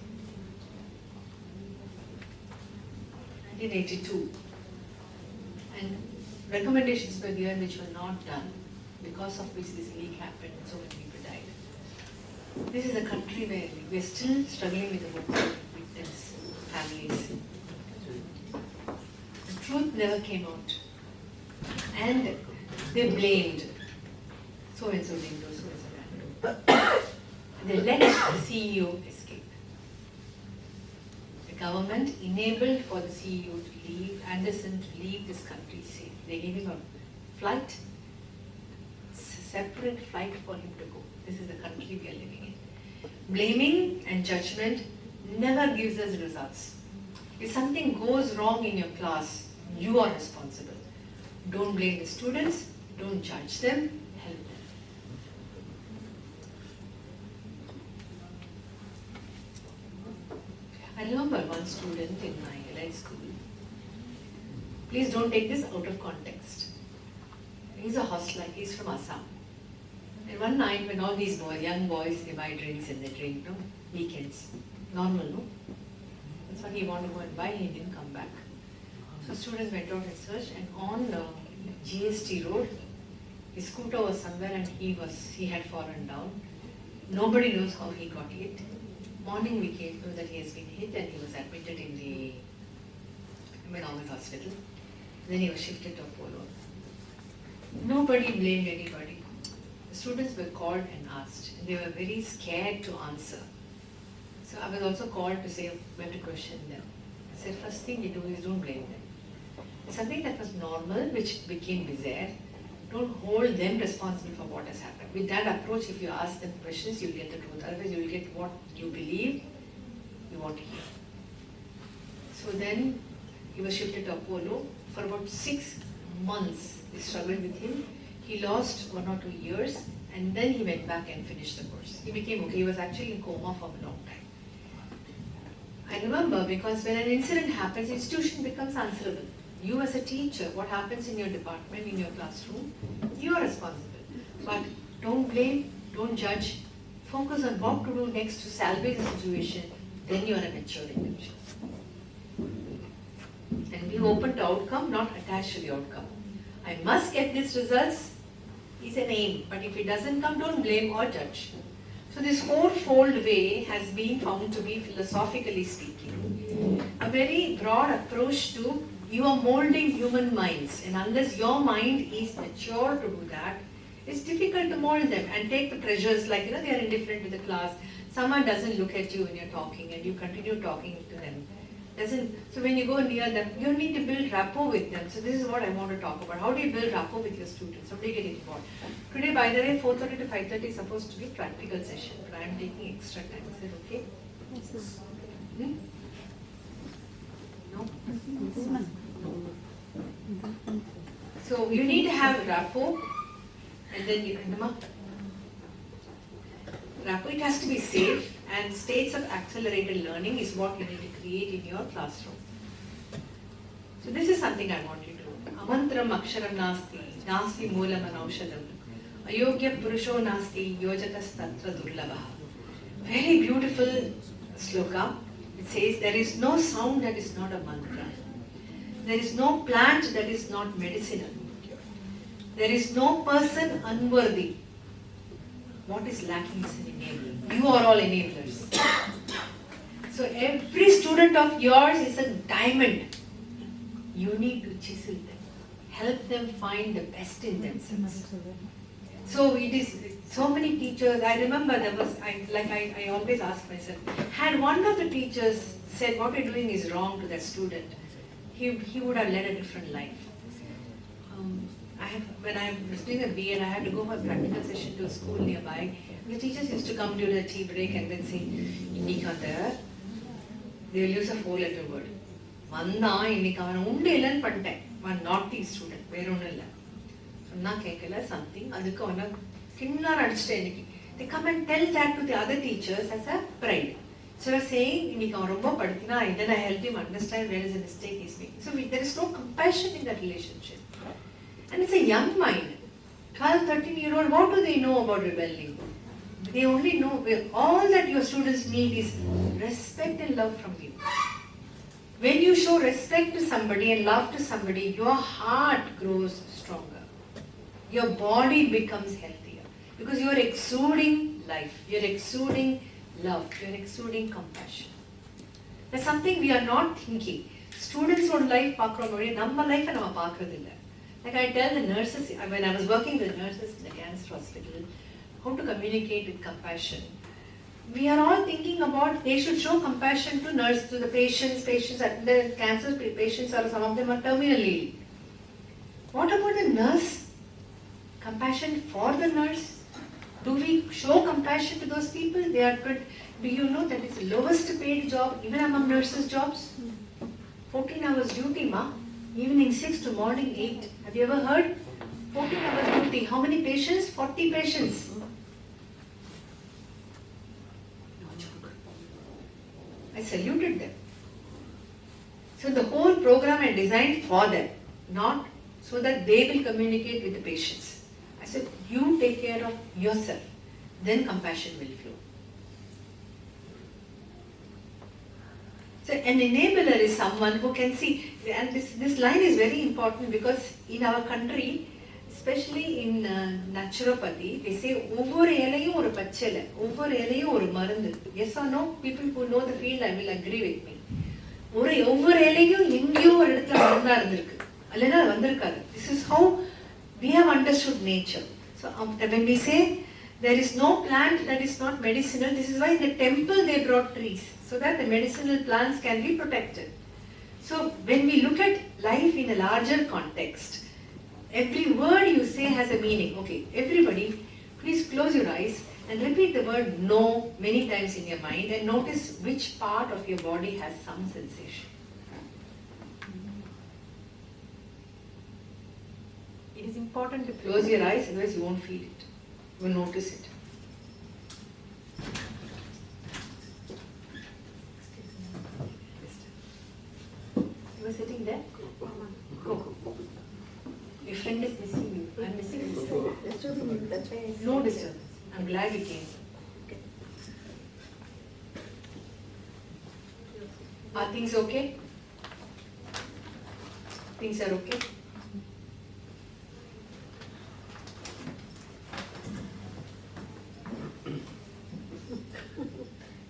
1982, and recommendations were given which were not done, because of which this leak happened and so many people died. This is a country where we are still struggling with the victims, families. The truth never came out, and they blamed so and so didn't do, so and so that. They let the CEO escape. The government enabled for the CEO to leave, Anderson to leave this country safe. They gave him a flight, separate flight for him to go. This is the country we are living in. Blaming and judgment never gives us results. If something goes wrong in your class, you are responsible. Don't blame the students, don't judge them, help them. I remember one student in my elite school. Please don't take this out of context. He's a hostler, he's from Assam. And one night when all these boys, young boys, they buy drinks and they drink, no? Weekends. Normal, no? That's what he wanted to go and buy, he didn't come back. So students went out and searched, and on the GST road, his scooter was somewhere and he had fallen down. Nobody knows how he got hit. Morning we came to know that he has been hit and he was admitted in the Normal hospital. Then he was shifted to Apollo. Nobody blamed anybody. The students were called and asked, and they were very scared to answer. So I was also called to say, where to question them. I said, first thing you do is don't blame them. Something that was normal, which became bizarre, don't hold them responsible for what has happened. With that approach, if you ask them questions, you'll get the truth. Otherwise, you'll get what you believe you want to hear. So then, he was shifted to Apollo. For about 6 months, they struggled with him. He lost 1 or 2 years, and then he went back and finished the course. He became okay. He was actually in coma for a long time. I remember, because when an incident happens, institution becomes answerable. You as a teacher, what happens in your department, in your classroom, you are responsible. But don't blame, don't judge. Focus on what to do next to salvage the situation. Then you are a mature individual. And be open to outcome, not attached to the outcome. I must get these results is an aim. But if it doesn't come, don't blame or judge. So this fourfold way has been found to be, philosophically speaking, a very broad approach to you are molding human minds, and unless your mind is mature to do that, it's difficult to mold them and take the pressures like, they are indifferent to the class. Someone doesn't look at you when you're talking and you continue talking to them. So when you go near them, you need to build rapport with them. So this is what I want to talk about. How do you build rapport with your students? How do you get involved? Today, by the way, 4:30 to 5:30 is supposed to be practical session, but I am taking extra time. Is it okay? Yes. No? So you need to have rapport, and then rapport, it has to be safe, and states of accelerated learning is what you need to create in your classroom. So this is something I want you to do. Amantram aksharam nasti, nasti moolam anaushadam. Ayogya Purusho Nasti Yojatastatra Durlabha. Very beautiful sloka. It says, there is no sound that is not a mantra. There is no plant that is not medicinal. There is no person unworthy. What is lacking is an enabler. You are all enablers. So every student of yours is a diamond. You need to chisel them. Help them find the best in themselves. So it is, so many teachers, I remember there was, I always ask myself, had one of the teachers said what you're doing is wrong to that student, he would have led a different life. When I was doing a BA and I had to go for a practical session to a school nearby, the teachers used to come during the tea break and then say, Indikata, they will use a 4-letter word. Vanda, Indikavana, undu illan pante. One naughty student, where on illa. Sonna kekala something, adukavana kinnar adichite inniki. They come and tell that to the other teachers as a pride. So they are saying, Indiki avan romba padithina, then I helped him understand where is the mistake he is making. So there is no compassion in that relationship. And it's a young mind. 12, 13-year-old, what do they know about rebelling? They only know, all that your students need is respect and love from you. When you show respect to somebody and love to somebody, your heart grows stronger. Your body becomes healthier. Because you are exuding life, you are exuding love, you are exuding compassion. That's something we are not thinking. Students own life, namma life and nama paakradilla. Like I tell the nurses, when I was working with nurses in the cancer hospital, how to communicate with compassion. We are all thinking about they should show compassion to nurse, to the patients, the cancer patients are, some of them are terminally ill. What about the nurse? Compassion for the nurse? Do we show compassion to those people? They are good. Do you know that it's the lowest paid job even among nurses' jobs? 14 hours duty, ma. Evening 6 to morning 8. Have you ever heard? 14 hours duty. How many patients? 40 patients. No joke. I saluted them. So the whole program I designed for them, not so that they will communicate with the patients. I said, you take care of yourself, then compassion will flow. So an enabler is someone who can see, and this line is very important because in our country, especially in naturopathy, they say, over elayum or pachela, over elayum or marandu. Yes or no? People who know the field, I will agree with me. Over elayum ingiyo or edutla maranda irundhirukku. Allana vandirukadu. This is how we have understood nature. So when we say there is no plant that is not medicinal, this is why in the temple they brought trees, so that the medicinal plants can be protected. So when we look at life in a larger context, every word you say has a meaning. Okay, everybody, please close your eyes and repeat the word no many times in your mind and notice which part of your body has some sensation. It is important to close your eyes, otherwise you won't feel it. You will notice it. You were sitting there? Go. Your friend is missing you. I'm missing you. That's why I No disturbance. I'm glad you came. Are things okay? Things are okay?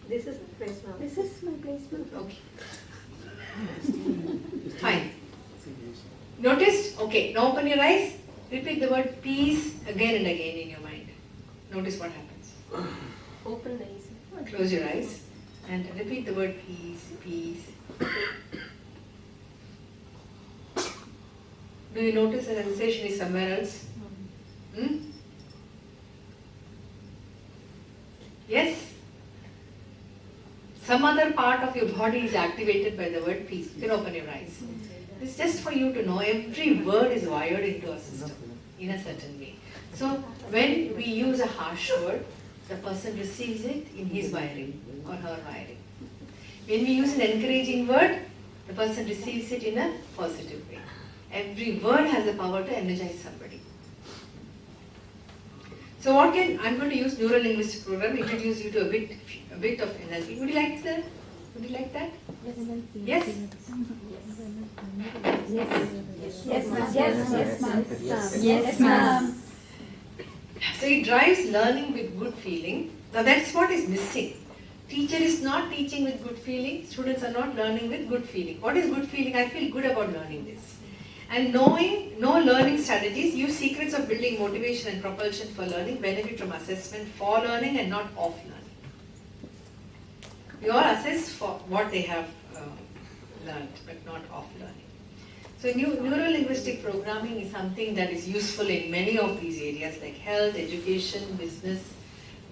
This is my place now. This is my place now. Okay. Fine. Noticed? Okay. Now open your eyes. Repeat the word peace again and again in your mind. Notice what happens. Open the eyes. Close your eyes and repeat the word peace, peace. Do you notice the sensation is somewhere else? Yes? Some other part of your body is activated by the word peace. You can open your eyes. It's just for you to know every word is wired into a system in a certain way. So when we use a harsh word, the person receives it in his wiring or her wiring. When we use an encouraging word, the person receives it in a positive way. Every word has the power to energize somebody. So I'm going to use neuro-linguistic program, introduce you to a bit of NLP. Would you like that? Would you like that? Yes? Yes, ma'am. So it drives learning with good feeling. Now that's what is missing. Teacher is not teaching with good feeling, students are not learning with good feeling. What is good feeling? I feel good about learning this. And no learning strategies, use secrets of building motivation and propulsion for learning, benefit from assessment for learning and not of learning. You are assessed for what they have learned, but not of learning. So neuro-linguistic programming is something that is useful in many of these areas like health, education, business,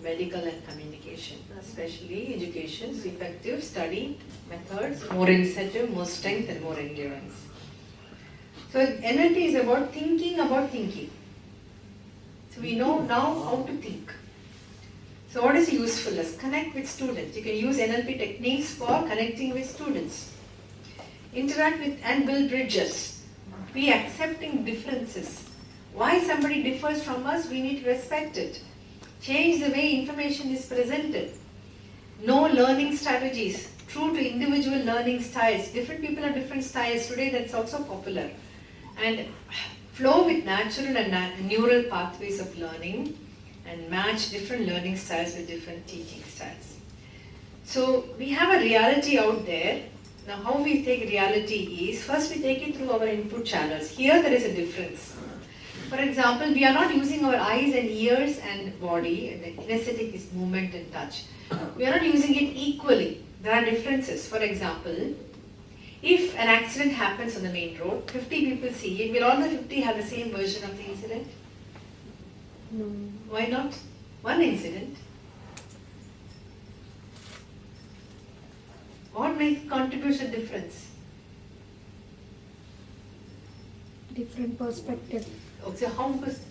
medical and communication. Especially education, effective study methods, more incentive, more strength and more endurance. So NLP is about thinking. So we know now how to think. So what is usefulness? Connect with students. You can use NLP techniques for connecting with students. Interact with and build bridges. Be accepting differences. Why somebody differs from us, we need to respect it. Change the way information is presented. Know learning strategies. True to individual learning styles. Different people have different styles. Today that's also popular. And flow with natural and neural pathways of learning and match different learning styles with different teaching styles. So we have a reality out there. Now how we take reality is, first we take it through our input channels. Here there is a difference. For example, we are not using our eyes and ears and body, and the kinesthetic is movement and touch. We are not using it equally. There are differences. For example, if an accident happens on the main road, 50 people see it, will all the 50 have the same version of the incident? No. Why not? One incident. What contributes a difference? Different perspective. Okay, so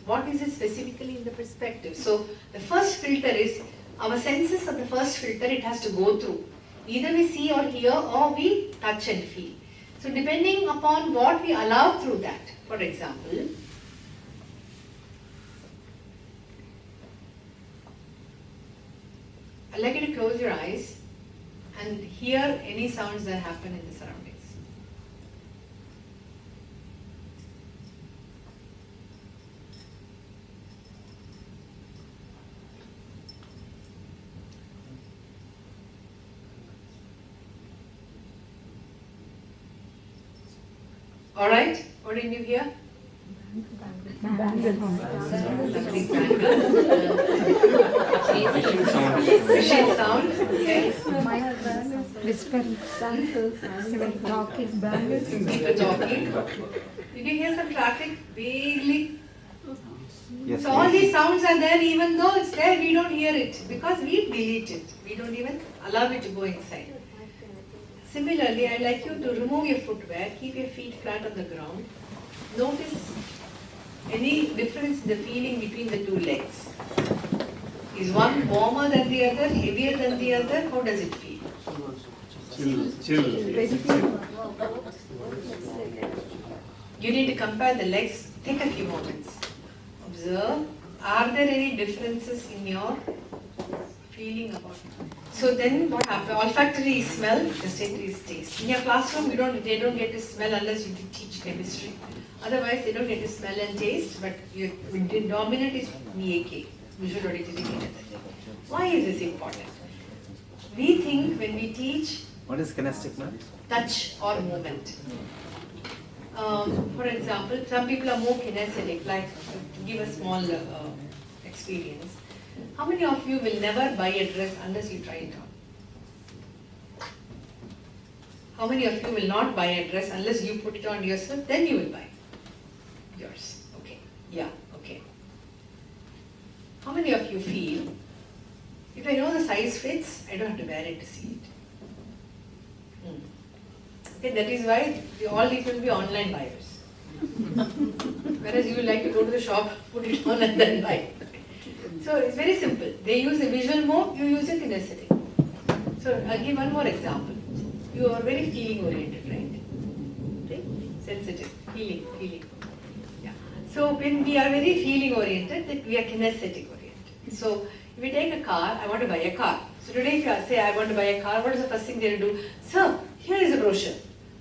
what is it specifically in the perspective? So the first filter is, our senses are the first filter it has to go through. Either we see or hear or we touch and feel. So depending upon what we allow through that, for example, I'd like you to close your eyes and hear any sounds that happen in the surroundings. Alright, what did you hear? Fishing sound. Okay. Whispering. Talking. People talking. Did you hear some traffic? Vaguely. Yes, So all these sounds are there, even though it's there, we don't hear it because we delete it. We don't even allow it to go inside. Similarly, I'd like you to remove your footwear, keep your feet flat on the ground. Notice any difference in the feeling between the two legs. Is one warmer than the other, heavier than the other? How does it feel? Chill. You need to compare the legs. Take a few moments. Observe. Are there any differences in your feeling about it? So then what happens? Olfactory is smell, gustatory is taste. In your classroom, they don't get to smell unless you teach chemistry. Otherwise, they don't get to smell and taste, but the dominant is VAK, visual auditory kinesthetic. Why is this important? We think when we teach What is kinesthetic, ma'am? touch or movement. For example, some people are more kinesthetic, like to give a small experience. How many of you will never buy a dress unless you try it on? How many of you will not buy a dress unless you put it on yourself, then you will buy yours? Okay, yeah, okay. How many of you feel, if I know the size fits, I don't have to wear it to see it? Okay, that is why all these will be online buyers. Whereas you will like to go to the shop, put it on and then buy. So it's very simple. They use a visual mode, you use a kinesthetic. So I'll give one more example. You are very feeling oriented, right? Right? Sensitive, feeling. Yeah. So when we are very feeling oriented, that we are kinesthetic oriented. So if you take a car, I want to buy a car. So today if you say I want to buy a car, what is the first thing they'll do? Sir, here is a brochure.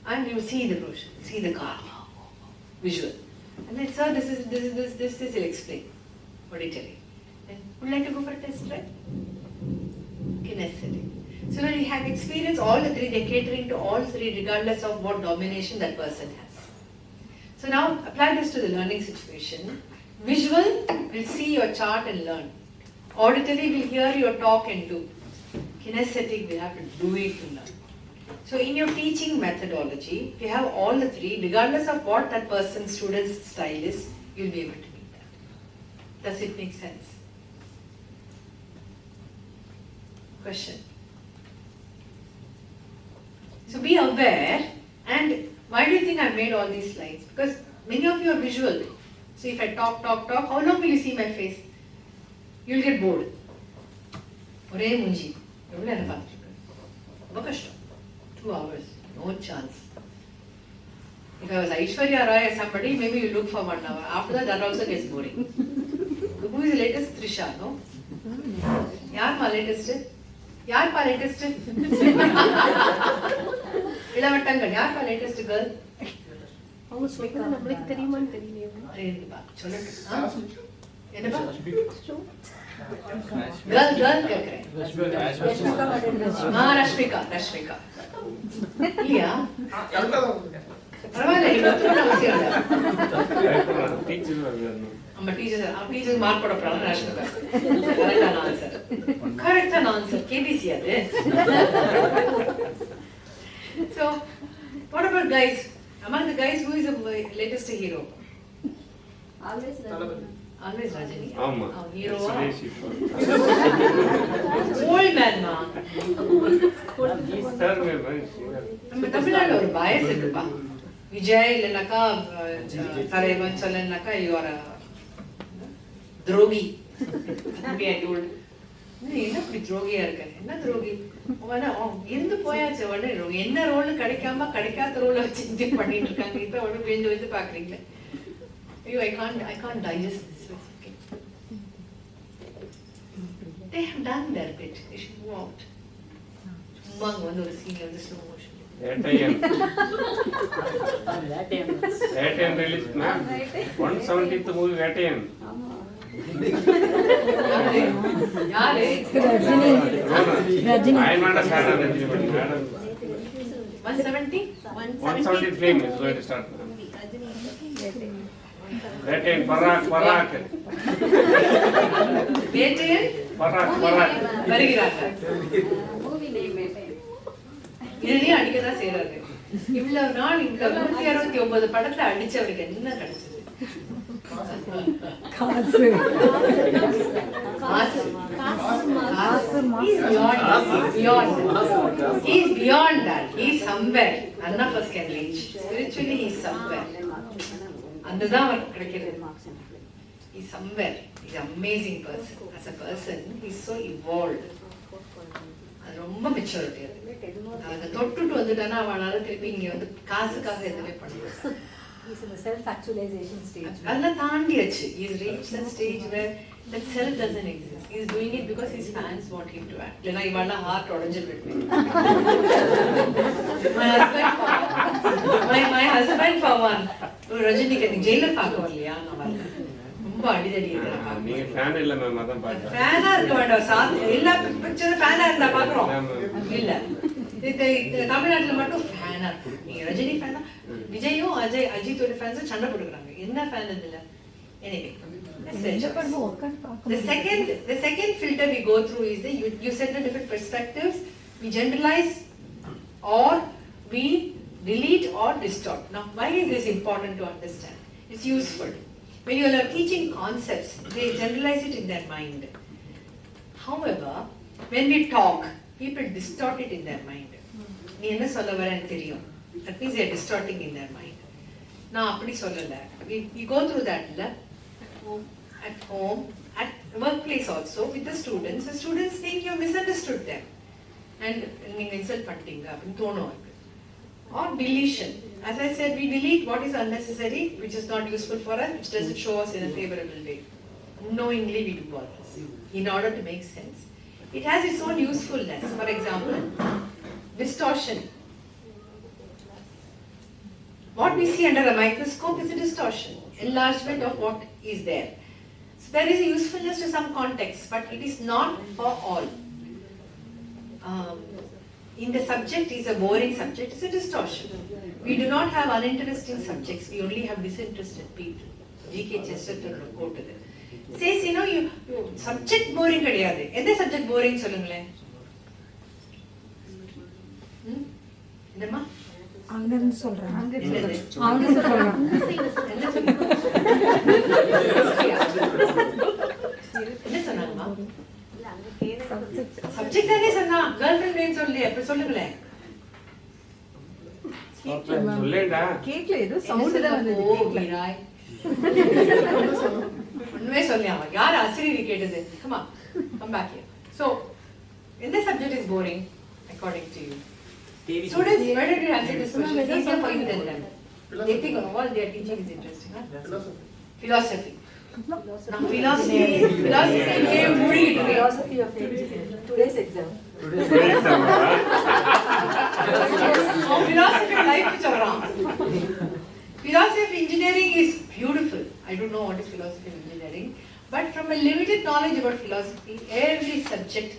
And you see the brochure, see the car, visual. And then sir, this, he'll explain. What did he tell you? Then would you like to go for a test drive? Kinesthetic. So when you have experienced all the three, they're catering to all three regardless of what domination that person has. So now apply this to the learning situation. Visual will see your chart and learn. Auditory will hear your talk and do. Kinesthetic will have to do it to learn. So in your teaching methodology, if you have all the three, regardless of what that person's student's style is, you'll be able to meet that. Does it make sense? Question. So be aware, and why do you think I made all these slides? Because many of you are visual. So if I talk, how long will you see my face? You'll get bored. ஒரே மூஞ்சி எவ்வளோ நேரம் பார்த்துருக்கு ரொம்ப கஷ்டம் 2 hours, no chance. If I was Aishwarya Rai or somebody, maybe you look for 1 hour. After that, that also gets boring. Who is the latest? Trisha, no? Yaar latest? Yaar latest? இளவட்டங்கள் யார் latest girl? அவங்க சொல்றது நம்மளுக்கு தெரியுமான்னு தெரியலையே. சொல்லட்டும். என்னப்பா? girl கேக்குறேன். ரஷ்மிகா. இல்லையா? பரவாயில்ல, நீங்க ஒத்துக்கணும் அவசியம் இல்லை. நம்ம டீச்சர்ஸ் மார்க் போட போறாங்க. ரஷ்மிகா கரெக்டான ஆன்சர் கேபிசி அது. So what about guys? Among the guys, who is the latest hero? Always Rajini. Hero. Old man ma. நம்ம தமிழ்நாடுல ஒரு bias இருக்குப்பா. விஜய் இல்லனாக்கா தலைவன் சொல்லனாக்கா you are a drogi. Maybe I told. என்ன இப்படி துரோகியா இருக்க? என்ன துரோகி? இருந்து போயாச்சு உடனே என்ன ரோல் கிடைக்காத ரோல வச்சு இது பண்ணிட்டு இருக்காங்க. இப்ப உடனே விழுந்து பாக்குறீங்களே. ஐயோ, I can't digest this. Okay. They have done their bit. They should move out. சும்மா அங்க வந்து ஒரு சீன்ல வந்து ஸ்லோ மோஷன். வேட்டையன் ரிலீஸ் பண்ணா 170th மூவி வேட்டையன். யாரு? Rajini. I am not a fan of Rajini, but madam. 170th film is going to start. Vettaiyan பராக். வேட்டையன் பராக். வருகிறார்கள். Movie name Vettaiyan. இதுலயே அடிக்கதான் செய்யறாரு. இவ்வளவு நாள் 169 படத்துல அடிச்சவருக்கு என்ன கிடைச்சது? காசு. He's beyond that. He's somewhere. None of us can reach. Spiritually, he's somewhere. அதுதான் அவருக்கு கிடைக்கிறது. He's somewhere. He's an amazing person. As a person, he's so evolved. அது ரொம்ப மெச்சூரிட்டி. அதை தொட்டுட்டு வந்துட்டானா அவனால திருப்பி இங்க வந்து காசுக்காக எதுவுமே பண்ண. He's in the self-actualization stage. அதெல்லாம் தாண்டியாச்சு. He's reached that stage where that self doesn't exist. He's doing it because his fans want him to act. இல்லைன்னா இவனா ஹார்ட் உடஞ்சு போயிடுவேன். My husband for one. ரஜினிக்கு நீ ஜெயிலர் பார்க்க வரலையா? நான் ரொம்ப அடிதடி இதெல்லாம். நீங்க ஃபேன் இல்ல மேம், அதான் பாத்தேன். ஃபேனா இருக்க வேண்டாம். எல்லா பிக்சரும் ஃபேனா இருந்தா பாக்குறோம். இல்ல. தமிழ்நாட்டுல மட்டும் ஃபேனா இருக்கும். நீங்க ரஜினி ஃபேனா? விஜயும் அஜித்தோட ஃபேன்ஸும் சண்டை போட்டுக்கிறாங்க. என்ன ஃபேன் இதுல? Anyway, the second filter we go through is you set the different perspectives, we generalize or we delete or distort. Now, why is this important to understand? It's useful. When you are teaching concepts, they generalize it in their mind. However, when we talk, people distort it in their mind. நீ என்ன சொல்ல வரேன்னு தெரியும். That means they are distorting in their mind. நான் அப்படி சொல்லல. We go through that at home, at workplace also with the students. The students think you misunderstood them and நீங்க insult பண்ணிட்டீங்க அப்படின்னு தோணும். Or deletion. As I said, we delete what is unnecessary, which is not useful for us, which doesn't show us in a favorable way. Unknowingly we do all this in order to make sense. It has its own usefulness. For example, distortion. What we see under a microscope is a distortion, enlargement of what is there. So there is a usefulness to some context, but it is not for all. In the subject is a boring subject, it's a distortion. We do not have uninteresting subjects, we only have disinterested people. G.K. Chesterton quoted it. Says, you subject boring kadiyadu. Endha subject boring solungle? Endamma? அங்கன்னு சொல்றேன் என்னது? அங்கன்னு சொல்றேன் என்ன சொன்னாங்கம்மா? Subject தானே சொன்னா, girl friend name சொல்லி அப்ப சொல்லுங்களேன். சொல்லேடா. கேக்ல ஏதோ சவுண்ட் தான் வந்தது கேக்ல. உண்மையே சொல்லியா? யார் ஆசிரியர் கேட்டது? Come back here. So, in the subject is boring, according to you. Students, why did you answer this question? It's easier for you than them. They think all their teaching is interesting. Huh? Philosophy. Now, philosophy of today's exam. Philosophy of life is wrong. Philosophy of engineering is beautiful. I don't know what is philosophy of engineering, but from a limited knowledge about philosophy, every subject,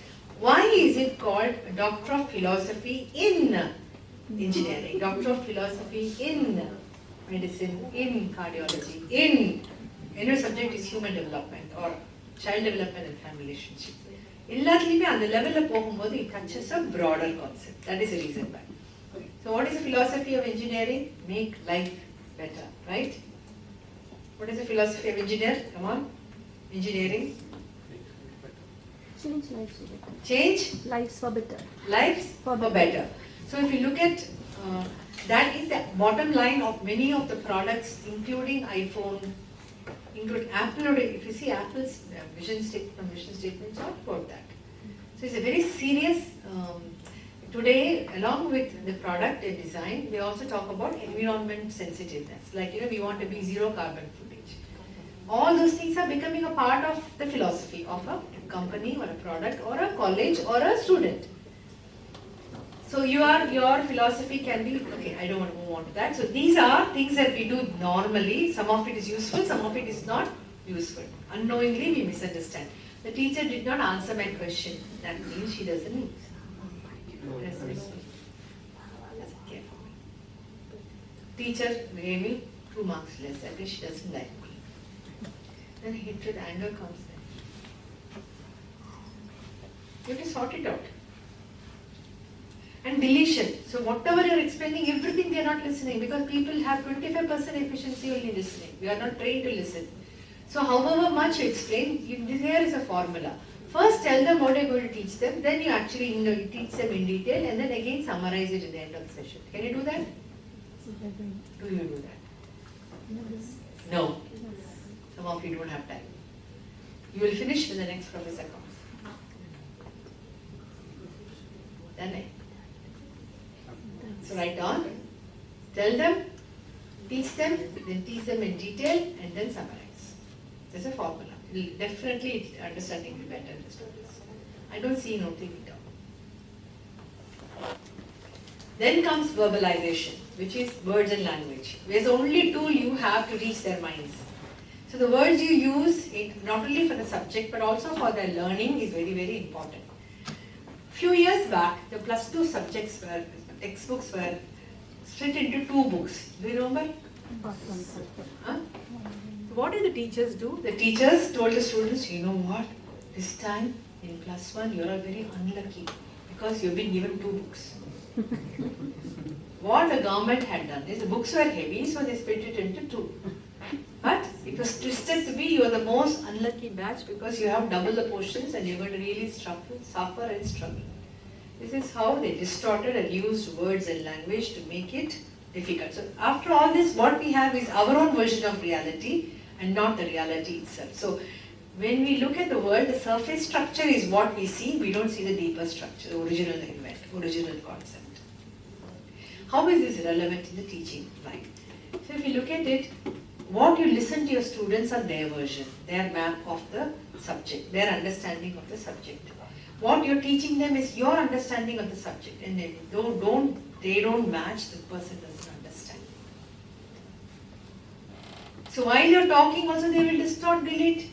why is it called Doctor of Philosophy in Engineering, Doctor of Philosophy in Medicine, in Cardiology, in any subject is human development or child development and family relationship. எல்லாத்துலயுமே அந்த லெவல்ல போகும்போது it touches a broader concept. That is the reason why. So what is the philosophy of engineering? Make life better, right? What is the philosophy of engineer? Come on. Engineering. Change lives for better. Change Lives for better. lives for better. So if you look at that is the bottom line of many of the products, including iPhone, include Apple. If you see Apple's mission statement, talk about that. So it's a very serious. Today, along with the product and design, they also talk about environment sensitiveness. Like we want to be zero carbon footage. All those things are becoming a part of the philosophy of a company or a product or a college or a student. So your philosophy can be, okay, I don't want to move on to that. So these are things that we do normally. Some of it is useful, some of it is not useful. Unknowingly we misunderstand. The teacher did not answer my question. That means she doesn't doesn't care for me. Teacher gave me 2 marks less. That means she doesn't like me. Then hatred, anger comes there. You have to sort it out. And deletion. So whatever you are explaining, everything they are not listening, because people have 25% efficiency only listening. We are not trained to listen. So however much you explain, here is a formula. First tell them what you are going to teach them, then you actually teach them in detail, and then again summarize it at the end of the session. Can you do that? Do you do that? No. Some of you don't have time. You will finish when the next professor comes. Done it? So write down, tell them, teach them, then teach them in detail, and then summarize. There's a formula. Definitely understanding will be better in the students. I don't see nothing down. Then comes verbalization, which is words and language. There's only tool you have to reach their minds. So the words you use, not only for the subject but also for their learning, is very, very important. Few years back, the +2 subjects were, textbooks were split into 2 books. Do you remember? Huh? What did the teachers do? The teachers told the students, you know what, this time in +1 you are very unlucky because you've been given 2 books. What the government had done is the books were heavy, so they split it into 2. But it was twisted to be you are the most unlucky batch because you have double the portions and you're going to really suffer and struggle. This is how they distorted and used words and language to make it difficult. So after all this, what we have is our own version of reality and not the reality itself. So when we look at the world, the surface structure is what we see. We don't see the deeper structure, the original event, original concept. How is this relevant in the teaching line? So if you look at it, what you listen to your students are their version, their map of the subject, their understanding of the subject. What you're teaching them is your understanding of the subject, and they don't match, the person doesn't understand. So while you're talking also they will distort, delete.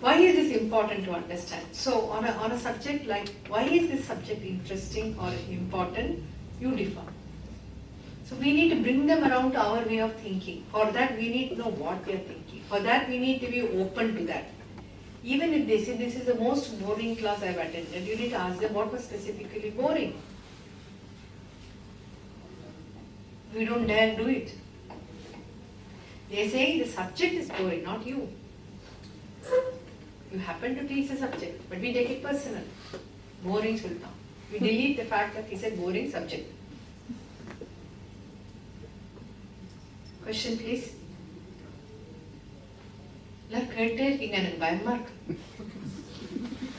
Why is this important to understand? So on a subject like, why is this subject interesting or important? You differ. So we need to bring them around to our way of thinking. For that we need to know what they are thinking. For that we need to be open to that. Even if they say this is the most boring class I've attended, you need to ask them what was specifically boring. We don't dare do it. They say the subject is boring, not you. You happen to teach the subject, but we take it personal. Boring Sultan. We delete the fact that he said boring subject. Question please. எல்லாரும் கேட்டே இருக்கீங்க, எனக்கு பயமா இருக்கு.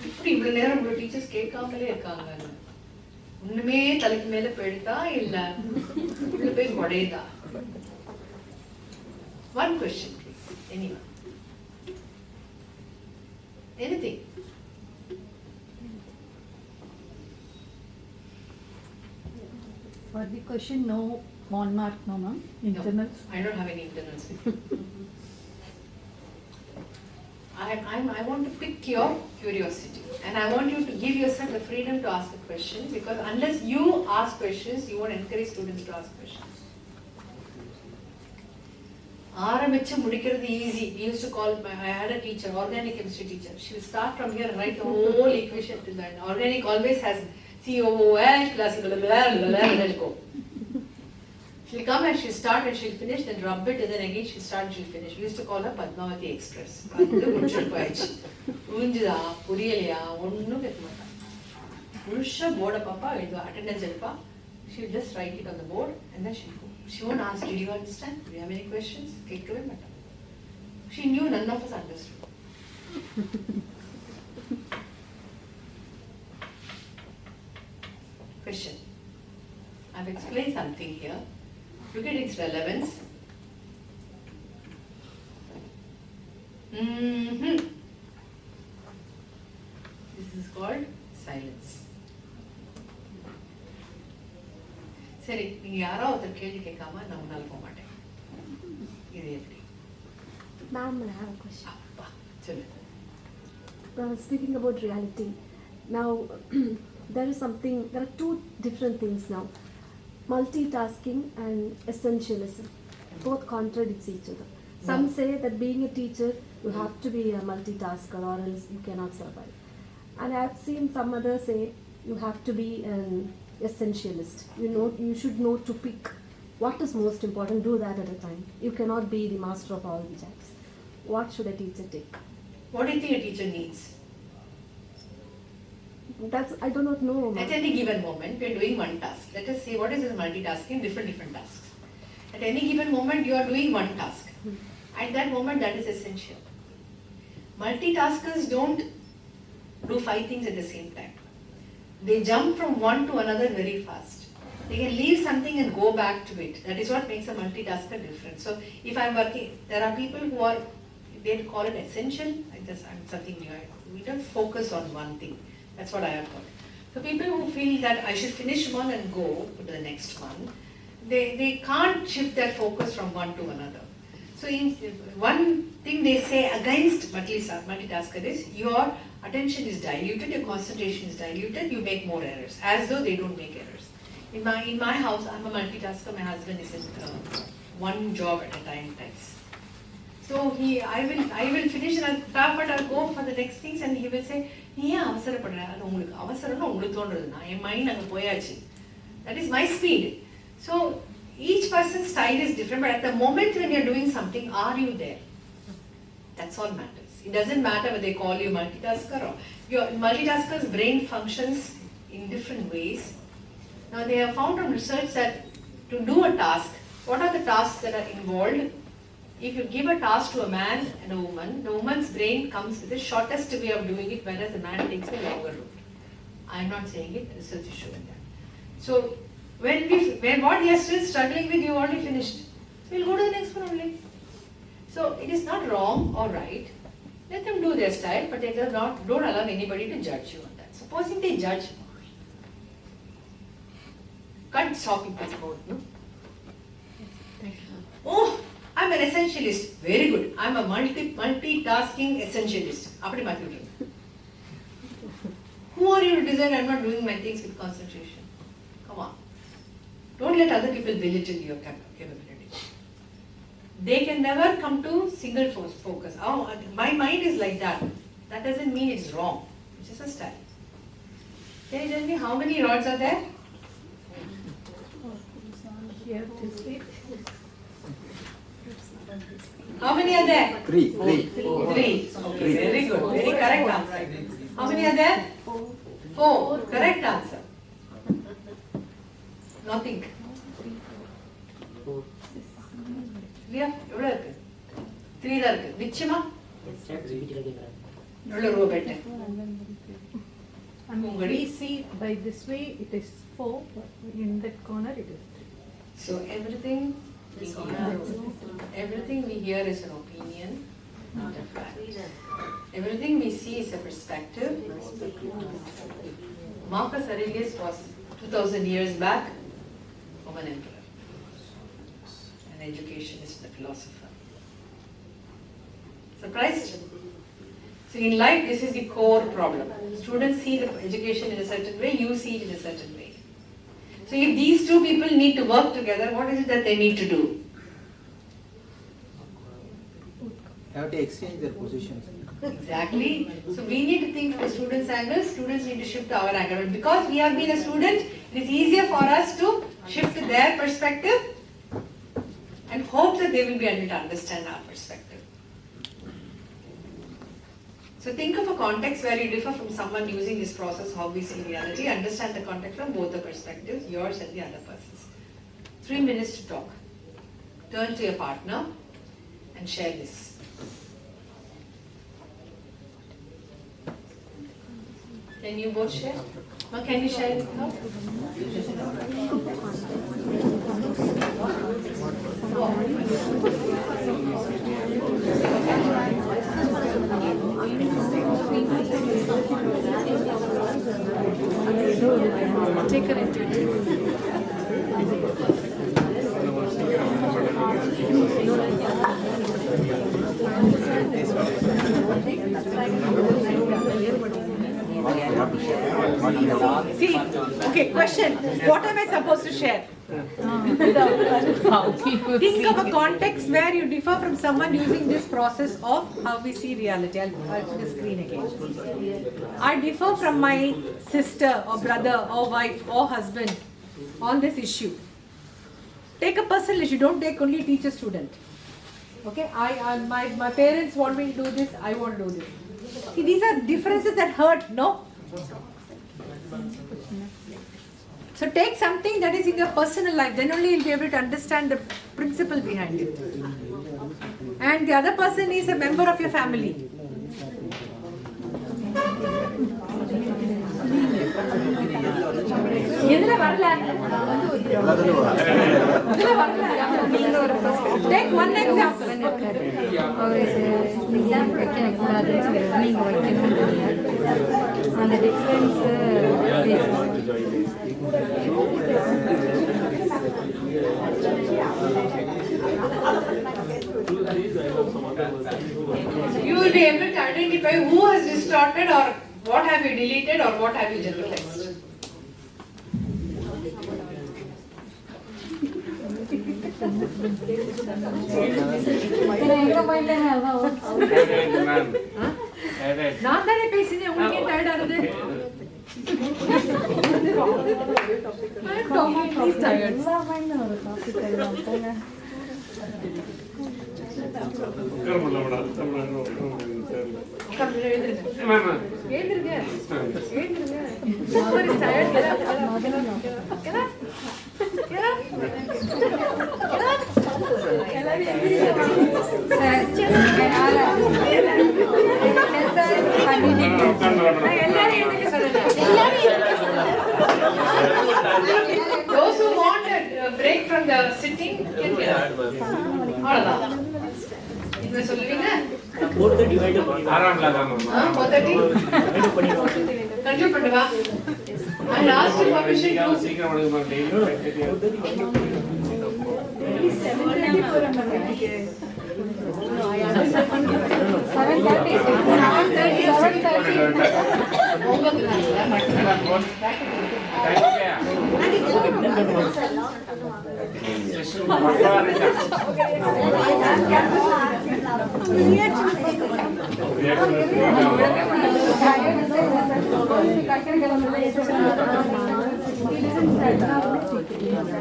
இப்படி இவ்வளவு நேரம் உங்க டீச்சர்ஸ் கேட்காமலே இருக்காங்க. ஒண்ணுமே தலைக்கு மேல போயிடுதா இல்ல உள்ள போய் குடையுதா? One question please. Anyone? Anything? For the question, no 1 mark, no ma'am. Internals. No, I don't have any internals. I want to pick your curiosity, and I want you to give yourself the freedom to ask a question, because unless you ask questions, you won't encourage students to ask questions. ஆரம்பிச்சு முடிக்கிறது easy. We used to call, I had a teacher, organic chemistry teacher. She will start from here and write the whole equation to the end. Organic always has COOH plus let go. She'll come and she'll start and she'll finish, then rub it, and then again she'll start and she'll finish. We used to call her Padmavati Express. புரிஞ்சுதா புரியலையா ஒன்னும் கேட்க மாட்டான். முழுசா போர்டை பாப்பா எழுதுவா, attendance எடுப்பா. She'll just write it on the board and then she'll go. She won't ask, did you understand? Do you have any questions? கேட்கவே மாட்டான். She knew none of us understood. Question. I've explained something here. Look at its relevance. This is called silence. சரி, நீங்க யாரோ ஒருத்தர் கேள்வி கேட்காம நான் உன்னால போக மாட்டேன். இது எப்படி? Ma'am, I have a question. அப்பா, சொல்லு. Speaking about reality, now there are two different things now. Multitasking and essentialism. Both contradicts each other. Some say that being a teacher, you have to be a multitasker or else you cannot survive. And I have seen some others say you have to be an essentialist. You should know to pick what is most important, do that at a time. You cannot be the master of all the jacks. What should a teacher take? What do you think a teacher needs? I do not know. At any given moment, we are doing one task. Let us say, what is this multitasking? Different tasks. At any given moment, you are doing one task. At that moment, that is essential. Multitaskers don't do 5 things at the same time. They jump from one to another very fast. They can leave something and go back to it. That is what makes a multitasker different. So if I'm working, there are people who are, they call it essential. I'm something new. We don't focus on one thing. That's what I have heard. So people who feel that I should finish one and go to the next one, they can't shift their focus from one to another. So one thing they say against multitasker is your attention is diluted, your concentration is diluted, you make more errors, as though they don't make errors. In my house, I'm a multitasker. My husband is in one job at a time types. So I will finish and I'll go for the next things, and he will say, "Yeah, அவசரப்படுற அது உங்களுக்கு அவசரம்னு உங்களுக்கு தோன்றது நான் என் mind அங்க போயாச்சு." That is my speed. So each person's style is different, but at the moment when you're doing something, are you there? That's all matters. It doesn't matter whether they call you multitasker or your multitasker's brain functions in different ways. Now they have found from research that to do a task, what are the tasks that are involved? If you give a task to a man and a woman, the woman's brain comes with the shortest way of doing it, whereas the man takes the longer route. I'm not saying it, research is showing that. So When what we are still struggling with, you already finished. So we'll go to the next one only. So it is not wrong or right. Let them do their style, but they don't allow anybody to judge you on that. Supposing they judge, can't stop people's mouth, no? Oh, I'm an essentialist. Very good. I'm a multitasking essentialist. Apadi mathi. Who are you to decide I'm not doing my things with concentration? Come on. Don't let other people belittle your capability. They can never come to single focus. Oh, my mind is like that. That doesn't mean it's wrong. It's just a style. Can you tell me how many rods are there? How many are there? Three. Three. Okay, very good. Very correct answer. How many are there? Four. Correct answer. Nothing. இல்லையா எவ்வளோ இருக்கு 3 தான் இருக்கு நிச்சயமா எவ்வளோ ரூபா பெட்டேன் We see by this way it is 4, but in that corner it is 3. So everything we hear is an opinion, not a fact. Everything we see is a perspective. Marcus Aurelius was 2000 years back Roman emperor, an educationist and a philosopher. Surprised? So in life, this is the core problem. Students see the education in a certain way, you see it in a certain way. So if these two people need to work together, what is it that they need to do? Have to exchange their positions. Exactly. So we need to think from the students' angle, students need to shift to our angle. But because we have been a student, it is easier for us to shift to their perspective and hope that they will be able to understand our perspective. So think of a context where you differ from someone using this process, how we see reality, understand the context from both the perspectives, yours and the other person's. 3 minutes to talk. Turn to your partner and share this. Can you both share? Or can you share with her? Take her into it. See, okay, question. What am I supposed to share? Think of a context where you differ from someone using this process of how we see reality. I'll put the screen again. I differ from my sister or brother or wife or husband on this issue. Take a personal issue. Don't take only teacher student. Okay, my parents want me to do this. I want to do this. See, these are differences that hurt. No. So take something that is in your personal life, then only you'll be able to understand the principle behind it. And the other person is a member of your family. Take one example. அந்த difference You will be able to identify who has distorted or what have you deleted or what have you generalized. நான் தானே பேசினேன் உங்களுக்கு ஏன் tired ஆகுது Those who sitting, can be அவ்வளவுதான். என்ன சொல்லுவீங்க? 4:30 divide பண்ணி ஆறாம்ல தான் மேம். 4:30 divide பண்ணி கண்டிப்பா பண்ணுவா. I asked you permission to சீக்கிரம் பண்ணுங்க மேம். டெய்லி 7:30 போறோம் நம்ம வீட்டுக்கு. 7:30.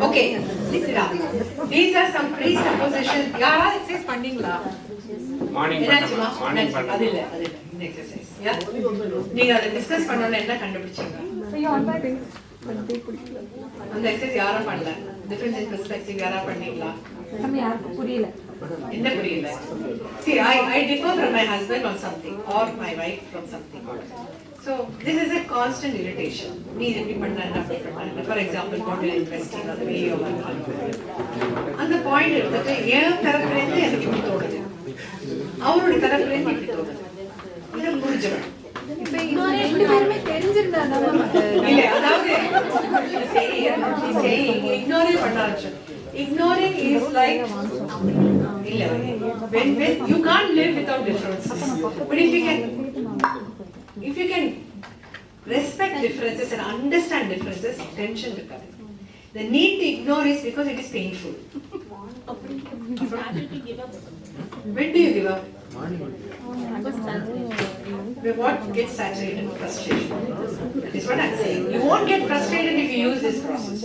Okay, listen up. These are some presuppositions. யாரா எக்ஸசைஸ் பண்ணீங்களா? மார்னிங் என்னாச்சுமா? மார்னிங் அது இல்ல இந்த எக்ஸசைஸ். யா? நீங்க அதை டிஸ்கஸ் பண்ணனும் என்ன கண்டுபிடிச்சீங்க? அந்த எக்ஸசைஸ் யாரா பண்ணல? டிஃபரன்ஸ் இன் பெர்ஸ்பெக்டிவ் யாரா பண்ணீங்களா? யாருக்கு புரியல. என்ன புரியல? See, I differ from my husband on something or my wife from something. So this is a constant irritation. நீ எப்படி பண்ணானே அப்படி பண்ணானே. For example, go to investing or the way you are. அந்த பாயிண்ட் எடுத்துட்டு ஏன் தரப்புல இருந்து எனக்கு இப்படி தோணுது. அவரோட தரப்புல இருந்து இப்படி தோணுது. இத புரிஞ்சுக்கணும். இப்ப இன்னொரு ரெண்டு பேருமே தெரிஞ்சிருந்தா இல்ல அதாவது சரி இக்னோரே பண்ணாச்சு. Ignoring is like when you can't live without differences. But if you can respect differences and understand differences, tension irukadu. The need to ignore is because it is painful. When do you give up? What gets saturated? Frustration. That is what I'm saying. You won't get frustrated if you use this process.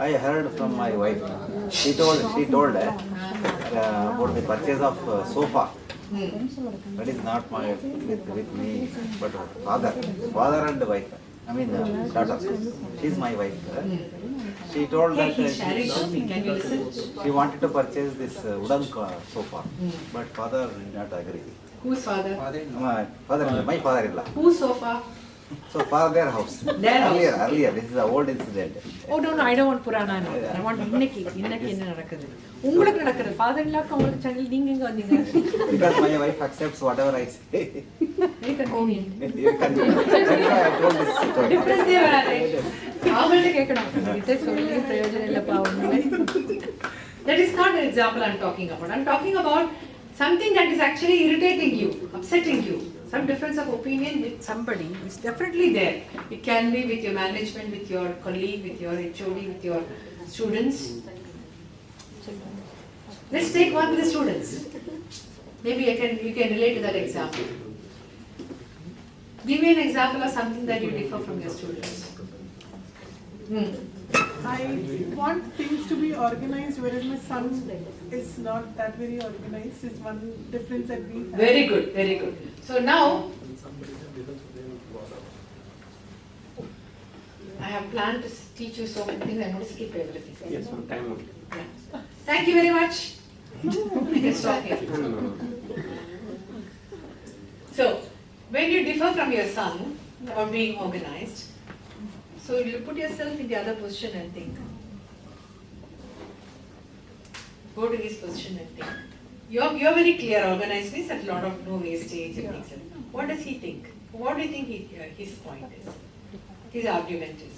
I heard from my wife. She told about the purchase of sofa. That is not my with me, but father and wife. I mean daughter. She's my wife. She told that she wanted to purchase this wooden sofa, but father did not agree. Whose father? My father-in-law. Whose sofa? So for their house. Their house. Earlier. This is an old incident. Oh no, I don't want Purana. I want இன்னைக்கு என்ன நடக்குது? உங்களுக்கு நடக்குது. Father in law உங்களுக்கு channel நீங்க எங்க வந்தீங்க? Because my wife accepts whatever I say. Very convenient. I told this story. Difference வராது. அவங்கள்ட்ட கேட்கணும். கிட்ட சொல்லி பிரயோஜனம் இல்ல பாவம். That is not an example I'm talking about. I'm talking about something that is actually irritating you, upsetting you. Some difference of opinion with somebody is definitely there. It can be with your management, with your colleague, with your HOD, with your students. Let's take one with the students. Maybe you can relate to that example. Give me an example of something that you differ from your students. I want things to be organized, whereas my son is not that very organized. Is one difference that we have. Very good, very good. So now, I have planned to teach you so many things. I'm going to skip everything. Yes, ma'am. Time on. Yeah. Thank you very much. I can stop here. So, when you differ from your son on being organized, so you put yourself in the other position and think. Go to his position and think. You're very clear, organized means that a lot of no wastage and things like that. What does he think? What do you think his point is? His argument is?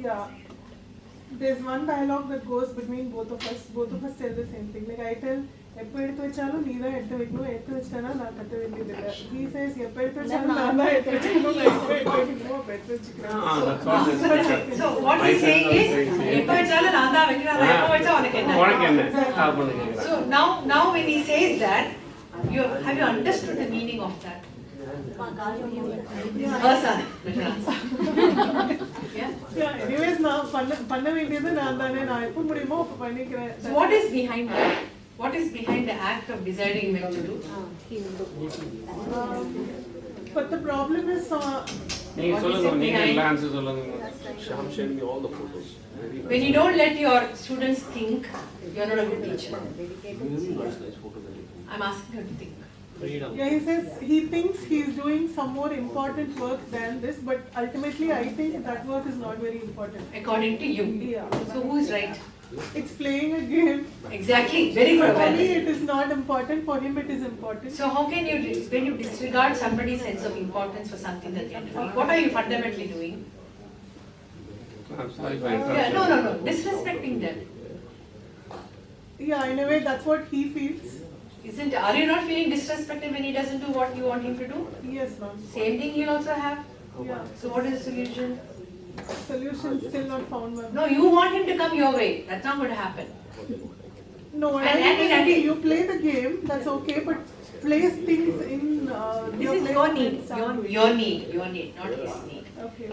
Yeah. There's one dialogue that goes between both of us. Both of us tell the same thing. Like I tell, எப்போ எடுத்து வச்சாலும் நீ தான் எடுத்து வைக்கணும், எடுத்து வச்சிட்டேன்னா நான் கட்ட வேண்டியதில்லை. He says, எப்போ எடுத்து வச்சாலும் நான் தான் எடுத்து வச்சுக்கணும், நான் எப்போ எடுத்து வைக்கணுமோ அப்போ எடுத்து வச்சுக்கிறேன். So what he's saying is, எப்போ வச்சாலும் நான் தான் வைக்கணும், எப்போ வச்சா உனக்கு என்ன? So now when he says that, have you understood the meaning of that? Her son. Yeah. Anyways, நான் பண்ண வேண்டியது நான் தானே, நான் எப்போ முடியுமோ அப்போ பண்ணிக்கிறேன். So what is behind that? What is behind the act of deciding when to do? But the problem is, Sham shared me all the photos. when you don't let your students think, you're not a good teacher. I'm asking her to think. Freedom. Yeah, he says he thinks he's doing some more important work than this, but ultimately I think that work is not very important. According to you. Yeah. So who is right? It's playing a game. Exactly. Very good For me, awareness. it is not important. For him, it is important. So how can you, when you disregard somebody's sense of importance for something that they are doing, what are you fundamentally doing? I'm sorry for Yeah, interruption. no. Disrespecting them. Yeah, in a way, that's what he feels. Isn't? Are you not feeling disrespected when he doesn't do what you want him to do? Yes, ma'am. Same thing he'll also have. Yeah. So what is the solution? Solution still not found, ma'am. No, you want him to come your way. That's not going to happen. No, you play the game, that's okay, but place things in This is your need. Your need, not his need. Okay.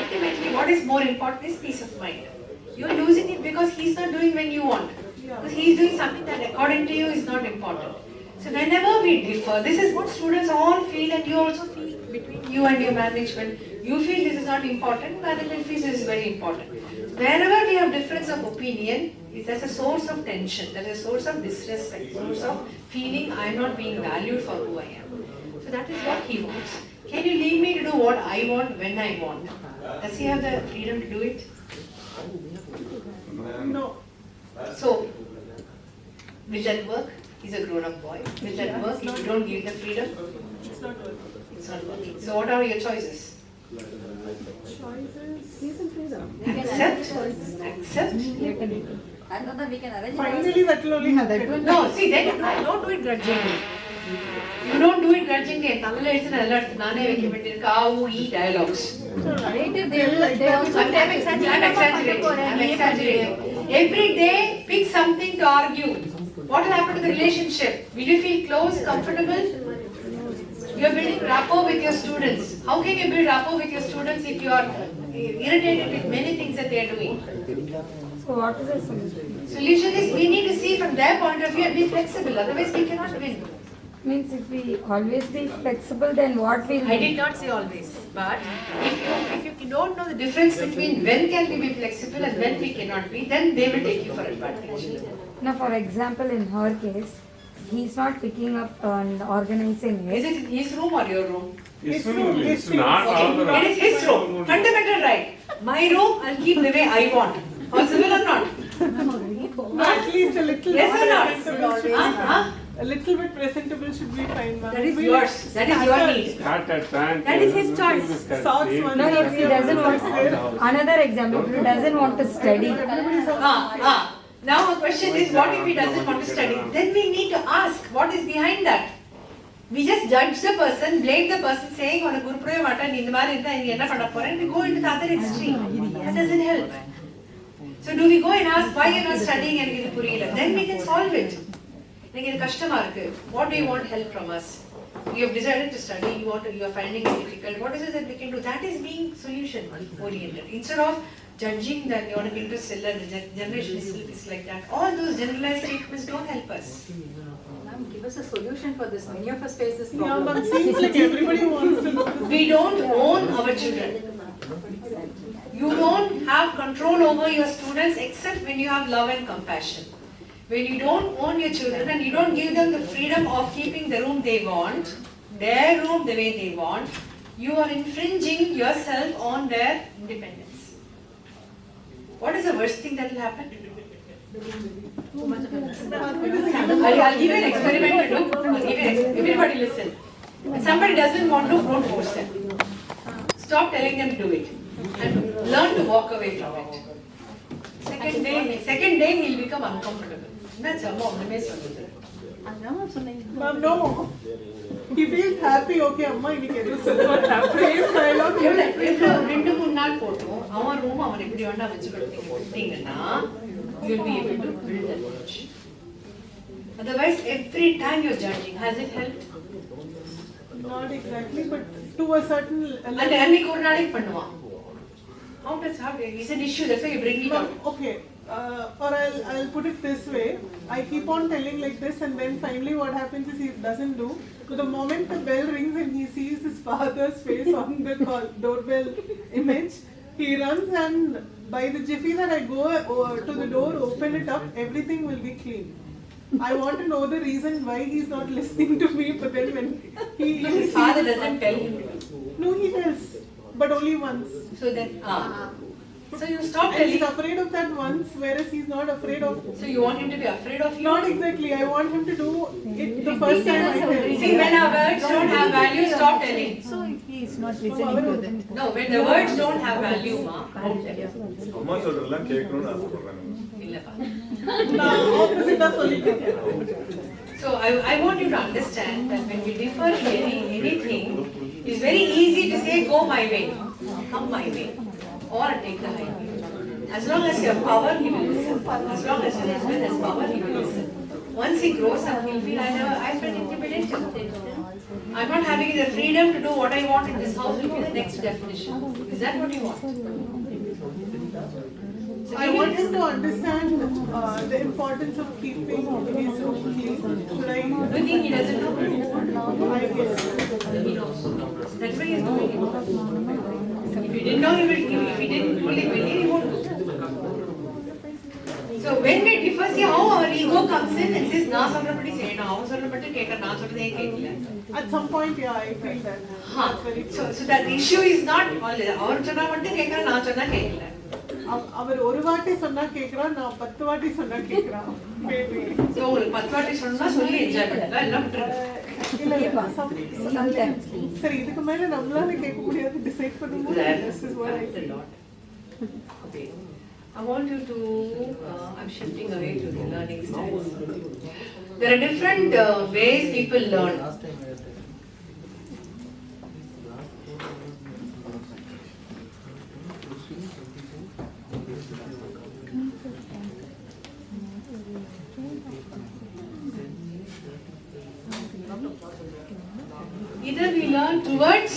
Ultimately, what is more important is peace of mind. You're losing it because he's not doing when you want. Because he's doing something that according to you is not important. So whenever we differ, this is what students all feel and you also feel between you and your management. You feel this is not important, management feels this is very important. Wherever we have difference of opinion, there's a source of tension, there's a source of disrespect, source of feeling I'm not being valued for who I am. So that is what he wants. Can you leave me to do what I want when I want? Does he have the freedom to do it? No. So, will that work? He's a grown-up boy. Will that work if you don't give the freedom? It's not working. It's not working. So what are your choices? Choices. He's in freedom. Accept. I don't know, we can arrange. Finally, that will only happen. No, see, then don't do it grudgingly. You don't do it grudgingly. Tamil is an alert. Nane vekimettirukku aavu ee dialogues. I'm exaggerating. Every day, pick something to argue. What will happen to the relationship? Will you feel close, comfortable? You are building rapport with your students. How can you build rapport with your students if you are irritated with many things that they are doing? So what is the solution? Solution is we need to see from their point of view and be flexible. Otherwise, we cannot win. Means if we always be flexible, then what will I did not say always, but if you don't know the difference between when can we be flexible and when we cannot be, then they will take you for advantage. Now, for example, in her case, he's not picking up and organizing Is it. it in his room or your room? It's not all the It is his room. Fundamental right. My room, I'll keep the way I want. Possible or not? At least a little Yes or not? A little bit presentable should be fine, ma'am. That is yours. That is your need. Start at pant. That is his choice. Socks one No, if he doesn't want, another example, if he doesn't want to study, Now a question is, what if he doesn't want to study? Then we need to ask, what is behind that? We just judge the person, blame the person, saying, "On a guru prayo mata, ni indha mari irundha inga enna panna poren," we go into the other extreme. That doesn't help. So do we go and ask why you're not studying and idu puriyala? Then we can solve it. Like idu kashthama irukku. What do you want help from us? You have decided to study, you are finding it difficult. What is it that we can do? That is being solution oriented. Instead of judging that you want to interest the generation is like that. All those generalized statements don't help us. Ma'am, give us a solution for this. Many of us face this Yeah, problem. but it seems like everybody wants to know this. We don't own our children. You don't have control over your students except when you have love and compassion. When you don't own your children and you don't give them the freedom of keeping the room they want, their room the way they want, you are infringing yourself on their independence. What is the worst thing that will happen? I'll give you an experiment to do. Everybody listen. If somebody doesn't want to, don't force them. Stop telling them to do it. And learn to walk away from it. Second day he'll become uncomfortable. That's a mom. Ma'am, no. He feels happy, okay, amma, இன்னைக்கு எதுவும் சொல்லுவாங்க. Same dialogue. ரெண்டு மூணு நாள் போட்டோம் அவன் room அவன் எப்படி வேணா வச்சு கொடுத்தீங்கன்னா you'll be able to build that bridge. Otherwise, every time you're judging, has it helped? Not exactly, but to a certain level. அன்னைக்கு ஒரு நாளைக்கு பண்ணுவான். How it's an issue, that's why you bring it out. Okay, or I'll put it this way. I keep on telling like this, and then finally what happens is he doesn't do. So the moment the bell rings and he sees his father's face on the doorbell image, he runs, and by the jiffy that I go to the door, open it up, everything will be clean. I want to know the reason why he's not listening to me, but then when His father doesn't tell him. No, he tells, but only once. So then, so you stop And he's telling. afraid of that once, whereas he's not afraid of. So you want him to be afraid of you? Not exactly. I want him to do it the first time I tell him. See, when our words don't have value, stop telling. So he is not listening to that. No, when the words don't have value, ma, don't tell. அம்மா சொல்றதெல்லாம் கேட்கணும்னு ஆசைப்படுறாங்க. இல்லப்பா. நான் opposite ஆ சொல்லிட்டேன். So I want you to understand that when we differ in anything, it's very easy to say go my way, come my way, or take the highway. As long as you have power, he will listen. As long as your husband has power, he will listen. Once he grows up, he'll feel I felt intimidated. I'm not having the freedom to do what I want in this house will be the next definition. Is that what you want? So I want him to understand the importance of keeping his room clean. Should I? Do you think he doesn't know? I guess. He knows. That's why he's doing it. If he didn't know, he will. If he didn't do it, he won't do. So when we differ, see how our ego comes in and says, "Na solrapadi say na, avan solrapadi kekka, na solradhe kekkala." At some point, yeah, I feel that. That's very true. So that issue is not avan sonna mattum kekkra, na sonna kekkala. அவர் ஒரு வாட்டி சொன்னா கேக்குறான், நான் 10 வாட்டி சொன்னா கேக்குறான். Maybe. So உங்களுக்கு 10 வாட்டி சொன்னா சொல்லி என்ஜாய் பண்ணலாம், எல்லாம் விட்டுருங்க. இல்ல சரி, இதுக்கு மேல நம்மளால கேட்க முடியாது, டிசைட் பண்ணும்போது this is what I feel. Okay. I want you to, I'm shifting away to the learning styles. There are different ways people learn. Either we learn towards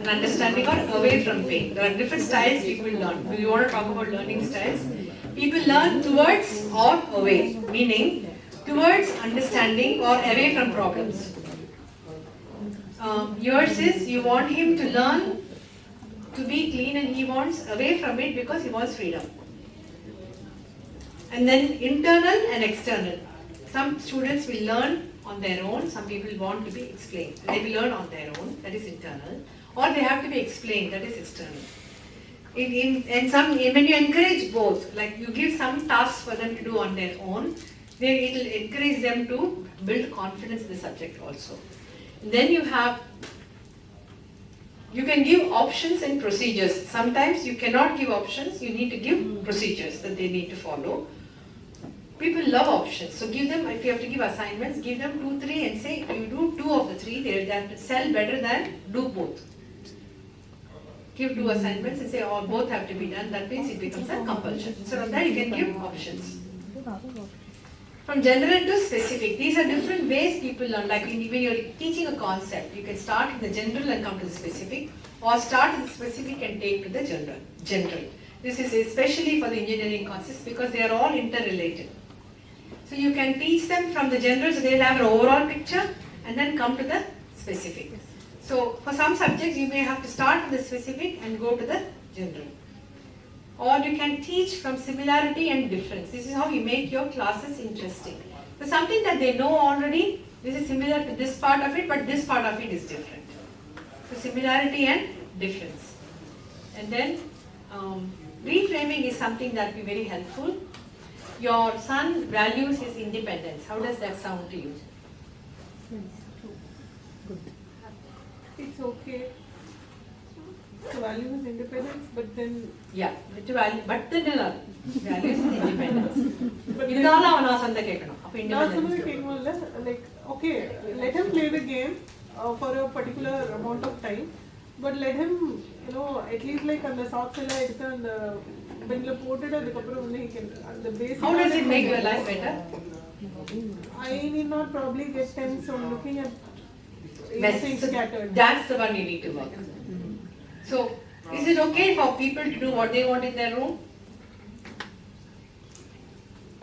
an understanding or away from pain. There are different styles people learn. Do you want to talk about learning styles? People learn towards or away, meaning towards understanding or away from problems. Yours is you want him to learn to be clean and he wants away from it because he wants freedom. And then internal and external. Some students will learn on their own, some people want to be explained. They will learn on their own, that is internal, or they have to be explained, that is external. When you encourage both, like you give some tasks for them to do on their own, it will encourage them to build confidence in the subject also. Then you can give options and procedures. Sometimes you cannot give options, you need to give procedures that they need to follow. People love options, so give them, if you have to give assignments, give them 2, 3 and say, you do 2 of the 3, they have to sell better than do both. Give 2 assignments and say, oh, both have to be done, that means it becomes a compulsion. So of that you can give options. From general to specific, these are different ways people learn. Like when you're teaching a concept, you can start with the general and come to the specific, or start with the specific and take to the general. This is especially for the engineering concepts because they are all interrelated. So you can teach them from the general, so they'll have an overall picture and then come to the specific. So for some subjects, you may have to start with the specific and go to the general. Or you can teach from similarity and difference. This is how you make your classes interesting. So something that they know already, this is similar to this part of it, but this part of it is different. So similarity and difference. And then reframing is something that will be very helpful. Your son values his independence. How does that sound to you? It's okay to value his independence, but then. Yeah, but then values his independence. இதனால அவன் நான் சொந்த கேட்கணும். அப்ப நான் சொன்னது independence. கேட்கணும்ல, like okay, let him play the game for a particular amount of time, but let him, at least like அந்த socks எல்லாம் எடுத்து அந்த பென்ல போட்டுட்டு அதுக்கப்புறம் வந்து he can அந்த basic. How does it make your life better? I need not probably get tense on looking at things scattered. That's the one you need to work. So, is it okay for people to do what they want in their room?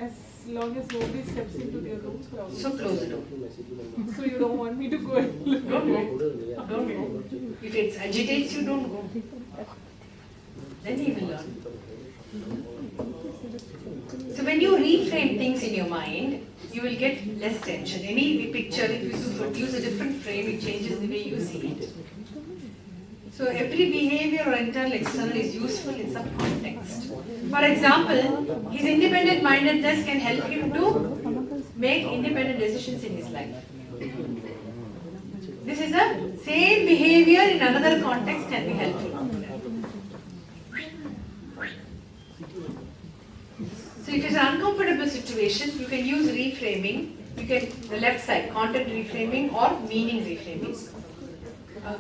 As long as nobody steps into their rooms. So close the door. So you don't want me to go and look? Don't go. Don't go. If it agitates you, don't go. Then he will learn. So when you reframe things in your mind, you will get less tension. Any picture, if you use a different frame, it changes the way you see it. So every behavior or internal external is useful in some context. For example, his independent mindedness can help him to make independent decisions in his life. This is the same behavior in another context can be helpful. So if it's an uncomfortable situation, you can use reframing. You can, the left side, content reframing or meaning reframing.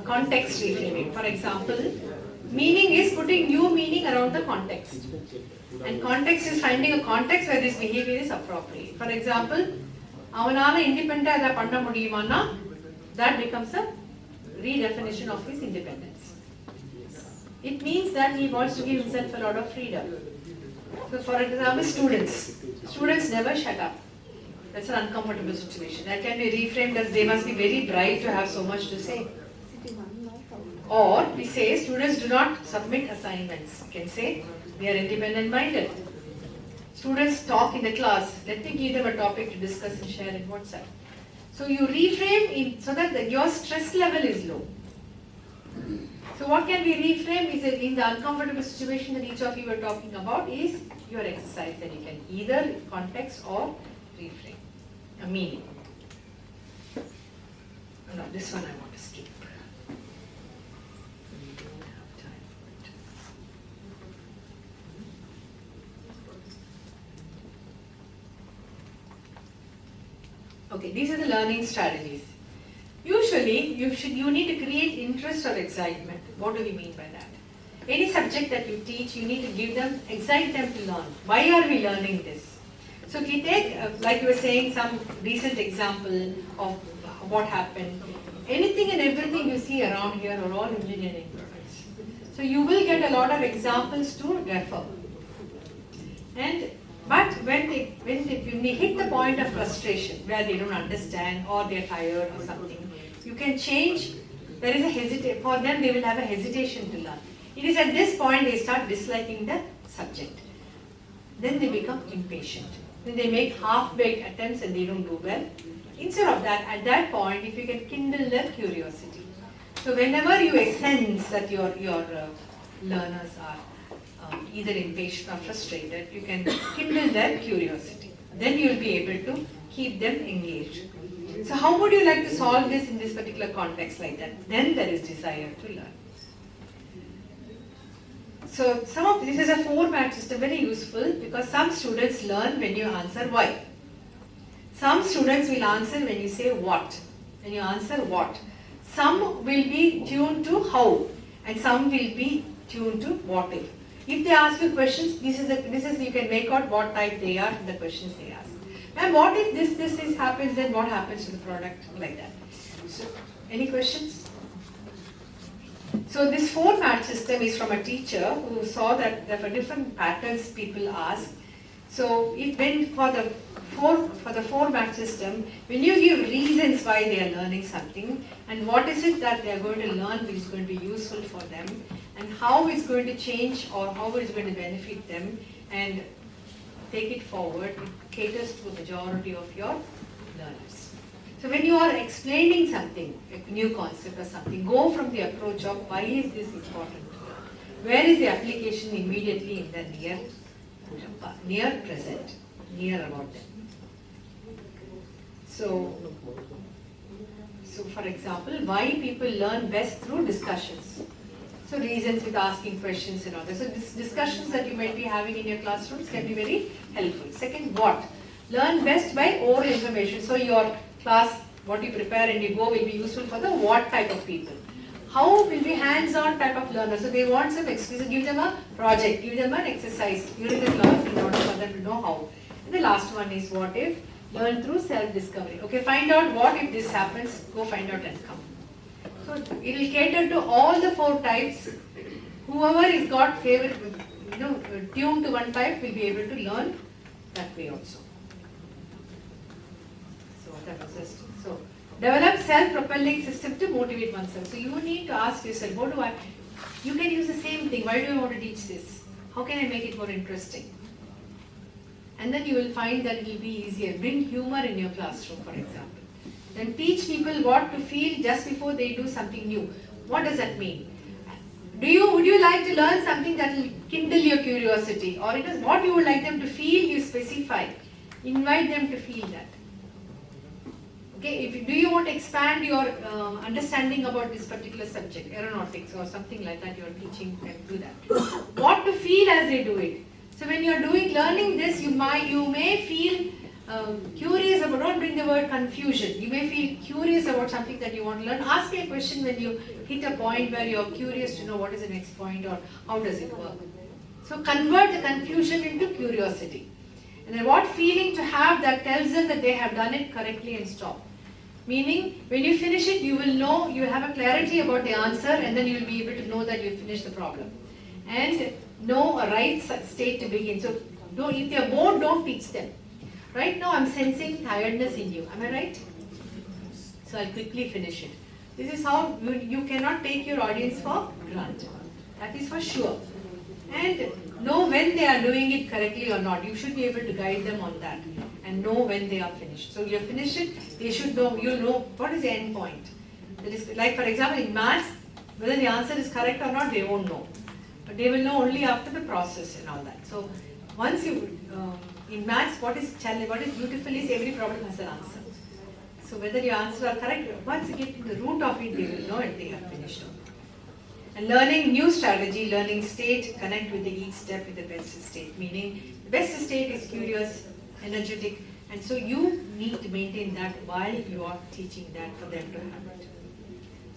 Context reframing. For example, meaning is putting new meaning around the context. And context is finding a context where this behavior is appropriate. For example, avanala independent adha panna mudiyumana, that becomes a redefinition of his independence. It means that he wants to give himself a lot of freedom. So for example, students never shut up. That's an uncomfortable situation. That can be reframed as they must be very bright to have so much to say. Or we say students do not submit assignments. You can say they are independent minded. Students talk in the class. Let me give them a topic to discuss and share in WhatsApp. So you reframe so that your stress level is low. So what can be reframed is in the uncomfortable situation that each of you were talking about is your exercise that you can either context or reframe a meaning. No, this one I want to skip. Okay, these are the learning strategies. Usually, you need to create interest or excitement. What do we mean by that? Any subject that you teach, you need to give them, excite them to learn. Why are we learning this? So if you take, like you were saying, some recent example of what happened. Anything and everything you see around here are all engineering products. So you will get a lot of examples to refer. But when they hit the point of frustration where they don't understand or they're tired or something, you can change. There is a hesitation for them. They will have a hesitation to learn. It is at this point they start disliking the subject. Then they become impatient. Then they make half-baked attempts and they don't do well. Instead of that, at that point, if you can kindle their curiosity. So whenever you sense that your learners are either impatient or frustrated, you can kindle their curiosity. Then you will be able to keep them engaged. So how would you like to solve this in this particular context like that? Then there is desire to learn. So this is a 4-match system, very useful because some students learn when you answer why. Some students will answer when you say what, when you answer what. Some will be tuned to how, and some will be tuned to what if. If they ask you questions, this is you can make out what type they are in the questions they ask. And what if this happens, then what happens to the product, like that. So, any questions? So this 4-match system is from a teacher who saw that there were different patterns people ask. So for the 4-match system, when you give reasons why they are learning something and what is it that they are going to learn which is going to be useful for them and how it's going to change or how it's going to benefit them and take it forward, it caters to the majority of your learners. So when you are explaining something, a new concept or something, go from the approach of why is this important? Where is the application immediately in the near present, near about them. So for example, why people learn best through discussions. So reasons with asking questions and all that. So discussions that you might be having in your classrooms can be very helpful. Second, what? Learn best by oral information. So your class, what you prepare and you go will be useful for the what type of people. How will be hands-on type of learner. So they want some experience. Give them a project, give them an exercise during the class in order for them to know how. And the last one is what if? Learn through self-discovery. Okay, find out what if this happens, go find out and come. So it will cater to all the 4 types. Whoever is got favorite, tuned to one type will be able to learn that way also. So that was just so. Develop self-propelling system to motivate oneself. So you need to ask yourself, you can use the same thing. Why do I want to teach this? How can I make it more interesting? and then you will find that it will be easier. Bring humor in your classroom, for example. Then teach people what to feel just before they do something new. What does that mean? Would you like to learn something that will kindle your curiosity, or it is what you would like them to feel? You specify. Invite them to feel that. Okay, do you want to expand your understanding about this particular subject, aeronautics or something like that, you are teaching them to do that. What to feel as they do it. So when you are learning this, you may feel curious about, don't bring the word confusion. You may feel curious about something that you want to learn. Ask me a question when you hit a point where you are curious to know what is the next point or how does it work. So convert the confusion into curiosity. And then what feeling to have that tells them that they have done it correctly and stop. Meaning, when you finish it, you will know, you have a clarity about the answer, and then you will be able to know that you finished the problem. And know a right state to begin. So, if they are bored, don't teach them. Right now, I'm sensing tiredness in you. Am I right? So, I'll quickly finish it. This is how you cannot take your audience for granted. That is for sure. And know when they are doing it correctly or not. You should be able to guide them on that and know when they are finished. So you finish it, they should know, you'll know what is the end point. That is, like for example in maths, whether the answer is correct or not, they won't know. But they will know only after the process and all that. So once you, in maths, what is beautiful is every problem has an answer. So whether your answers are correct, once you get to the root of it, they will know and they have finished it. And learning new strategy, learning state, connect with each step with the best state. Meaning, the best state is curious, energetic, and so you need to maintain that while you are teaching that for them to have it.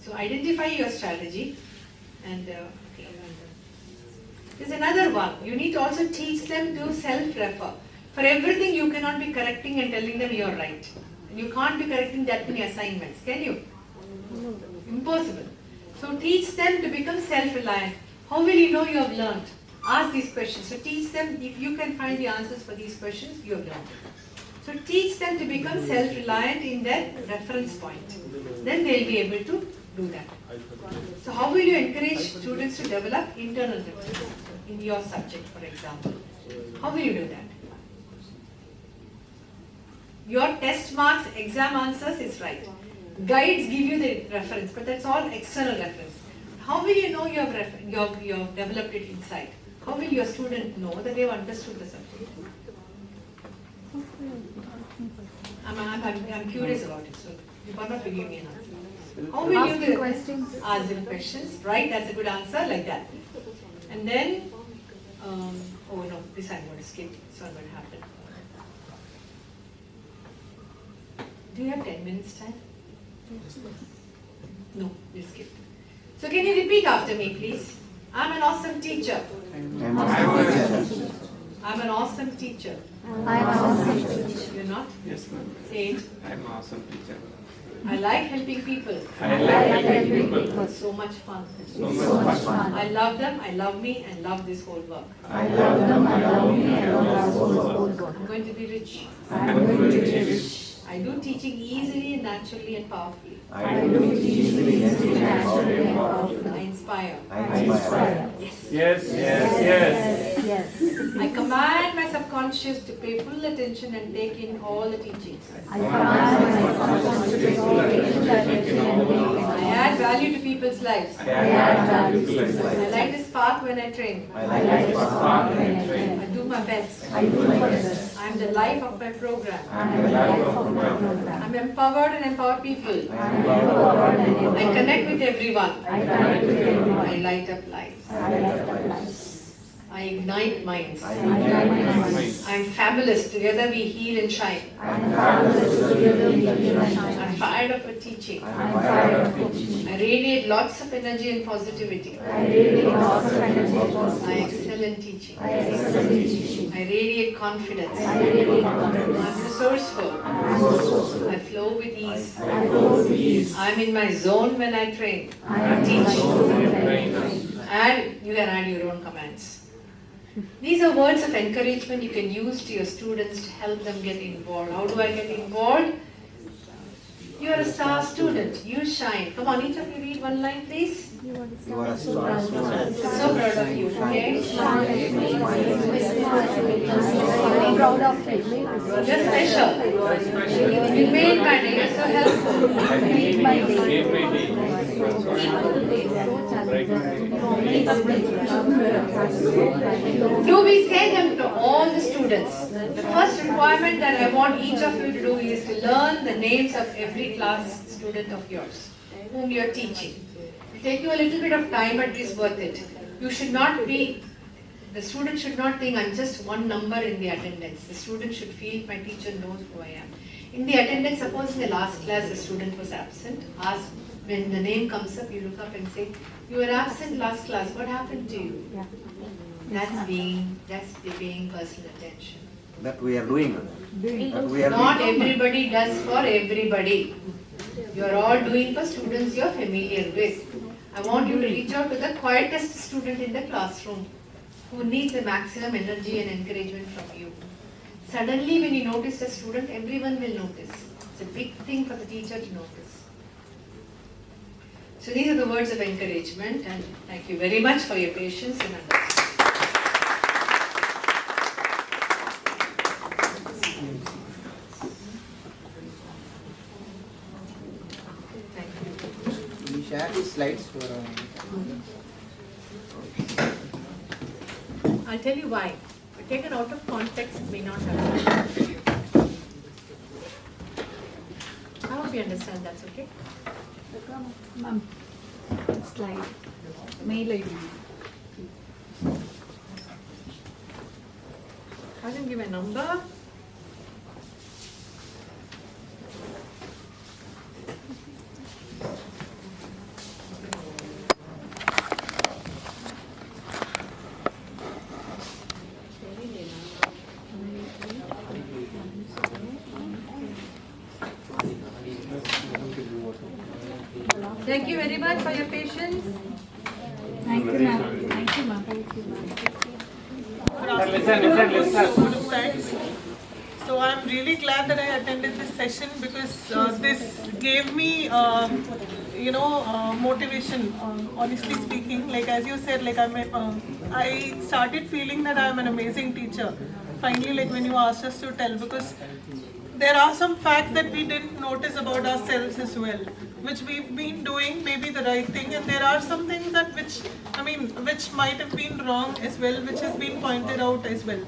So identify your strategy, and there's another one. You need to also teach them to self-refer. For everything, you cannot be correcting and telling them you're right. You can't be correcting that many assignments, can you? Impossible. So teach them to become self-reliant. How will you know you have learned? Ask these questions. So teach them, if you can find the answers for these questions, you have learned. So teach them to become self-reliant in their reference point. Then they'll be able to do that. So how will you encourage students to develop internal reference in your subject, for example? How will you do that? Your test marks, exam answers is right. Guides give you the reference, but that's all external reference. How will you know you have developed it inside? How will your student know that they have understood the subject? I'm curious about it, so you cannot give me an answer. How will Ask you questions. ask them questions? Right, that's a good answer, like that. And then, oh no, this I'm going to skip, it's not going to happen. Do you have 10 minutes time? No, we'll skip. So can you repeat after me, please? I'm an awesome teacher. I'm an awesome teacher. I'm an awesome teacher. You're not? Yes, ma'am. Say it. I'm an awesome teacher. I like helping people. I like helping people. It's so much fun. So much fun. I love them, I love me, and love this whole work. I love them, I love me, and love this whole work. I'm going to be rich. I'm going to be rich. I do teaching easily, naturally, and powerfully. I do it easily and powerfully. I inspire. I inspire. Yes, yes, yes. Yes. I command my subconscious to pay full attention and take in all the teachings. I command my subconscious to take full attention and I add value to people's lives. I add value to people's I lives. like to spark when I train. I like to spark when I I train. do my best. I do my best. I am the life of my program. I am the life of my program. I am empowered and empower people. I am empowered and I empowered. connect with everyone. I connect with everyone. I light up lives. I light up lives. I ignite minds. I ignite my mind. I am fabulous. Together we heal and shine. I am fabulous. Together we heal and shine. I am fired up for teaching. I am fired up for teaching. I radiate lots of energy and positivity. I radiate lots of energy and I positivity. excel in teaching. I excel in teaching. I radiate confidence. I radiate confidence. I am resourceful. I am resourceful. I flow with ease. I flow with ease. I am in my zone when I train. I am in my zone when I train. And you can add your own commands. These are words of encouragement you can use to your students to help them get involved. How do I get involved? You are a star student. You shine. Come on, each of you read one line, please. You are a strong student. So proud of you, okay? Proud of you. You're special. You made my day. You're so helpful. Made my day. Do we say them to all the students? The first requirement that I want each of you to do is to learn the names of every class student of yours whom you're teaching. It'll take you a little bit of time, but it's worth it. You should not be, the student should not think I'm just one number in the attendance. The student should feel my teacher knows who I am. In the attendance, suppose in the last class the student was absent, ask, when the name comes up, you look up and say, you were absent last class, what happened to you? That's being personal attention. That we are doing. That we are Not doing. everybody does for everybody. You are all doing for students you are familiar with. I want you to reach out to the quietest student in the classroom who needs the maximum energy and encouragement from you. Suddenly when you notice a student, everyone will notice. It's a big thing for the teacher to notice. So these are the words of encouragement, and thank you very much for your patience and understanding. We share the slides for I'll tell you why. But taken out of context, it may not have. I hope you understand that's okay. Ma'am, slide, mail ID. I can give a number. Thank you very much for your patience. Thank you, ma'am. Thank you, ma'am. Listen. So I'm really glad that I attended this session because this gave me, motivation. Honestly speaking, like as you said, like I started feeling that I'm an amazing teacher. Finally, like when you asked us to tell, because there are some facts that we didn't notice about ourselves as well, which we've been doing maybe the right thing, and there are some things that which might have been wrong as well, which has been pointed out as well.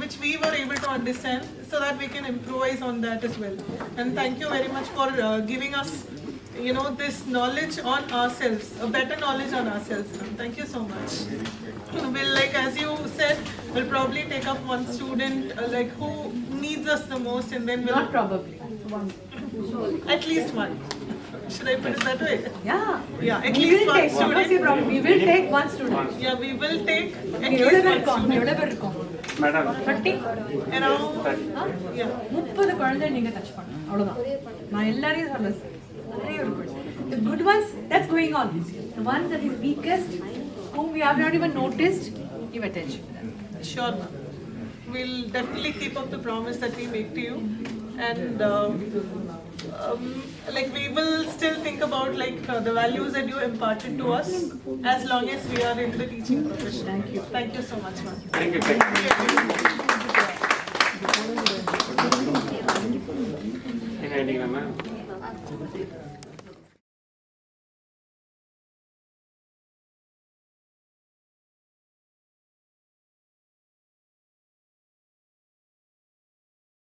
Which we were able to understand so that we can improvise on that as well. And thank you very much for giving us, this knowledge on ourselves, a better knowledge on ourselves. Thank you so much. We'll, like as you said, we'll probably take up one student who needs us the most, and then we'll Not probably. One. at least one. Should I put it that way? Yeah. Yeah, at We least will one take, student. no problem. We will take one student. Yeah, we will take at least one student. Madam. 30? Around, yeah. 30 குழந்தை நீங்க touch பண்ணணும் அவ்வளவுதான் நான் எல்லாரையும் சொல்றேன் நிறைய இருக்கு the good ones that's going on the ones that is weakest whom we have not even noticed give attention to them. Sure, ma'am. We'll definitely keep up the promise that we make to you, and we will still think about the values that you imparted to us as long as we are in the teaching profession. Thank you. Thank you so much, ma'am. Thank you. Thank you. Ma'am.